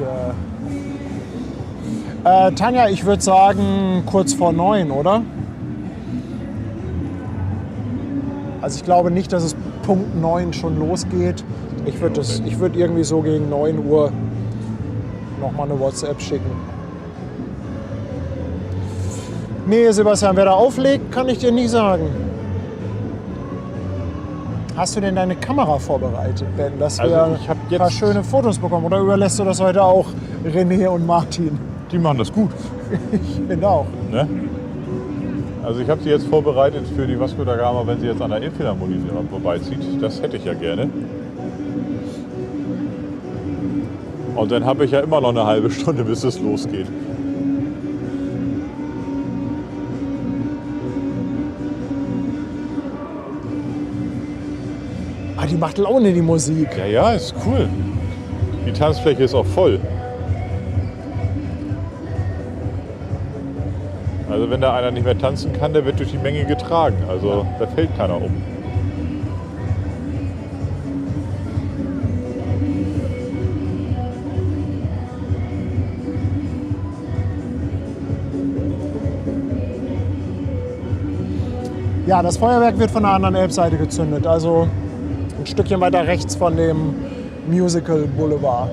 Tanja, ich würde sagen kurz vor 9, oder? Also ich glaube nicht, dass es Punkt 9 schon losgeht. Ich würde irgendwie so gegen 9 Uhr nochmal eine WhatsApp schicken. Nee, Sebastian, wer da auflegt, kann ich dir nicht sagen. Hast du denn deine Kamera vorbereitet, Ben, dass Also wir ich hab ein paar jetzt- schöne Fotos bekommen? Oder überlässt du das heute auch René und Martin? Die machen das gut. Ich bin auch. Ne? Also ich habe sie jetzt vorbereitet für die Vasco da Gama, wenn sie jetzt an der Elbphilharmonie vorbeizieht. Das hätte ich ja gerne. Und dann habe ich ja immer noch eine halbe Stunde, bis es losgeht. Ah, die macht Laune, die Musik. Ja, ja, ist cool. Die Tanzfläche ist auch voll. Also wenn da einer nicht mehr tanzen kann, der wird durch die Menge getragen. Also da fällt keiner um. Ja, das Feuerwerk wird von der anderen Elbseite gezündet. Also ein Stückchen weiter rechts von dem Musical Boulevard.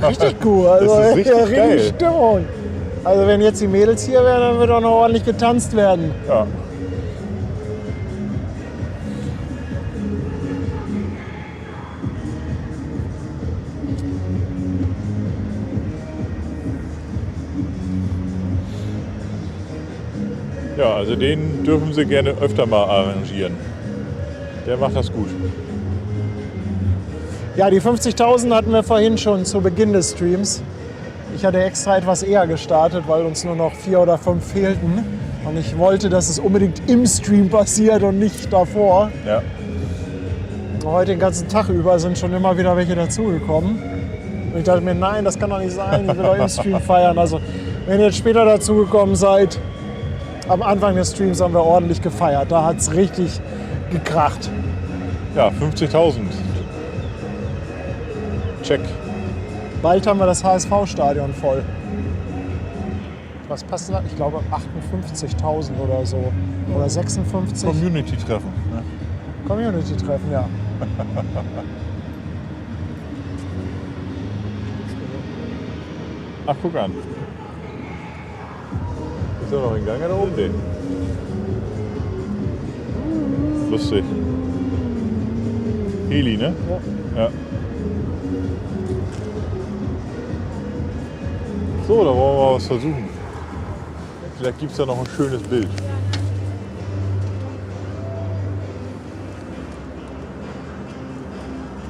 Richtig cool. Also, Das ist richtig geil. Stimmung. Also wenn jetzt die Mädels hier wären, dann wird auch noch ordentlich getanzt werden. Ja. Ja, also den dürfen Sie gerne öfter mal arrangieren. Der macht das gut. Ja, die 50.000 hatten wir vorhin schon zu Beginn des Streams. Ich hatte extra etwas eher gestartet, weil uns nur noch 4 oder 5 fehlten. Und ich wollte, dass es unbedingt im Stream passiert und nicht davor. Ja. Heute den ganzen Tag über sind schon immer wieder welche dazugekommen. Und ich dachte mir, nein, das kann doch nicht sein, ich will doch im Stream feiern. Also wenn ihr jetzt später dazugekommen seid, am Anfang des Streams haben wir ordentlich gefeiert. Da hat es richtig gekracht. Ja, 50.000. Check. Bald haben wir das HSV-Stadion voll. Was passt da? Ich glaube 58.000 oder so. Oder 56. Community-Treffen. Ne? Community-Treffen, ja. Ach, guck an. Ist er noch in Gang oder oben? Nee. Lustig. Heli, ne? Ja. So, da wollen wir mal was versuchen. Vielleicht gibt es ja noch ein schönes Bild.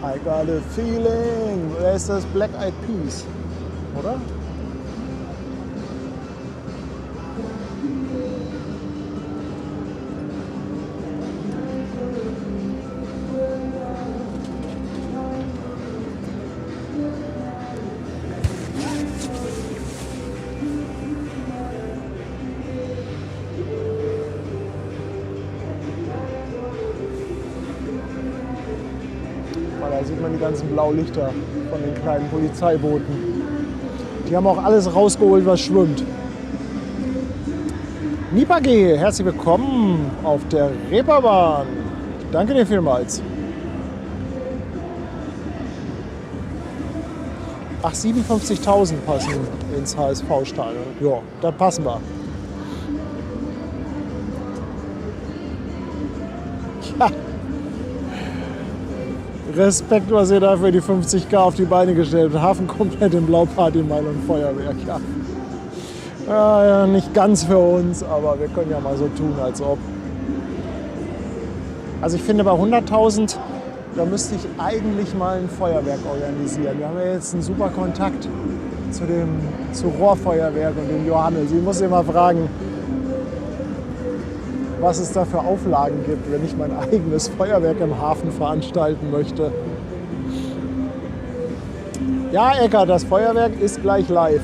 I got a feeling. Wer ist das? Black Eyed Peas, oder? sieht man die ganzen Blaulichter von den kleinen Polizeibooten. Die haben auch alles rausgeholt, was schwimmt. Nipa G, herzlich willkommen auf der Reeperbahn. Danke dir vielmals. Ach, 57.000 passen ins HSV-Stadion. Ja, da passen wir. Ja. Respekt, was ihr da für die 50.000 auf die Beine gestellt habt. Hafen komplett in Blaupartymeile und Feuerwerk. Ja. Ja, nicht ganz für uns, aber wir können ja mal so tun, als ob. Also ich finde, bei 100.000, da müsste ich eigentlich mal ein Feuerwerk organisieren. Wir haben ja jetzt einen super Kontakt zu Rohrfeuerwerk und dem Johannes. Ich muss ihn mal fragen, was es da für Auflagen gibt, wenn ich mein eigenes Feuerwerk im Hafen veranstalten möchte. Ja, Eckart, das Feuerwerk ist gleich live.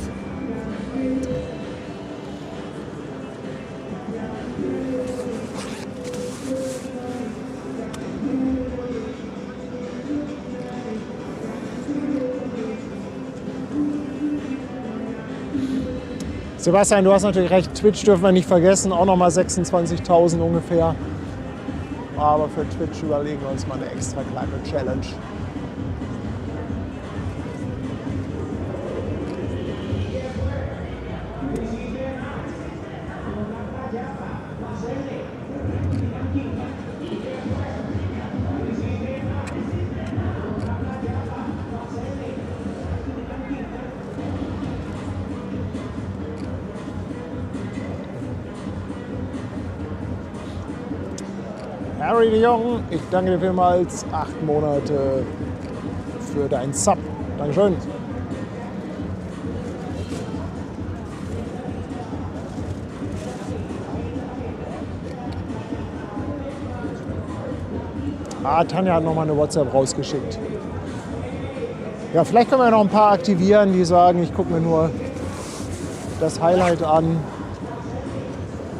Sebastian, du hast natürlich recht, Twitch dürfen wir nicht vergessen, auch nochmal 26.000 ungefähr. Aber für Twitch überlegen wir uns mal eine extra kleine Challenge. Harry de Jong, ich danke dir vielmals. 8 Monate für deinen Sub. Dankeschön. Tanja hat nochmal eine WhatsApp rausgeschickt. Ja, vielleicht können wir noch ein paar aktivieren, die sagen, ich gucke mir nur das Highlight an.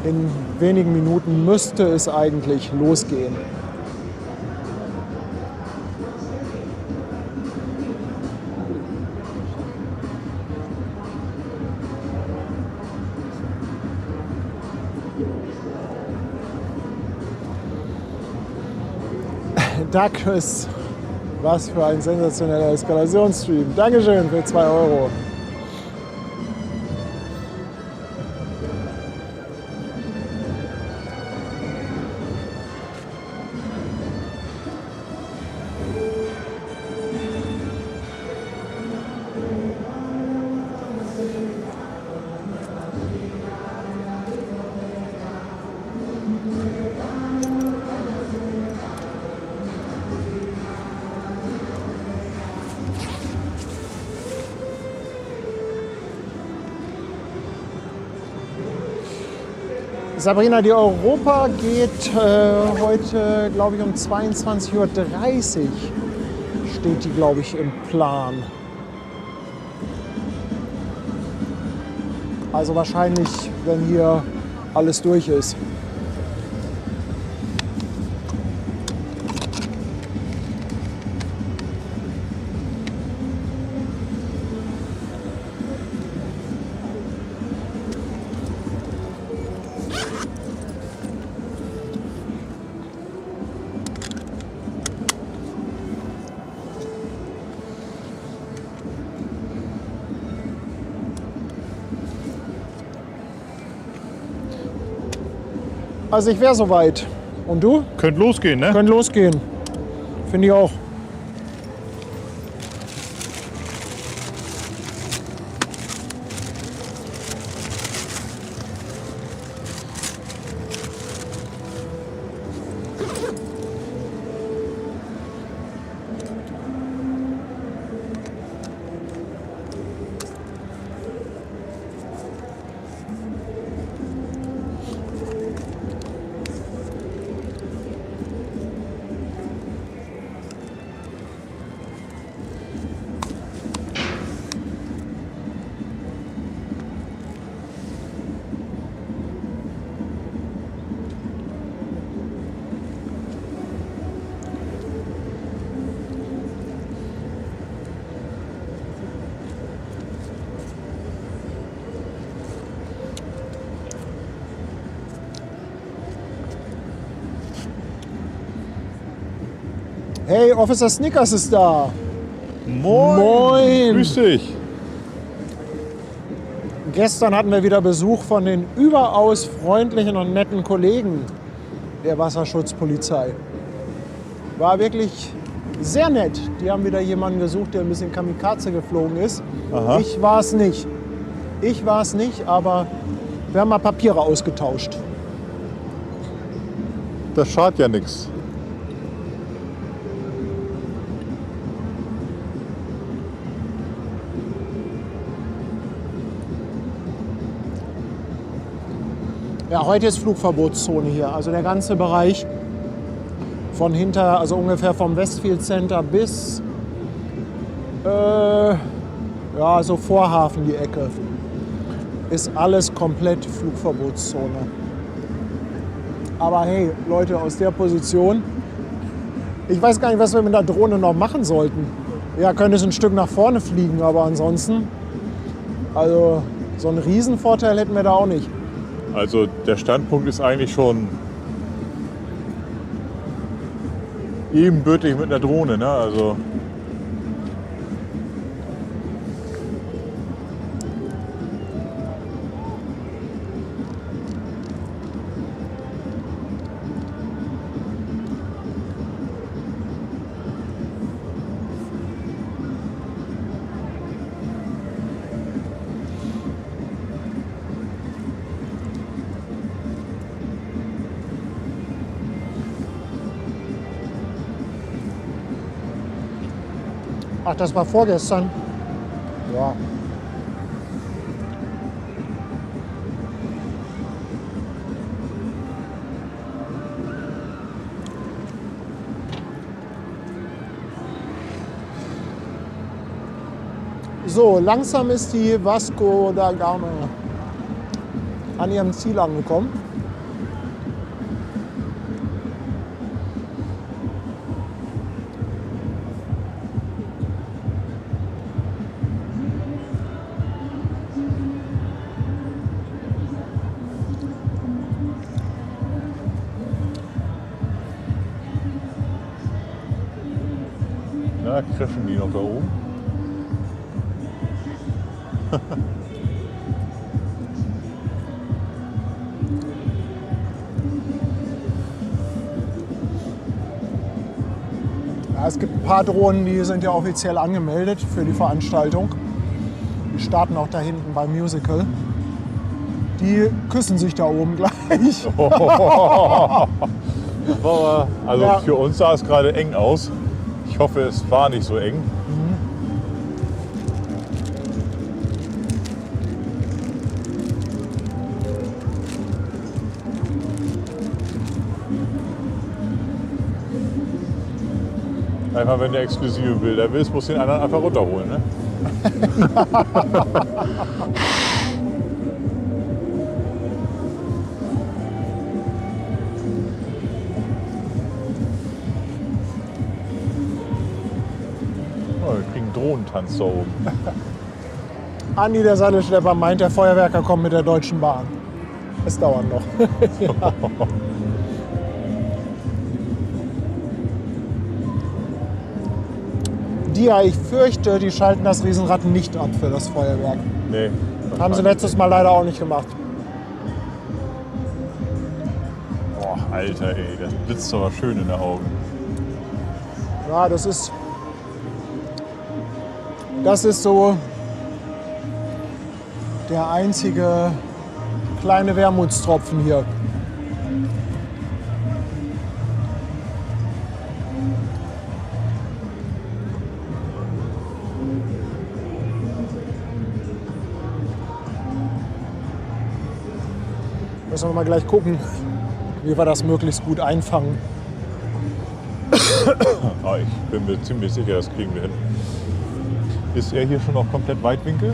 In wenigen Minuten müsste es eigentlich losgehen. Darkus, was für ein sensationeller Eskalationsstream. Dankeschön für 2 Euro. Sabrina, die Europa geht heute, glaube ich, um 22:30 Uhr. Steht die, glaube ich, im Plan. Also wahrscheinlich, wenn hier alles durch ist. Also ich wäre soweit. Und du? Könnt losgehen, ne? Könnt losgehen. Finde ich auch. Hey, Officer Snickers ist da. Moin! Moin. Grüß dich! Gestern hatten wir wieder Besuch von den überaus freundlichen und netten Kollegen der Wasserschutzpolizei. War wirklich sehr nett. Die haben wieder jemanden gesucht, der ein bisschen Kamikaze geflogen ist. Aha. Ich war es nicht. Ich war es nicht, aber wir haben mal Papiere ausgetauscht. Das schadet ja nichts. Ja, heute ist Flugverbotszone hier. Also der ganze Bereich von hinter, also ungefähr vom Westfield Center bis ja, so Vorhafen die Ecke, ist alles komplett Flugverbotszone. Aber hey, Leute, aus der Position, ich weiß gar nicht, was wir mit der Drohne noch machen sollten. Ja, könnte es ein Stück nach vorne fliegen, aber ansonsten, also so einen Riesenvorteil hätten wir da auch nicht. Also der Standpunkt ist eigentlich schon ebenbürtig mit einer Drohne, ne? Also Ach, das war vorgestern. Ja. So, langsam ist die Vasco da Gama an ihrem Ziel angekommen. na, crashen die noch da oben? Ja, es gibt ein paar Drohnen, die sind ja offiziell angemeldet für die Veranstaltung. Die starten auch da hinten beim Musical. Die küssen sich da oben gleich. Also Ja. für uns sah es gerade eng aus. Ich hoffe, es war nicht so eng. Einfach, wenn du exklusive Bilder willst, musst du den anderen einfach runterholen. Ne? Oh, wir kriegen Drohnentanz da oben. Andi, der Sattelschlepper, meint, der Feuerwerker kommt mit der Deutschen Bahn. Es dauert noch. Ja, ich fürchte, die schalten das Riesenrad nicht ab für das Feuerwerk. Nee. Haben sie letztes Mal leider auch nicht gemacht. Boah, Alter, ey, das blitzt aber schön in den Augen. Ja, das ist so der einzige kleine Wermutstropfen hier. Müssen wir mal gleich gucken, wie wir das möglichst gut einfangen. Ah, ich bin mir ziemlich sicher, das kriegen wir hin. Ist er hier schon noch komplett Weitwinkel?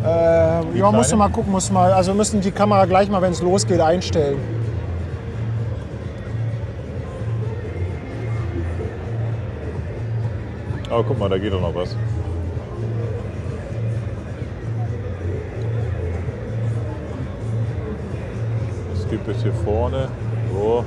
Ja, kleine? musst du mal gucken, also wir müssen die Kamera gleich mal, wenn es losgeht, einstellen. Aber guck mal, da geht doch noch was. Es gibt jetzt hier vorne. So.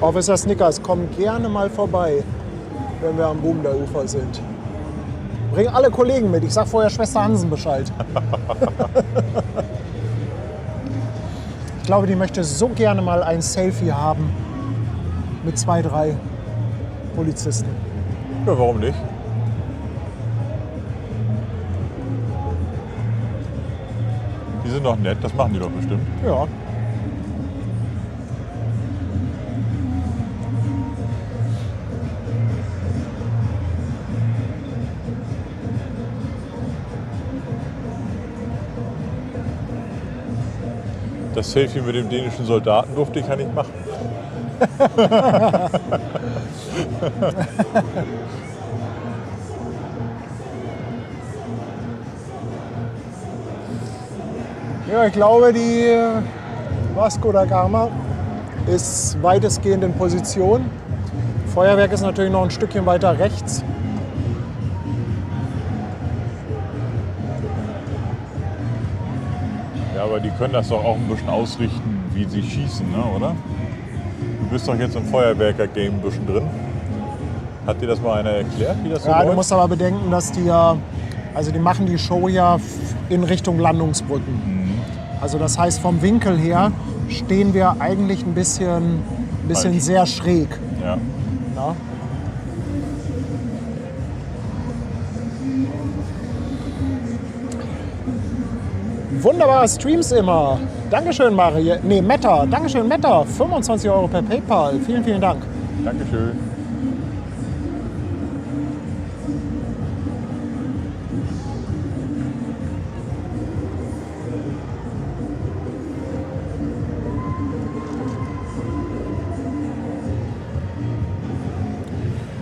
Officer Snickers, komm gerne mal vorbei, wenn wir am Boomender Ufer sind. Bring alle Kollegen mit. Ich sag vorher Schwester Hansen Bescheid. Ich glaube, die möchte so gerne mal ein Selfie haben mit 2, 3 Polizisten. Ja, warum nicht? Die sind doch nett, das machen die doch bestimmt. Ja. Das Selfie mit dem dänischen Soldaten durfte ich ja nicht machen. Ja, ich glaube, die Vasco da Gama ist weitestgehend in Position. Feuerwerk ist natürlich noch ein Stückchen weiter rechts. Ja, aber die können das doch auch ein bisschen ausrichten, wie sie schießen, ne, oder? Du bist doch jetzt im Feuerwerker-Game ein bisschen drin. Hat dir das mal einer erklärt, wie das so Ja, läuft? du musst aber bedenken, dass die ja, also die machen die Show ja in Richtung Landungsbrücken. Also das heißt, vom Winkel her stehen wir eigentlich ein bisschen Falsch. sehr schräg. Ja. Ja. Wunderbare Streams immer. Dankeschön, Marie. Nee, Meta. Dankeschön, Meta. 25 € per PayPal. Vielen, vielen Dank. Dankeschön.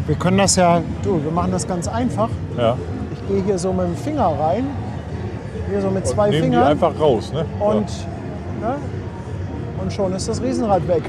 Wir können das ja, wir machen das ganz einfach. Ja. Ich gehe hier so mit dem Finger rein. Hier so mit Und 2 nehmen die Fingern. einfach raus, ne? Und, ne? Und schon ist das Riesenrad weg.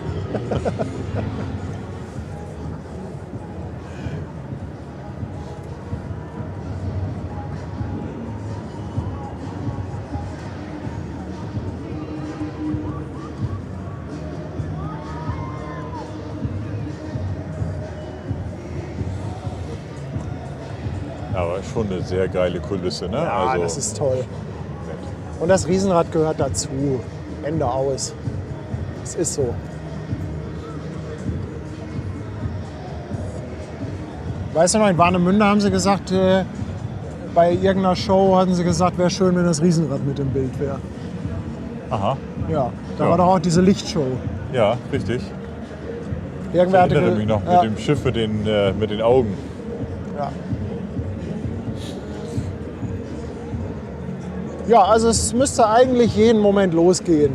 Ja, aber schon eine sehr geile Kulisse, ne? Ja, also, das ist toll. nett. Und das Riesenrad gehört dazu. Ende aus. Es ist so. Weißt du noch, in Warnemünde haben sie gesagt, bei irgendeiner Show hatten sie gesagt, wäre schön, wenn das Riesenrad mit im Bild wäre. Aha, Ja, da Ja. war doch auch diese Lichtshow. ja, richtig. Ich Irgendwer hatte erinnere mich noch ja, mit dem Schiff mit den Augen. ja. Ja, also es müsste eigentlich jeden Moment losgehen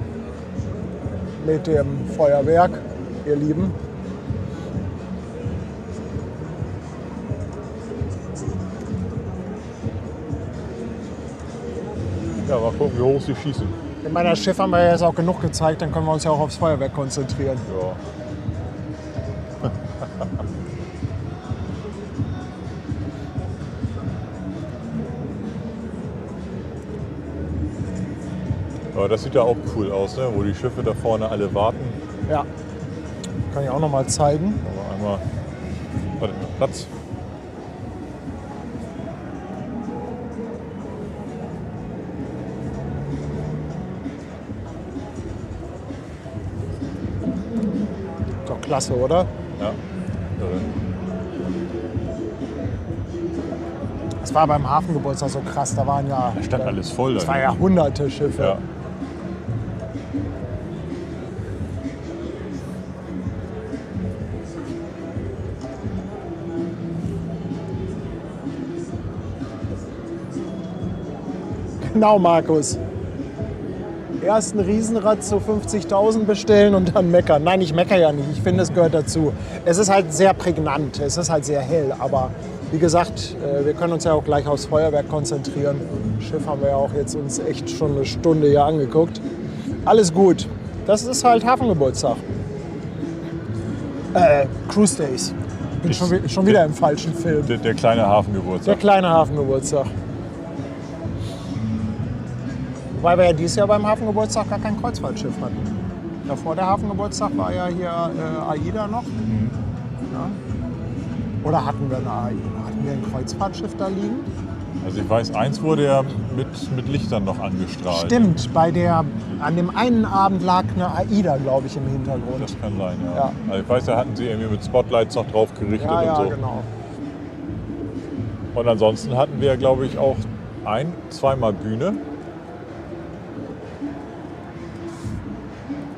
mit dem Feuerwerk, ihr Lieben. Ja, mal gucken, wie hoch sie schießen. In meiner Schiff haben wir ja jetzt auch genug gezeigt, dann können wir uns ja auch aufs Feuerwerk konzentrieren. Ja. Aber das sieht ja auch cool aus, ne? Wo die Schiffe da vorne alle warten. Ja, kann ich auch noch mal zeigen. Aber einmal. Warte, Platz. Doch klasse, oder? Ja. Das war beim Hafengeburtstag so krass, da waren ja, Da stand alles voll. das war ja hunderte Schiffe. Ja. Genau, Markus. Erst ein Riesenrad zu 50.000 bestellen und dann meckern. Nein, ich meckere ja nicht. Ich finde, es gehört dazu. Es ist halt sehr prägnant, es ist halt sehr hell. Aber wie gesagt, wir können uns ja auch gleich aufs Feuerwerk konzentrieren. Schiff haben wir ja auch jetzt uns echt schon eine Stunde hier angeguckt. Alles gut. Das ist halt Hafengeburtstag. Cruise Days. Bin schon wieder im falschen Film. Der kleine Der Hafengeburtstag. kleine Hafengeburtstag. Weil wir ja dieses Jahr beim Hafengeburtstag gar kein Kreuzfahrtschiff hatten. Ja, vor der Hafengeburtstag war ja hier AIDA noch. Ja. Oder hatten wir eine AIDA? Hatten wir ein Kreuzfahrtschiff da liegen? Also ich weiß, eins wurde ja mit Lichtern noch angestrahlt. Stimmt, an dem einen Abend lag eine AIDA, glaube ich, im Hintergrund. Das kann sein, ja. Ja. Also ich weiß, da hatten sie irgendwie mit Spotlights noch drauf gerichtet Ja, und so. genau. Und ansonsten hatten wir, glaube ich, auch zweimal Bühne.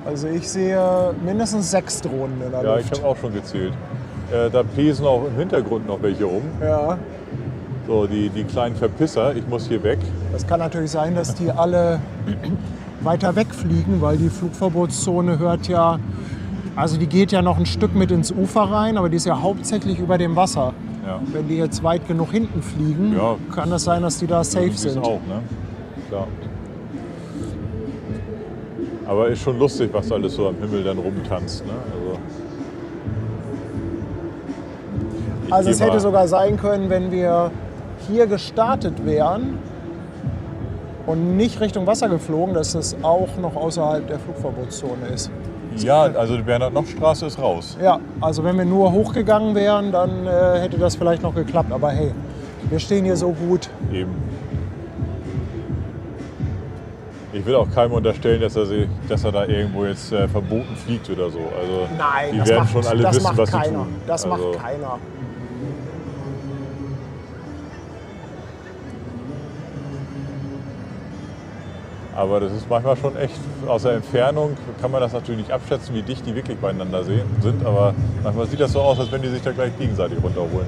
Also ich sehe mindestens 6 Drohnen in der Ja, ich Luft. habe auch schon gezählt. Da pesen auch im Hintergrund noch welche rum. Ja, So, die kleinen Verpisser, ich muss hier weg. das kann natürlich sein, dass die alle weiter wegfliegen, weil die Flugverbotszone die geht ja noch ein Stück mit ins Ufer rein, aber die ist ja hauptsächlich über dem Wasser. Ja. Wenn die jetzt weit genug hinten fliegen, Ja. kann das sein, dass die da safe Irgendwie sind. auch, ne? Klar. Aber ist schon lustig, was alles so am Himmel dann rumtanzt. Ne? Also es geh mal- hätte sogar sein können, wenn wir hier gestartet wären und nicht Richtung Wasser geflogen, dass es auch noch außerhalb der Flugverbotszone ist. Ja, also die Bernhard-Nock-Straße ist raus. Ja, also wenn wir nur hochgegangen wären, dann hätte das vielleicht noch geklappt. Aber hey, wir stehen hier so gut. Eben. Ich will auch keinem unterstellen, dass er da irgendwo jetzt verboten fliegt oder so. Also Nein, die das werden macht, schon alle das wissen, macht was keiner. sie tun. Das Also, macht keiner. Aber das ist manchmal schon echt, aus der Entfernung kann man das natürlich nicht abschätzen, wie dicht die wirklich beieinander sind. Aber manchmal sieht das so aus, als wenn die sich da gleich gegenseitig runterholen.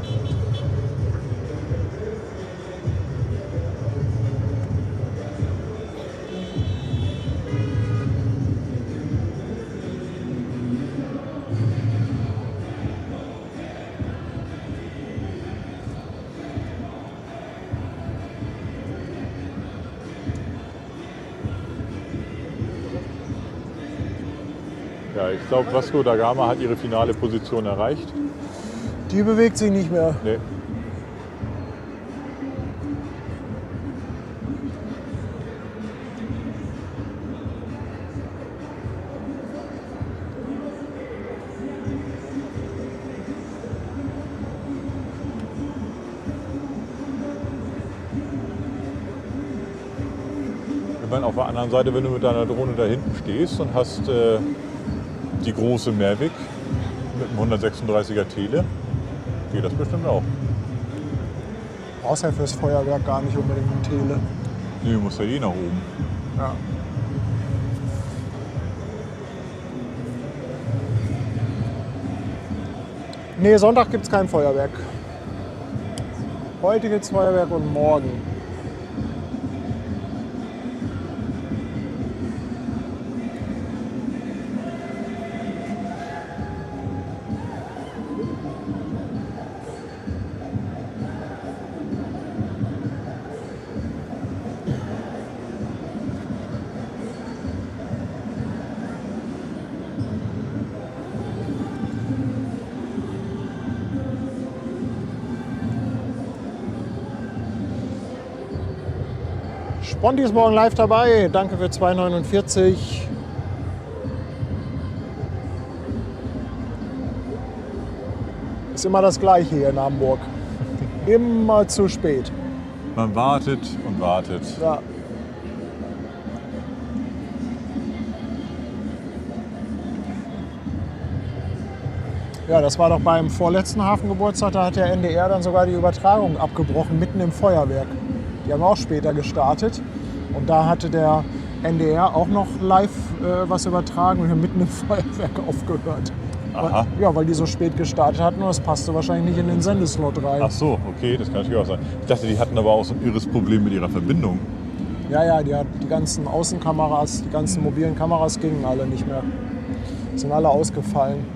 Ja, ich glaube, Vasco da Gama hat ihre finale Position erreicht. Die bewegt sich nicht mehr. Nee. Ich meine, auf der anderen Seite, wenn du mit deiner Drohne da hinten stehst und hast die große Mavic mit einem 136er Tele, geht das bestimmt auch. Brauchst ja fürs Feuerwerk gar nicht unbedingt ein Tele. Nee, du musst ja eh nach oben. Ja. Nee, Sonntag gibt es kein Feuerwerk. Heute gibt es Feuerwerk und morgen. Sponti ist morgen live dabei. Danke für 2,49. Ist immer das Gleiche hier in Hamburg. Immer zu spät. Man wartet und wartet. Ja. Ja, das war doch beim vorletzten Hafengeburtstag, da hat der NDR dann sogar die Übertragung abgebrochen, mitten im Feuerwerk. Die haben auch später gestartet und da hatte der NDR auch noch live was übertragen und haben mitten im Feuerwerk aufgehört. Aha. Ja, weil die so spät gestartet hatten und das passte wahrscheinlich nicht in den Sendeslot rein. Ach so, okay, das kann natürlich auch sein. Ich dachte, die hatten aber auch so ein irres Problem mit ihrer Verbindung. Ja, die ganzen Außenkameras, die ganzen mobilen Kameras gingen alle nicht mehr. Sind alle ausgefallen.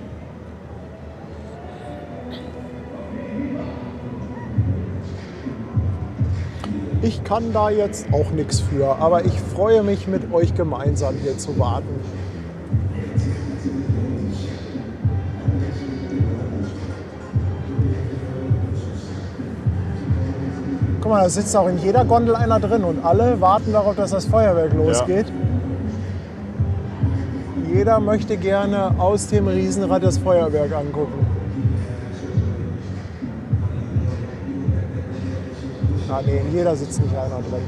Ich kann da jetzt auch nichts für, aber ich freue mich, mit euch gemeinsam hier zu warten. Guck mal, da sitzt auch in jeder Gondel einer drin und alle warten darauf, dass das Feuerwerk losgeht. Jeder möchte gerne aus dem Riesenrad das Feuerwerk angucken. Ah, nee, in jeder sitzt nicht einer drin.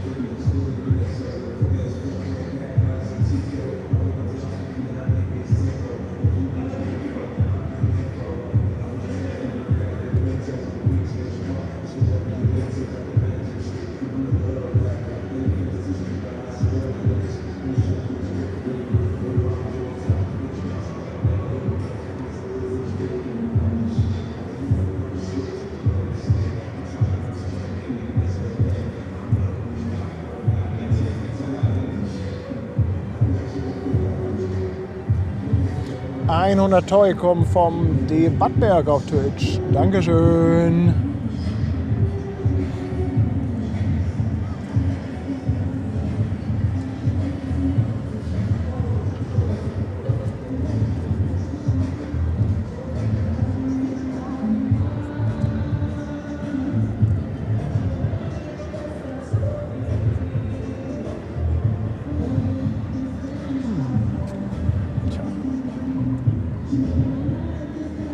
$100 Toy kommen vom D. Badberg auf Twitch. Dankeschön.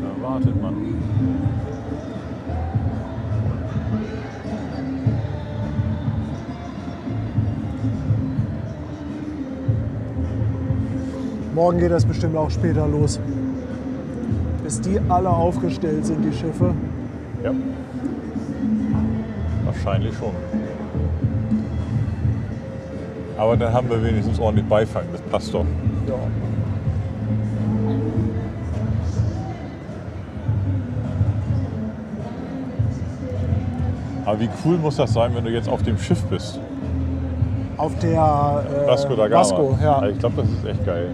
Da wartet man. Morgen geht das bestimmt auch später los. Bis die alle aufgestellt sind, die Schiffe. Ja. Wahrscheinlich schon. Aber dann haben wir wenigstens ordentlich Beifang, das passt doch. Ja. Aber wie cool muss das sein, wenn du jetzt auf dem Schiff bist? Auf der Vasco da Gama. Vasco, ja. Ich glaube, das ist echt geil.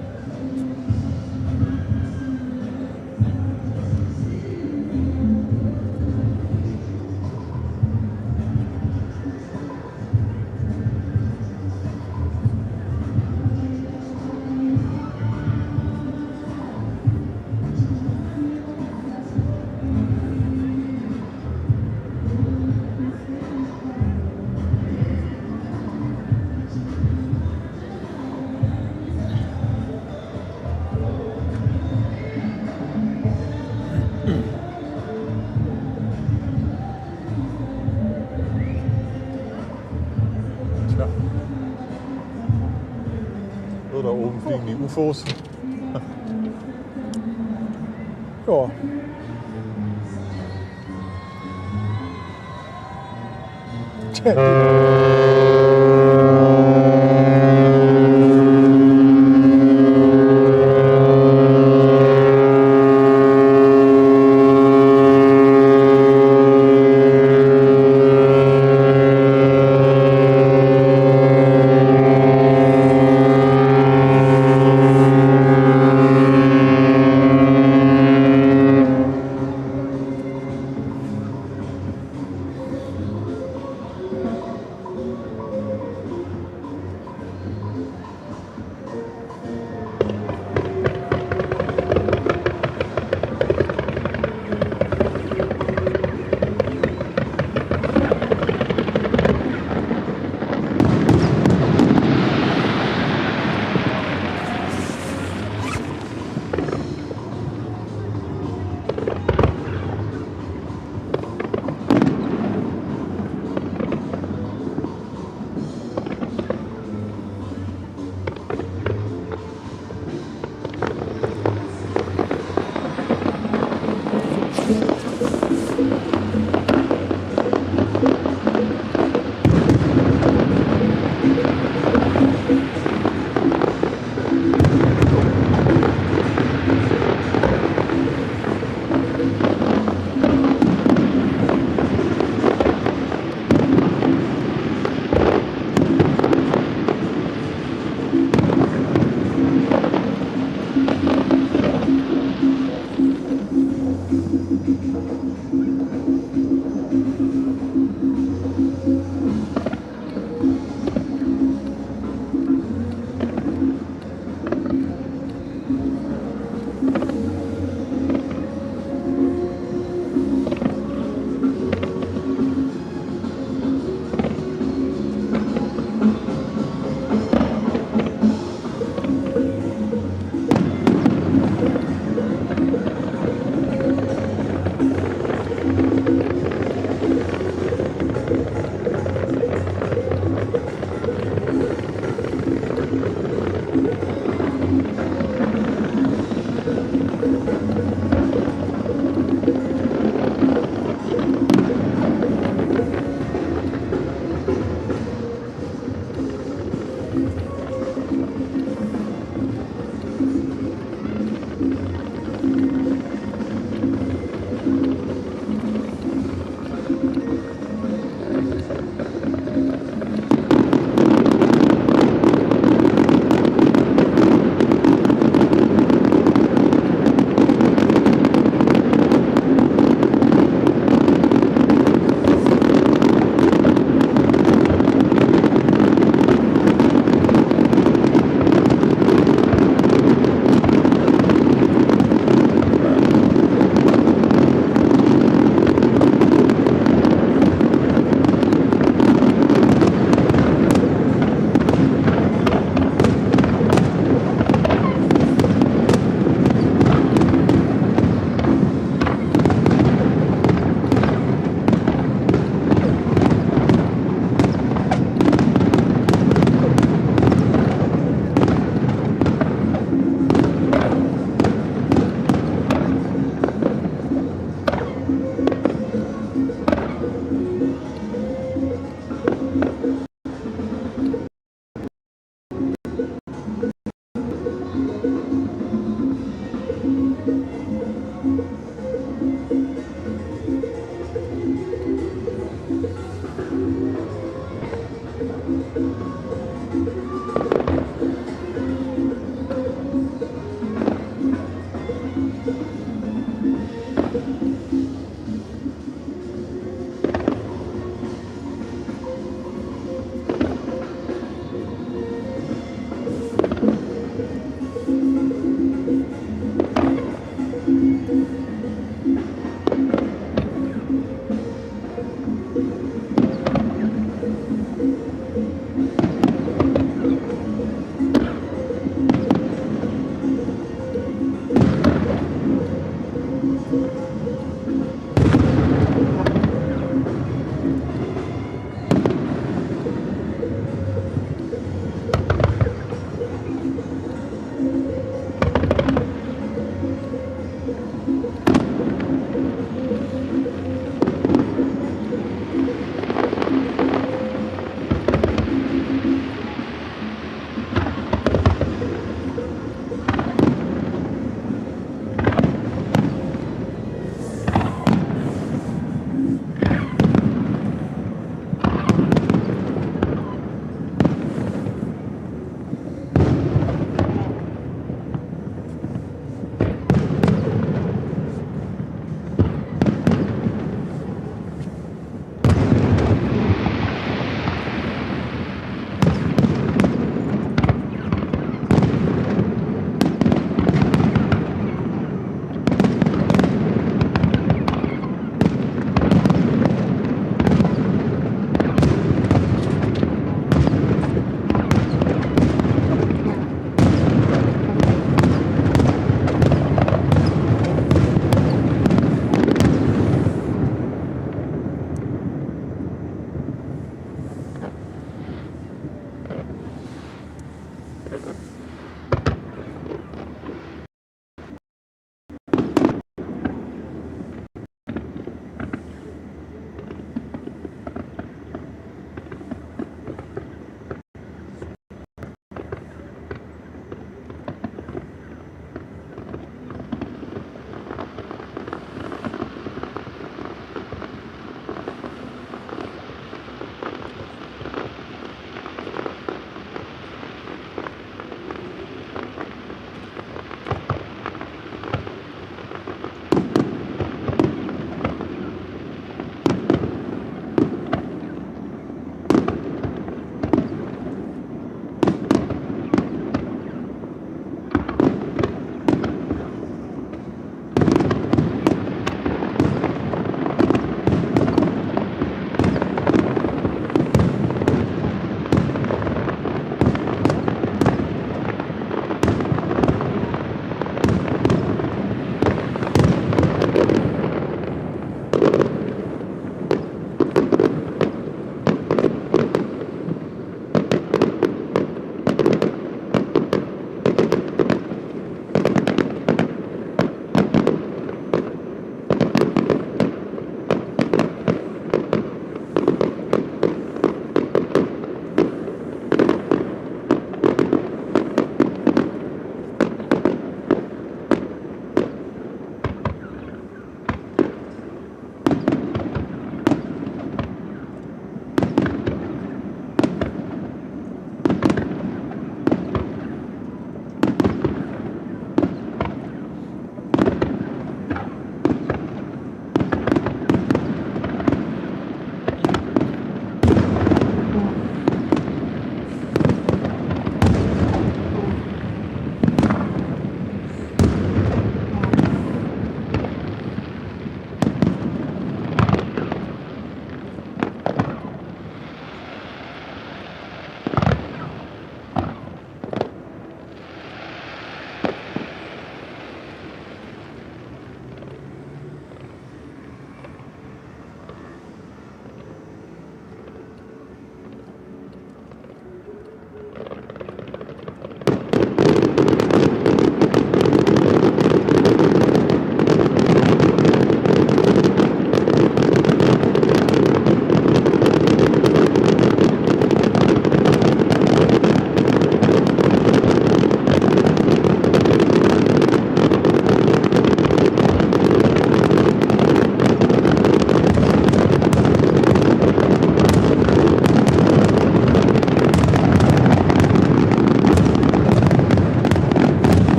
Tja. So, da oben fliegen die UFOs. Ja.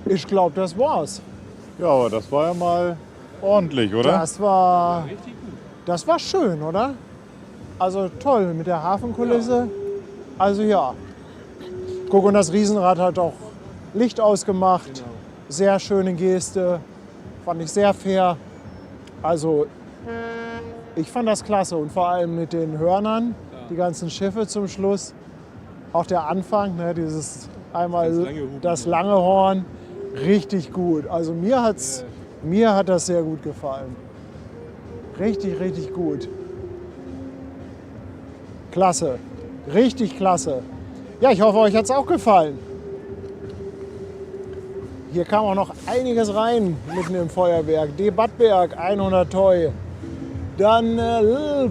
Ich glaube, das war's. Ja, aber das war ja mal ordentlich, oder? Das war schön, oder? Also toll mit der Hafenkulisse. Also ja. Guck, und das Riesenrad hat auch Licht ausgemacht. Sehr schöne Geste. Fand ich sehr fair. Also ich fand das klasse. Und vor allem mit den Hörnern, die ganzen Schiffe zum Schluss. Auch der Anfang, ne, dieses einmal das lange Horn. Richtig gut. Also mir hat das sehr gut gefallen. Richtig, richtig gut. Klasse. Richtig klasse. Ja, ich hoffe, euch hat es auch gefallen. Hier kam auch noch einiges rein mitten im Feuerwerk. De Badberg, 100 Toy. Dann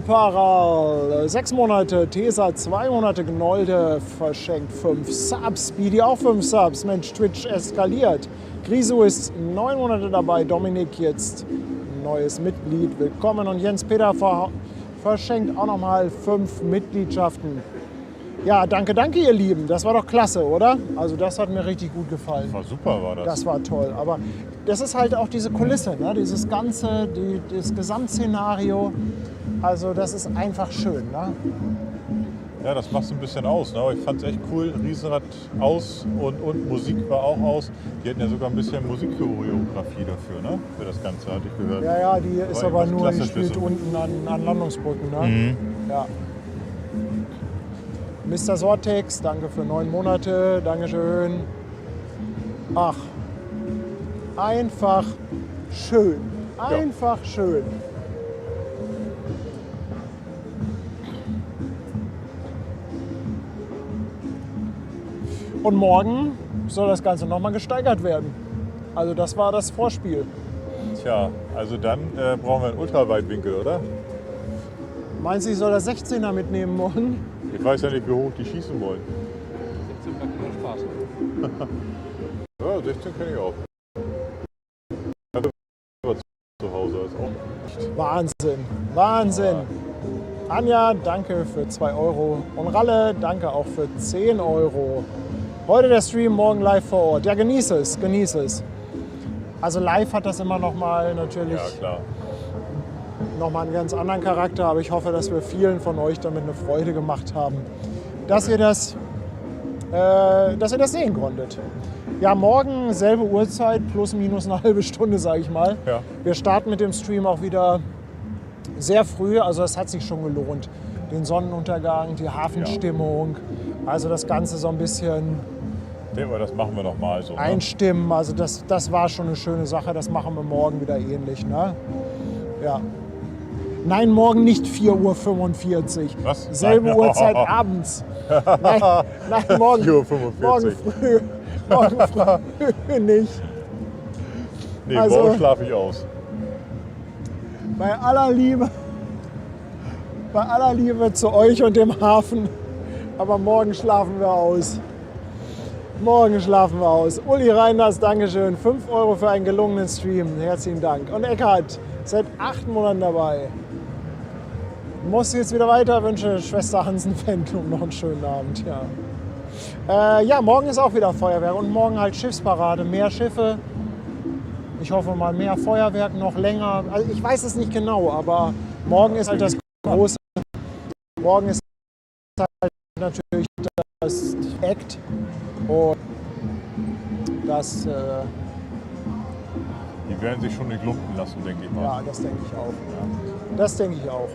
Paral, 6 Monate. Tesa, 2 Monate. Gnolde verschenkt 5 Subs. Speedy auch 5 Subs. Mensch, Twitch eskaliert. Grisu ist 9 Monate dabei. Dominik jetzt neues Mitglied. Willkommen. Und Jens Peter verschenkt auch nochmal 5 Mitgliedschaften. Ja, danke, danke ihr Lieben. Das war doch klasse, oder? Also das hat mir richtig gut gefallen. War super, war das. Das war toll. Aber das ist halt auch diese Kulisse, ne? Dieses ganze, das Gesamtszenario. Also das ist einfach schön. Ne? Ja, das macht es ein bisschen aus. Ne? Aber ich fand es echt cool. Riesenrad aus und Musik war auch aus. Die hatten ja sogar ein bisschen Musikchoreografie dafür, ne? Für das Ganze, hatte ich gehört. Ja, ja, die ist aber nur, die spielt unten an Landungsbrücken. Ne? Ja. Mr. Sortex, danke für 9 Monate, Dankeschön. Ach, einfach schön, einfach schön. Und morgen soll das Ganze nochmal gesteigert werden. Also das war das Vorspiel. Tja, also dann brauchen wir einen Ultraweitwinkel, oder? Meinst du, ich soll das 16er mitnehmen morgen? Ich weiß ja nicht, wie hoch die schießen wollen. 16 macht nur Spaß. Ja, 16 kenne ich auch. Zu Hause ist auch nicht. Wahnsinn, Wahnsinn. Anja, danke für 2 Euro. Und Ralle, danke auch für 10 Euro. Heute der Stream, morgen live vor Ort. Ja, genieße es, genieße es. Also live hat das immer noch mal natürlich nochmal einen ganz anderen Charakter, aber ich hoffe, dass wir vielen von euch damit eine Freude gemacht haben, dass ihr das sehen konntet. Ja, morgen selbe Uhrzeit, plus minus eine halbe Stunde, sage ich mal. Ja. Wir starten mit dem Stream auch wieder sehr früh, also es hat sich schon gelohnt. Den Sonnenuntergang, die Hafenstimmung, also das Ganze so ein bisschen Das machen wir noch mal so. einstimmen, also das war schon eine schöne Sache, das machen wir morgen wieder ähnlich. Ne? Ja. Nein, morgen nicht 4:45 Uhr. Was? Selbe Nein. Uhrzeit abends. Nein, morgen, 4:45 morgen früh. Morgen früh nicht. Nee, Also- morgen schlafe ich aus. Bei aller Liebe zu euch und dem Hafen. Aber morgen schlafen wir aus. Morgen schlafen wir aus. Uli Reiners, Dankeschön. 5 Euro für einen gelungenen Stream. Herzlichen Dank. Und Eckhard, seit 8 Monaten dabei. Muss jetzt wieder weiter. Wünsche Schwester Hansen Phantom noch einen schönen Abend. Ja, morgen ist auch wieder Feuerwerk. Und morgen halt Schiffsparade. Mehr Schiffe. Ich hoffe mal mehr Feuerwerk, noch länger. Also ich weiß es nicht genau, aber morgen ist halt das große. Morgen ist halt natürlich das Act. Und das, Die werden sich schon nicht lumpen lassen, denke ich mal. ja, das denke ich auch. Ja. Das denke ich auch.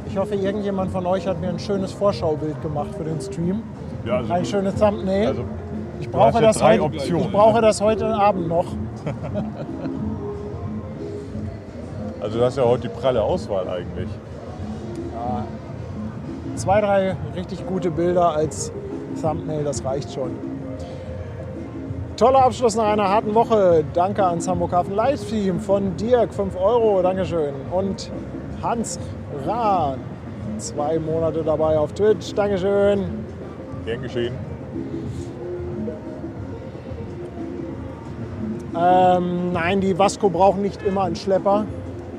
Ich hoffe, irgendjemand von euch hat mir ein schönes Vorschaubild gemacht für den Stream. Ja, also Ein schönes Thumbnail. Also, ich hast brauche, ja das 3 heute, Optionen, ich brauche ne? das heute Abend noch. also du hast ja heute die pralle Auswahl eigentlich. 2, 3 richtig gute Bilder als Thumbnail, das reicht schon. Toller Abschluss nach einer harten Woche. Danke ans Hamburg Hafen Livestream von Dirk, 5 Euro, Dankeschön. Und Hans Rahn, 2 Monate dabei auf Twitch, Dankeschön. Gern geschehen. Nein, die Vasco brauchen nicht immer einen Schlepper.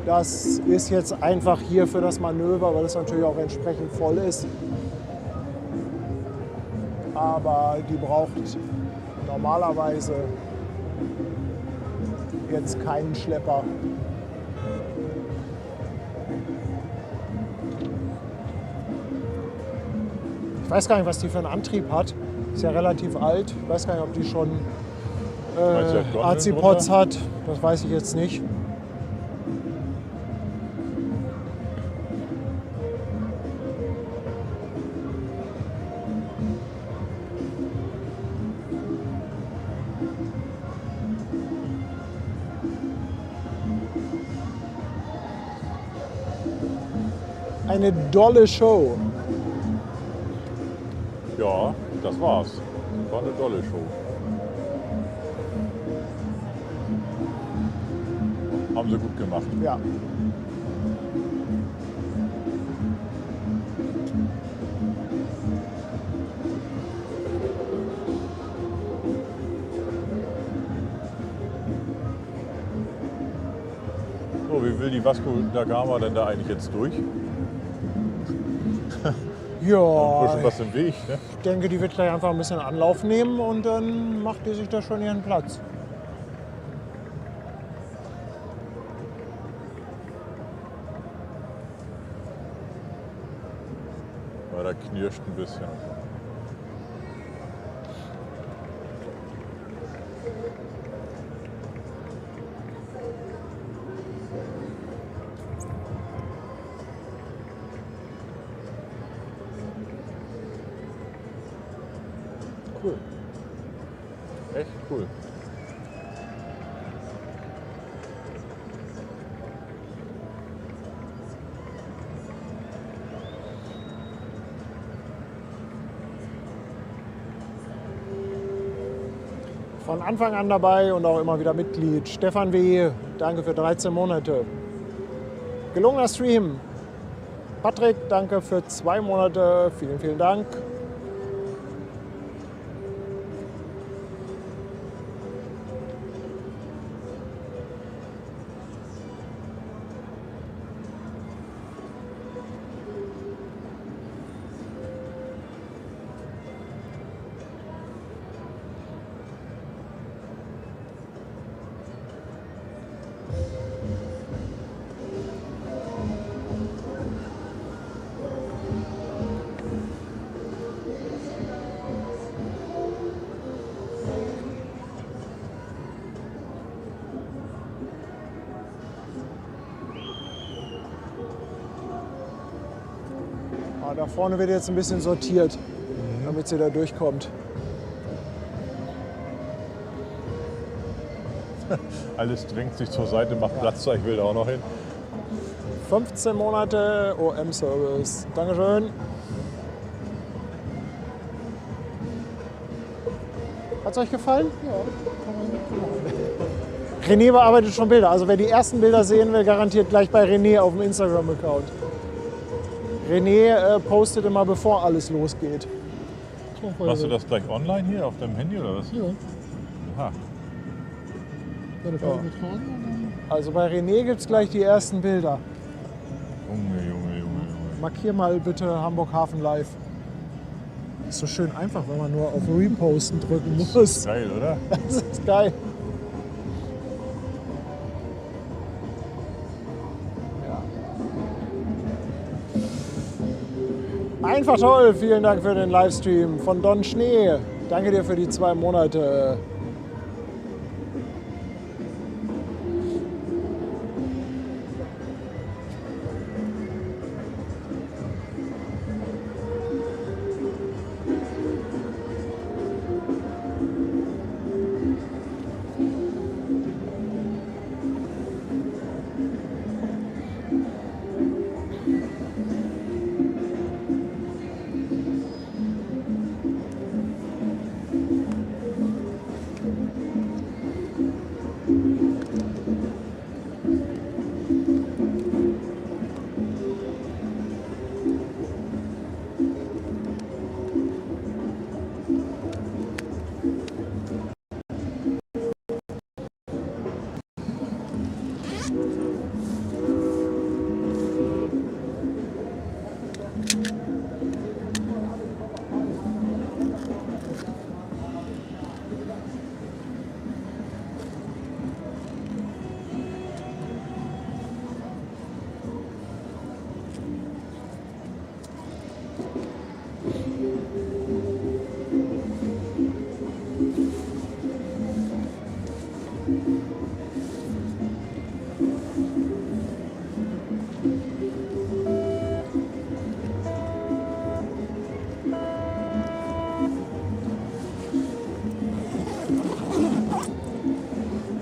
Das ist jetzt einfach hier für das Manöver, weil es natürlich auch entsprechend voll ist. Aber die braucht normalerweise jetzt keinen Schlepper. Ich weiß gar nicht, was die für einen Antrieb hat. Ist ja relativ alt. Ich weiß gar nicht, ob die schon AC-Pods hat. Das weiß ich jetzt nicht. Eine dolle Show. Ja, das war's. War eine tolle Show. Haben sie gut gemacht. Ja. So, wie will die Vasco da Gama denn da eigentlich jetzt durch? Ein Ja, bisschen was im Weg, ne? ich denke, die wird gleich einfach ein bisschen Anlauf nehmen und dann macht die sich da schon ihren Platz. Weil da knirscht ein bisschen. Cool. Echt cool. Von Anfang an dabei und auch immer wieder Mitglied. Stefan W., danke für 13 Monate. Gelungener Stream. Patrick, danke für 2 Monate. Vielen, vielen Dank. Da vorne wird jetzt ein bisschen sortiert, damit sie da durchkommt. Alles drängt sich zur Seite, macht Platz, ich will da auch noch hin. 15 Monate OM-Service. Dankeschön. Hat es euch gefallen? Ja. René bearbeitet schon Bilder. Also wer die ersten Bilder sehen will, garantiert gleich bei René auf dem Instagram-Account. René postet immer, bevor alles losgeht. Machst du das gleich online hier auf deinem Handy oder was? Ja. Aha. Deine Frau getragen? Also bei René gibt es gleich die ersten Bilder. Junge. Markier mal bitte Hamburg Hafen Live. Ist so schön einfach, wenn man nur auf Reposten drücken muss. Geil, oder? Das ist geil. Einfach toll, vielen Dank für den Livestream von Don Schnee. Danke dir für die 2 Monate.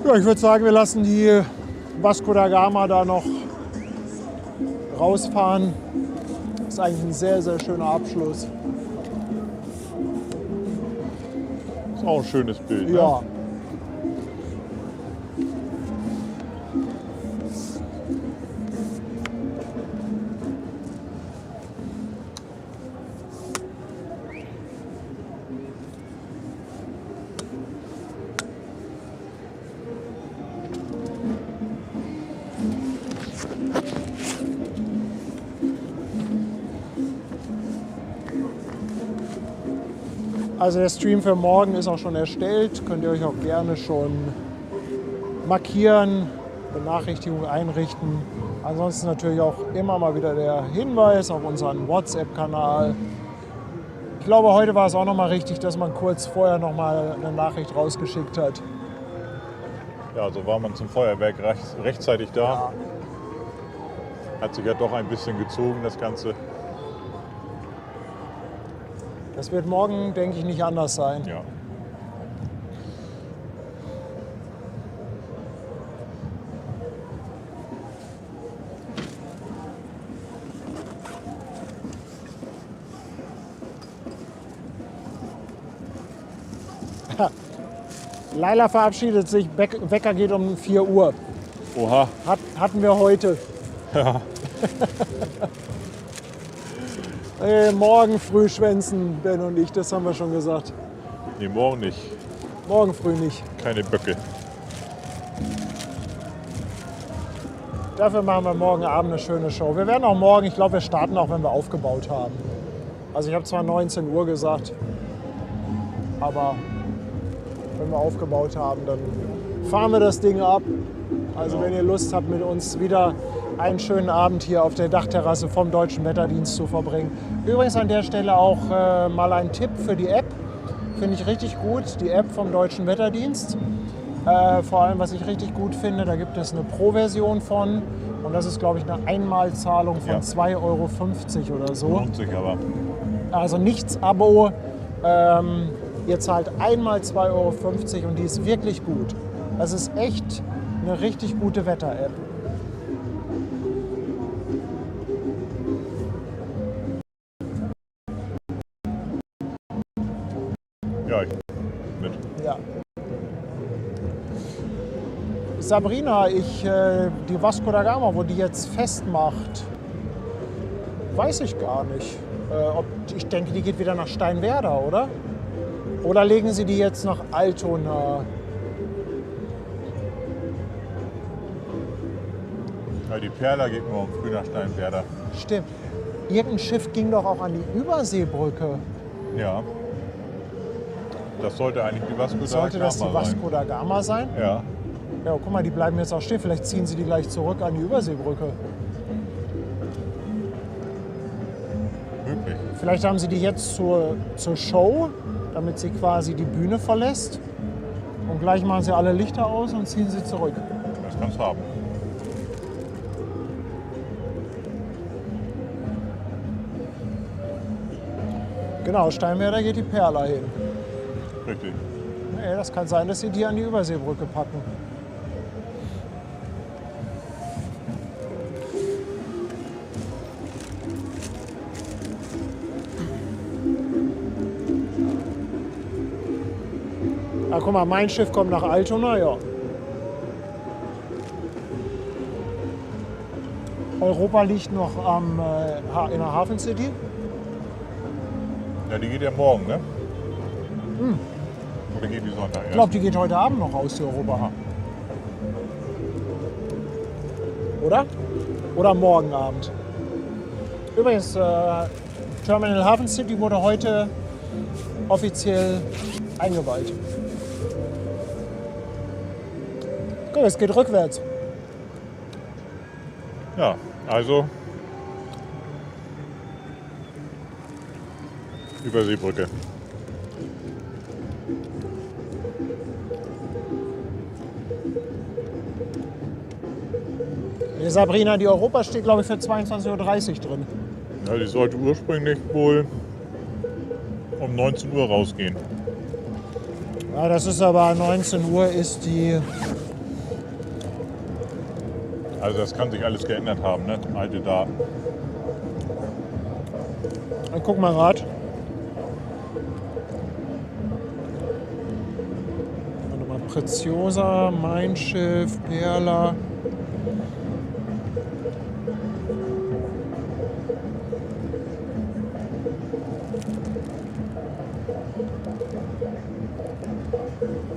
Ja, ich würde sagen, wir lassen die Vasco da Gama da noch rausfahren. Das ist eigentlich ein sehr, sehr schöner Abschluss. Ist auch ein schönes Bild. Ja. Ne? Also der Stream für morgen ist auch schon erstellt. Könnt ihr euch auch gerne schon markieren, Benachrichtigungen einrichten. Ansonsten natürlich auch immer mal wieder der Hinweis auf unseren WhatsApp-Kanal. Ich glaube, heute war es auch noch mal richtig, dass man kurz vorher noch mal eine Nachricht rausgeschickt hat. Ja, so war man zum Feuerwerk rechtzeitig da. Ja. Hat sich ja doch ein bisschen gezogen, das Ganze. Das wird morgen, denke ich, nicht anders sein. Ja. Laila verabschiedet sich, Wecker geht um 4 Uhr. Oha. Hatten wir heute. Ja. Morgen früh schwänzen, Ben und ich, das haben wir schon gesagt. Nee, morgen nicht. Morgen früh nicht. Keine Böcke. Dafür machen wir morgen Abend eine schöne Show. Wir werden auch morgen, ich glaube, wir starten auch, wenn wir aufgebaut haben. Also ich habe zwar 19 Uhr gesagt, aber wenn wir aufgebaut haben, dann fahren wir das Ding ab. Also Genau. wenn ihr Lust habt, mit uns wieder einen schönen Abend hier auf der Dachterrasse vom Deutschen Wetterdienst zu verbringen. Übrigens an der Stelle auch mal ein Tipp für die App. Finde ich richtig gut, die App vom Deutschen Wetterdienst. Vor allem, was ich richtig gut finde, da gibt es eine Pro-Version von. Und das ist, glaube ich, eine Einmalzahlung von Ja. 2,50 Euro oder so. Lohnt sich aber. Also nichts Abo. Ihr zahlt einmal 2,50 Euro und die ist wirklich gut. Das ist echt eine richtig gute Wetter-App. Ja, ich mit. Ja. Sabrina, die Vasco da Gama, wo die jetzt festmacht, weiß ich gar nicht. Ich denke, die geht wieder nach Steinwerder, oder? Oder legen Sie die jetzt nach Altona? Ja, die Perla geht morgen früh nach Steinwerder. Stimmt. Irgendein Schiff ging doch auch an die Überseebrücke. Ja. Das sollte eigentlich die Vasco da Sollte das die Gama sein. Vasco da Gama sein? Ja. Ja, guck mal, die bleiben jetzt auch stehen. Vielleicht ziehen sie die gleich zurück an die Überseebrücke. Möglich. Vielleicht haben sie die jetzt zur Show, damit sie quasi die Bühne verlässt. Und gleich machen sie alle Lichter aus und ziehen sie zurück. Das kann's haben. Genau, Steinwerder geht die Perla hin. Richtig. Nee, das kann sein, dass sie die an die Überseebrücke packen. Ah, guck mal, mein Schiff kommt nach Altona, ja. Europa liegt noch in der Hafen City. Ja, die geht ja morgen, ne? Oder geht die Sonntag Ich glaube, die geht heute Abend noch aus, die Europa. Oder? Oder morgen Abend. Übrigens, Terminal Hafen City wurde heute offiziell eingeweiht. Guck, es geht rückwärts. Ja, also Überseebrücke. Die Sabrina, die Europa steht, glaube ich, für 22:30 Uhr drin. Ja, die sollte ursprünglich wohl um 19 Uhr rausgehen. Ja, das ist aber 19 Uhr ist die Also das kann sich alles geändert haben, ne? Alte Daten. Dann guck mal grad. Warte mal, Preziosa, Mein Schiff, Perla.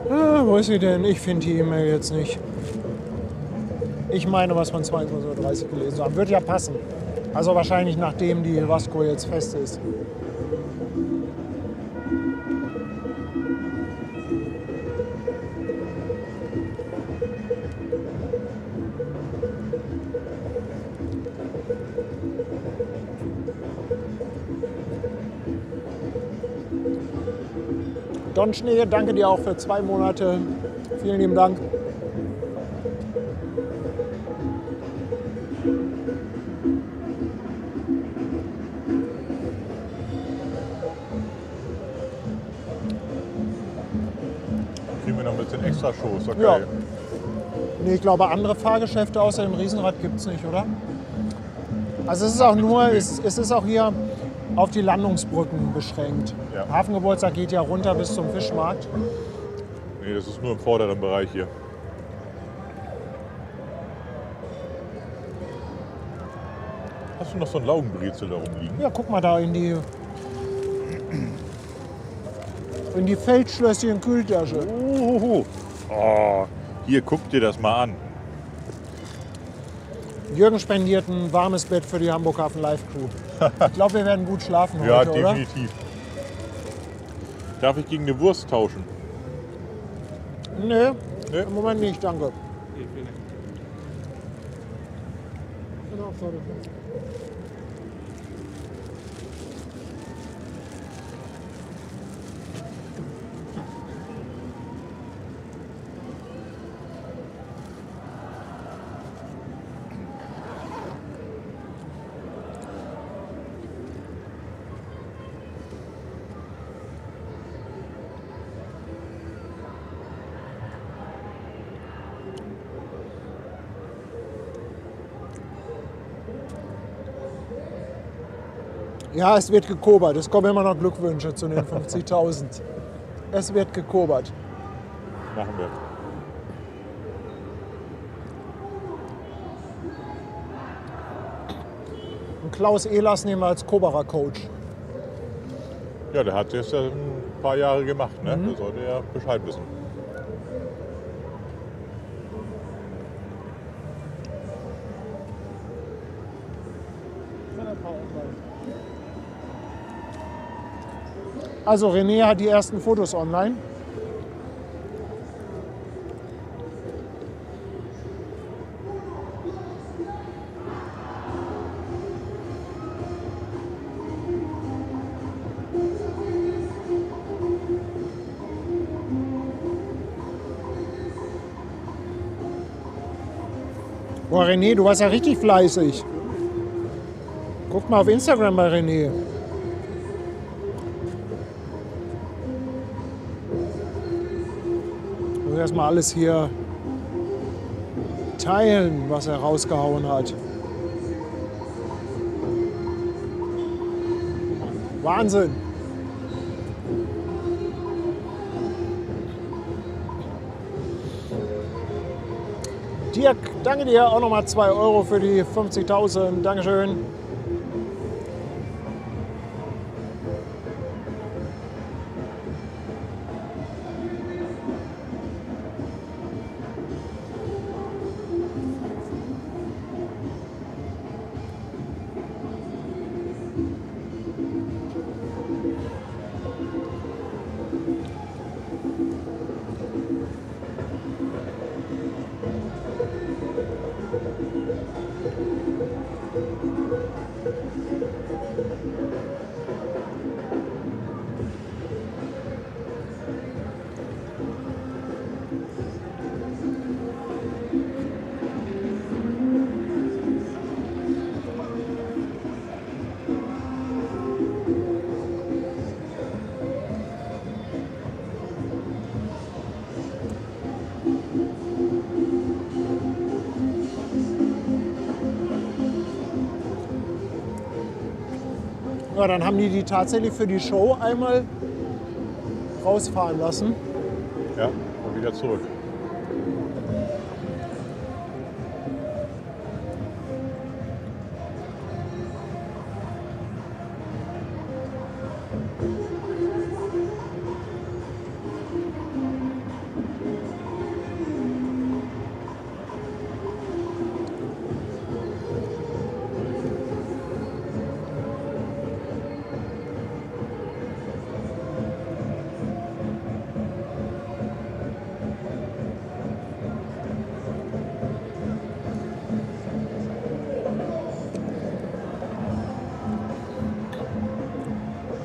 Ah, wo ist sie denn? Ich finde die E-Mail jetzt nicht. Ich meine, was von 22:30 Uhr gelesen haben. Wird ja passen. Also wahrscheinlich nachdem die Vasco jetzt fest ist. Don Schnee, danke dir auch für 2 Monate. Vielen lieben Dank. Kriegen wir noch ein bisschen extra Shows, okay. Ja. Nee, ich glaube, andere Fahrgeschäfte außer dem Riesenrad gibt es nicht, oder? Also es ist auch nur, es ist auch hier auf die Landungsbrücken beschränkt. Ja. Hafengeburtstag geht ja runter bis zum Fischmarkt. Nee, das ist nur im vorderen Bereich hier. Hast du noch so ein Laugenbrezel da rumliegen? Ja, guck mal da in die Feldschlösschen Kühltasche. Oh, hier, guck dir das mal an. Jürgen spendiert ein warmes Bett für die Hamburg Hafen Live Crew. Ich glaube, wir werden gut schlafen Ja, heute, oder? definitiv. Darf ich gegen eine Wurst tauschen? Nee, Nee. im Moment nicht, danke. Genau, sorry. Ja, es wird gekobert. Es kommen immer noch Glückwünsche zu den 50.000. Es wird gekobert. Machen wir. Und Klaus Ehlers nehmen wir als Koberer-Coach. Ja, der hat jetzt ja ein paar Jahre gemacht, ne? Da sollte er Bescheid wissen. Also René hat die ersten Fotos online. Boah, René, du warst ja richtig fleißig. Guck mal auf Instagram bei René. Ich muss erstmal alles hier teilen, was er rausgehauen hat. Wahnsinn. Dirk, danke dir auch nochmal 2 Euro für die 50.000. Dankeschön. Ja, dann haben die tatsächlich für die Show einmal rausfahren lassen. Ja, und wieder zurück.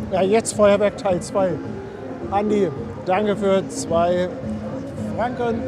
Ja, jetzt Feuerwerk Teil 2. Andi, danke für 2 Franken.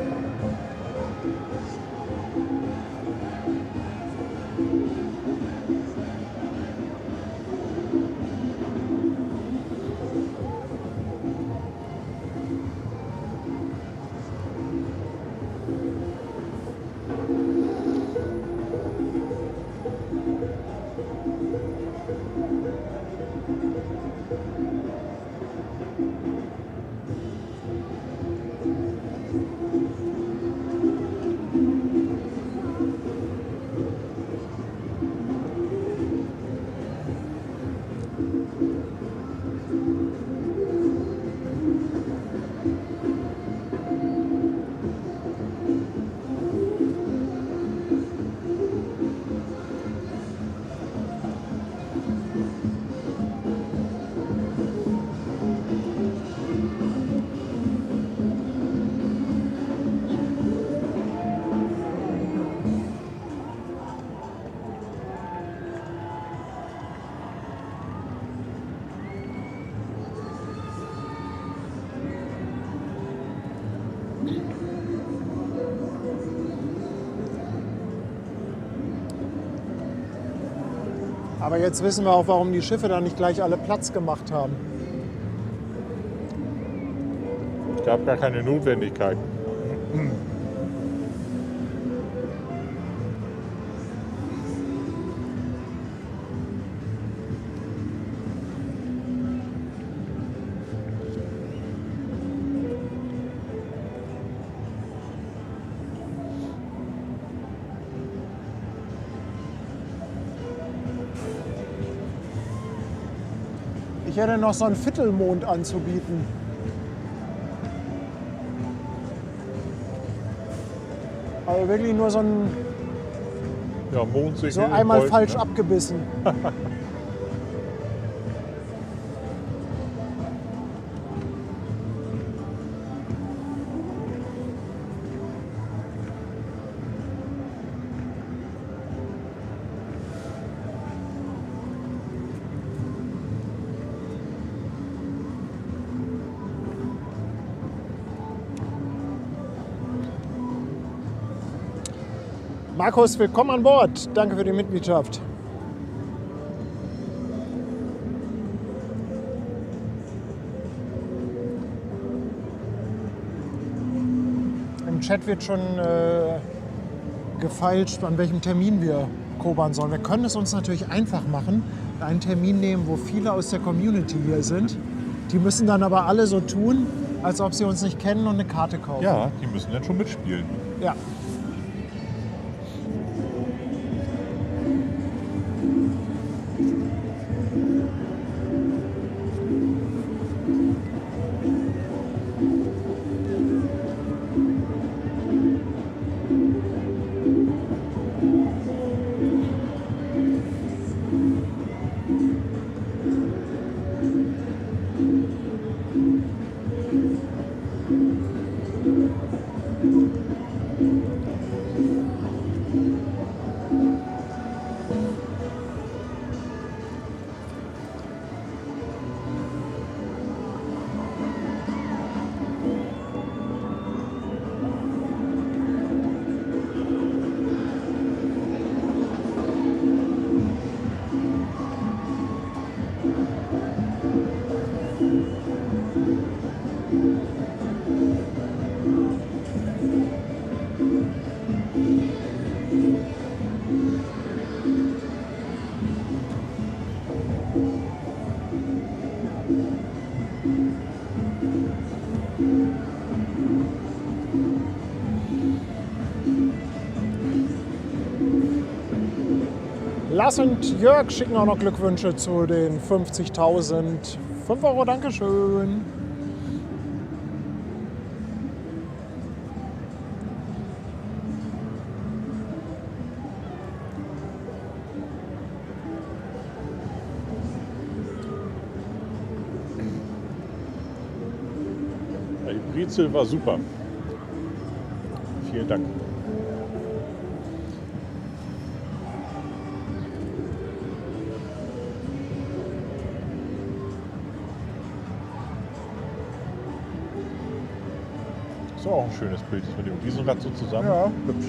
Aber jetzt wissen wir auch, warum die Schiffe da nicht gleich alle Platz gemacht haben. Es gab gar keine Notwendigkeit. Ich hätte noch so einen Viertelmond anzubieten. Aber wirklich nur so ein, Ja, Mondsichel. so einmal Gold, falsch ne? abgebissen. Markus, willkommen an Bord. Danke für die Mitgliedschaft. Im Chat wird schon gefeilscht, an welchem Termin wir kobern sollen. Wir können es uns natürlich einfach machen, einen Termin nehmen, wo viele aus der Community hier sind. Die müssen dann aber alle so tun, als ob sie uns nicht kennen und eine Karte kaufen. Ja, die müssen dann schon mitspielen. Ja. Lars und Jörg schicken auch noch Glückwünsche zu den 50.000. 5 Euro, Dankeschön. Ja, die Brezel war super. Vielen Dank. Ist auch ein schönes Bild mit dem Riesenrad so zusammen. Ja. Hübsch.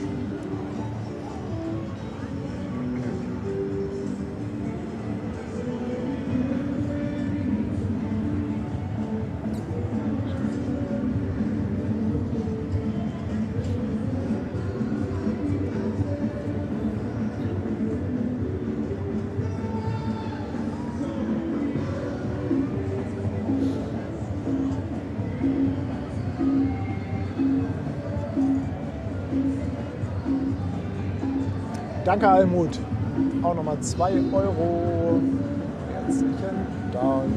Danke, Almut. Auch nochmal 2 Euro. Herzlichen Dank.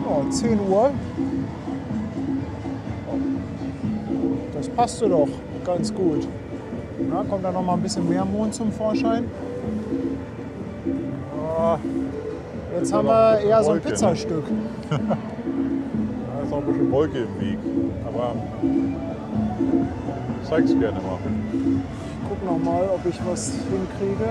Oh, 10 Uhr. Oh. Das passte doch ganz gut. Na, kommt da noch mal ein bisschen mehr Mond zum Vorschein. Oh, jetzt haben wir eher so ein Wolke, ne? Pizzastück. Da ist auch ein bisschen Wolke im Weg. Aber zeig's gerne mal. Ich guck noch mal, ob ich was hinkriege.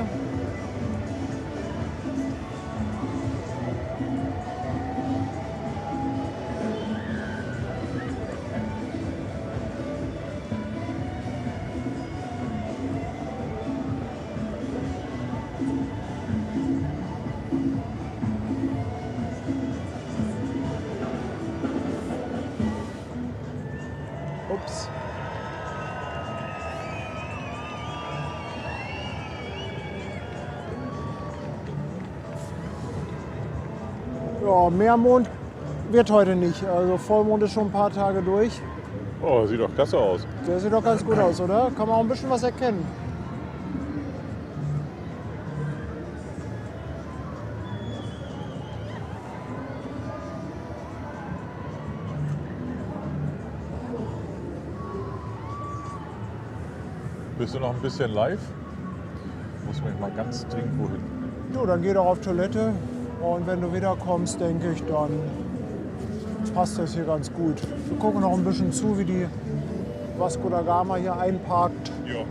Ups. Ja, Meermond wird heute nicht. Also Vollmond ist schon ein paar Tage durch. Oh, sieht doch klasse aus. Der sieht doch ganz gut aus, oder? Kann man auch ein bisschen was erkennen. Bist du noch ein bisschen live? Muss mich mal ganz dringend wohin. Du, dann geh doch auf Toilette. Und wenn du wiederkommst, denke ich, dann passt das hier ganz gut. Wir gucken noch ein bisschen zu, wie die Vasco da Gama hier einparkt. Ja. Haben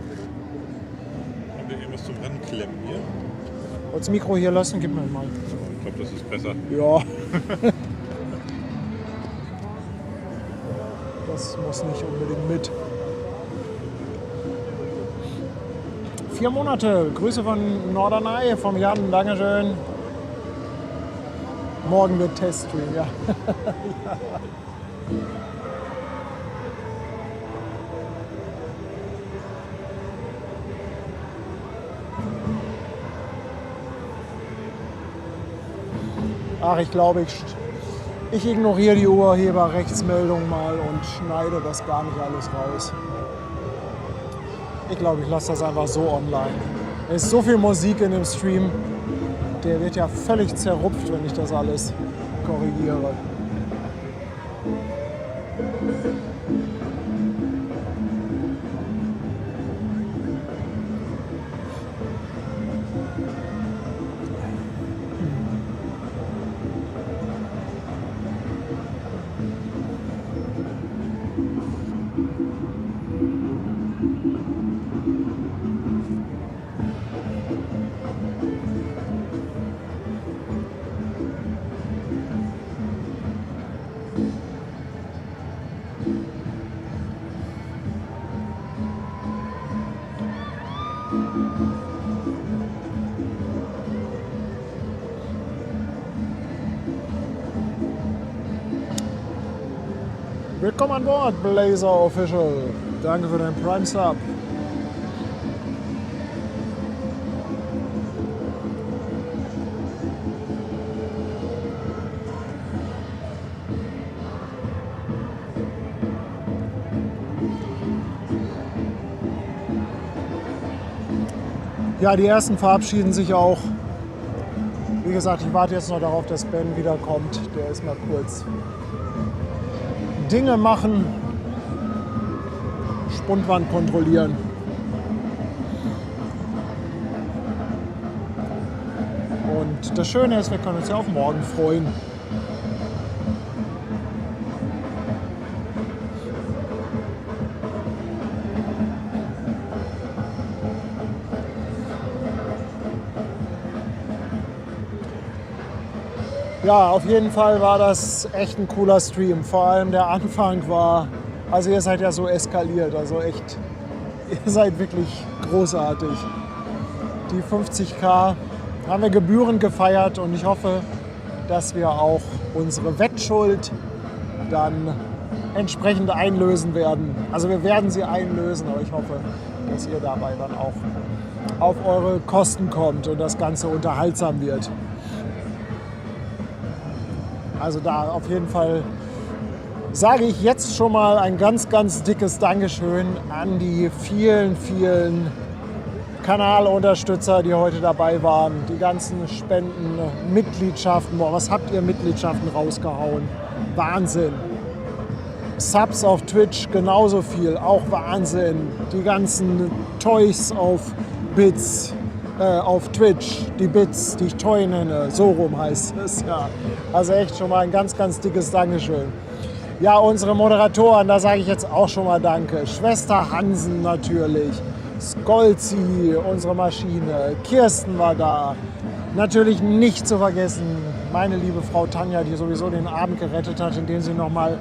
wir irgendwas zum Ranklemmen hier? Das Mikro hier lassen, gib mir mal. Ich glaube, das ist besser. Ja. Das muss nicht unbedingt mit. 4 Monate. Grüße von Norderney, vom Jan. Dankeschön. Morgen wird Teststream, ja. Ach, ich glaube, ich ignoriere die Urheberrechtsmeldung mal und schneide das gar nicht alles raus. Ich glaube, ich lasse das einfach so online. Es ist so viel Musik in dem Stream, der wird ja völlig zerrupft, wenn ich das alles korrigiere. Willkommen an Bord, Blazer Official. Danke für deinen Prime Sub. Ja, die ersten verabschieden sich auch. Wie gesagt, ich warte jetzt noch darauf, dass Ben wiederkommt. Der ist mal kurz Dinge machen, Spundwand kontrollieren. Und das Schöne ist, wir können uns ja auf morgen freuen. Ja, auf jeden Fall war das echt ein cooler Stream. Vor allem der Anfang war, also ihr seid ja so eskaliert, also echt, ihr seid wirklich großartig. Die 50.000 haben wir gebührend gefeiert und ich hoffe, dass wir auch unsere Wettschuld dann entsprechend einlösen werden. Also wir werden sie einlösen, aber ich hoffe, dass ihr dabei dann auch auf eure Kosten kommt und das Ganze unterhaltsam wird. Also da auf jeden Fall sage ich jetzt schon mal ein ganz, ganz dickes Dankeschön an die vielen, vielen Kanalunterstützer, die heute dabei waren. Die ganzen Spenden, Mitgliedschaften. Boah, was habt ihr Mitgliedschaften rausgehauen? Wahnsinn. Subs auf Twitch genauso viel, auch Wahnsinn. Die ganzen Toys auf Bits. Auf Twitch, die Bits, die ich Toy nenne, so rum heißt es, ja. Also echt schon mal ein ganz, ganz dickes Dankeschön. Ja, unsere Moderatoren, da sage ich jetzt auch schon mal Danke. Schwester Hansen natürlich, Skolzi, unsere Maschine, Kirsten war da. Natürlich nicht zu vergessen, meine liebe Frau Tanja, die sowieso den Abend gerettet hat, indem sie nochmal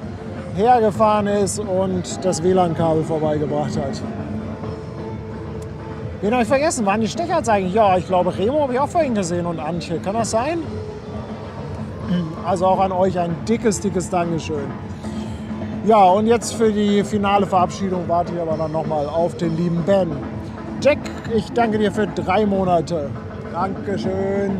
hergefahren ist und das WLAN-Kabel vorbeigebracht hat. Wen habe ich vergessen? Waren die Stecherts eigentlich? Ja, ich glaube, Remo habe ich auch vorhin gesehen und Antje. Kann das sein? Also auch an euch ein dickes, dickes Dankeschön. Ja, und jetzt für die finale Verabschiedung warte ich aber dann nochmal auf den lieben Ben. Jack, ich danke dir für 3 Monate. Dankeschön.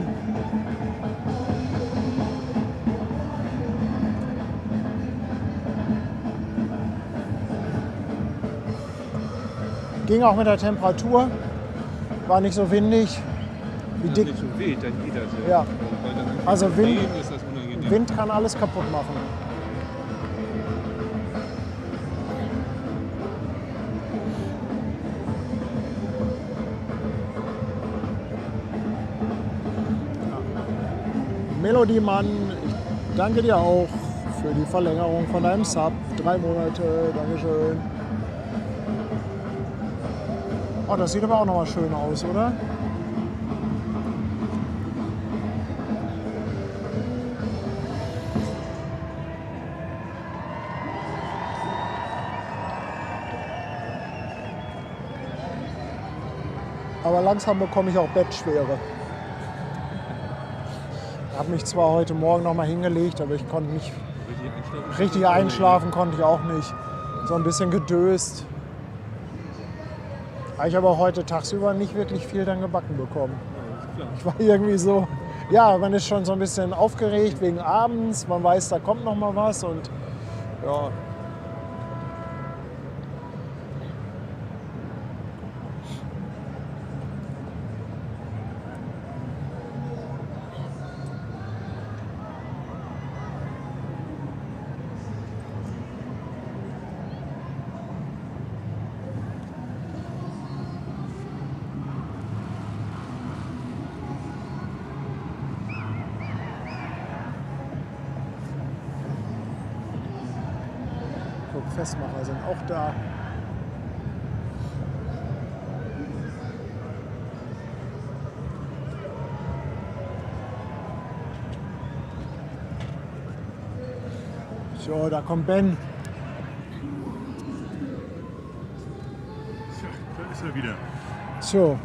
Ging auch mit der Temperatur. War nicht so windig. Wie dick. Nicht so weht, dann geht das ja. Ja. Weil dann Also Wind, ist das unangenehm. Wind kann alles kaputt machen. Melody Mann, ich danke dir auch für die Verlängerung von deinem Sub. 3 Monate, Dankeschön. Oh, das sieht aber auch noch mal schön aus, oder? Aber langsam bekomme ich auch Bettschwere. Ich habe mich zwar heute Morgen noch mal hingelegt, aber ich konnte nicht richtig einschlafen, konnte ich auch nicht. So ein bisschen gedöst. Ich habe auch heute tagsüber nicht wirklich viel dann gebacken bekommen. Ich war irgendwie so, ja, man ist schon so ein bisschen aufgeregt wegen abends, man weiß, da kommt noch mal was und ja. Festmacher sind auch da. So, da kommt Ben. Da ist er wieder. So.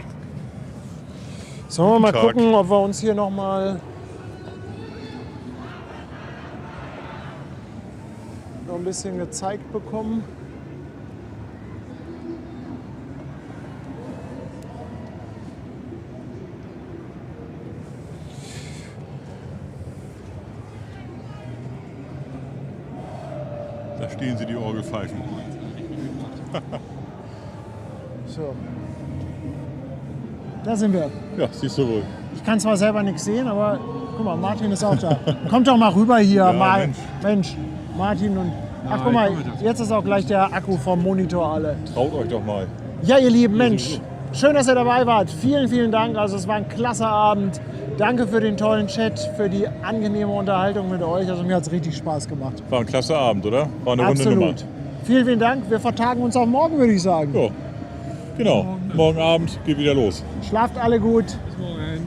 Sollen wir mal Tag. gucken, ob wir uns hier noch mal ein bisschen gezeigt bekommen. Da stehen sie, die Orgelpfeifen. So. Da sind wir. Ja, siehst du wohl. Ich kann zwar selber nichts sehen, aber guck mal, Martin ist auch da. Kommt doch mal rüber hier. Ja, Mensch, Martin und... Ach, guck mal, jetzt ist auch gleich der Akku vom Monitor alle. Traut euch doch mal. Ja, ihr Lieben, Mensch, schön, dass ihr dabei wart. Vielen, vielen Dank. Also es war ein klasse Abend. Danke für den tollen Chat, für die angenehme Unterhaltung mit euch. Also mir hat es richtig Spaß gemacht. War ein klasse Abend, oder? War eine runde Nummer. Absolut. Vielen, vielen Dank. Wir vertagen uns auf morgen, würde ich sagen. Ja, genau. Morgen Abend geht wieder los. Schlaft alle gut.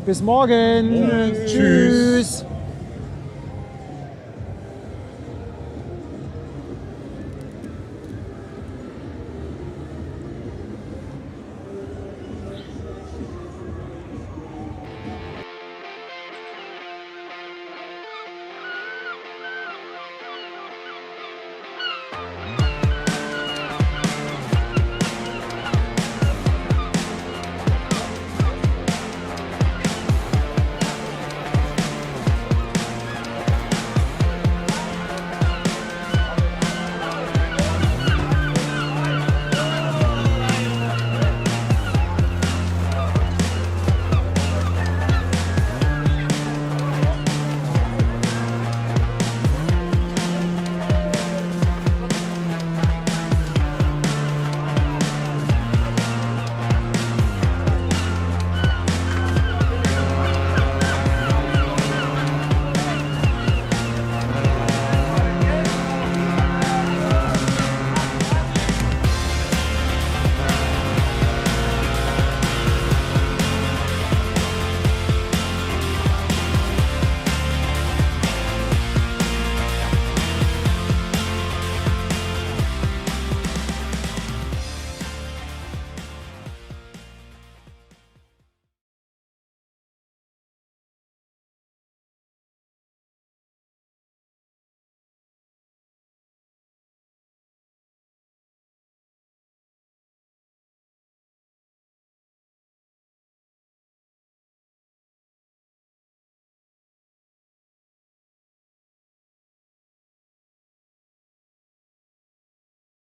Bis morgen. Bis morgen. Tschüss.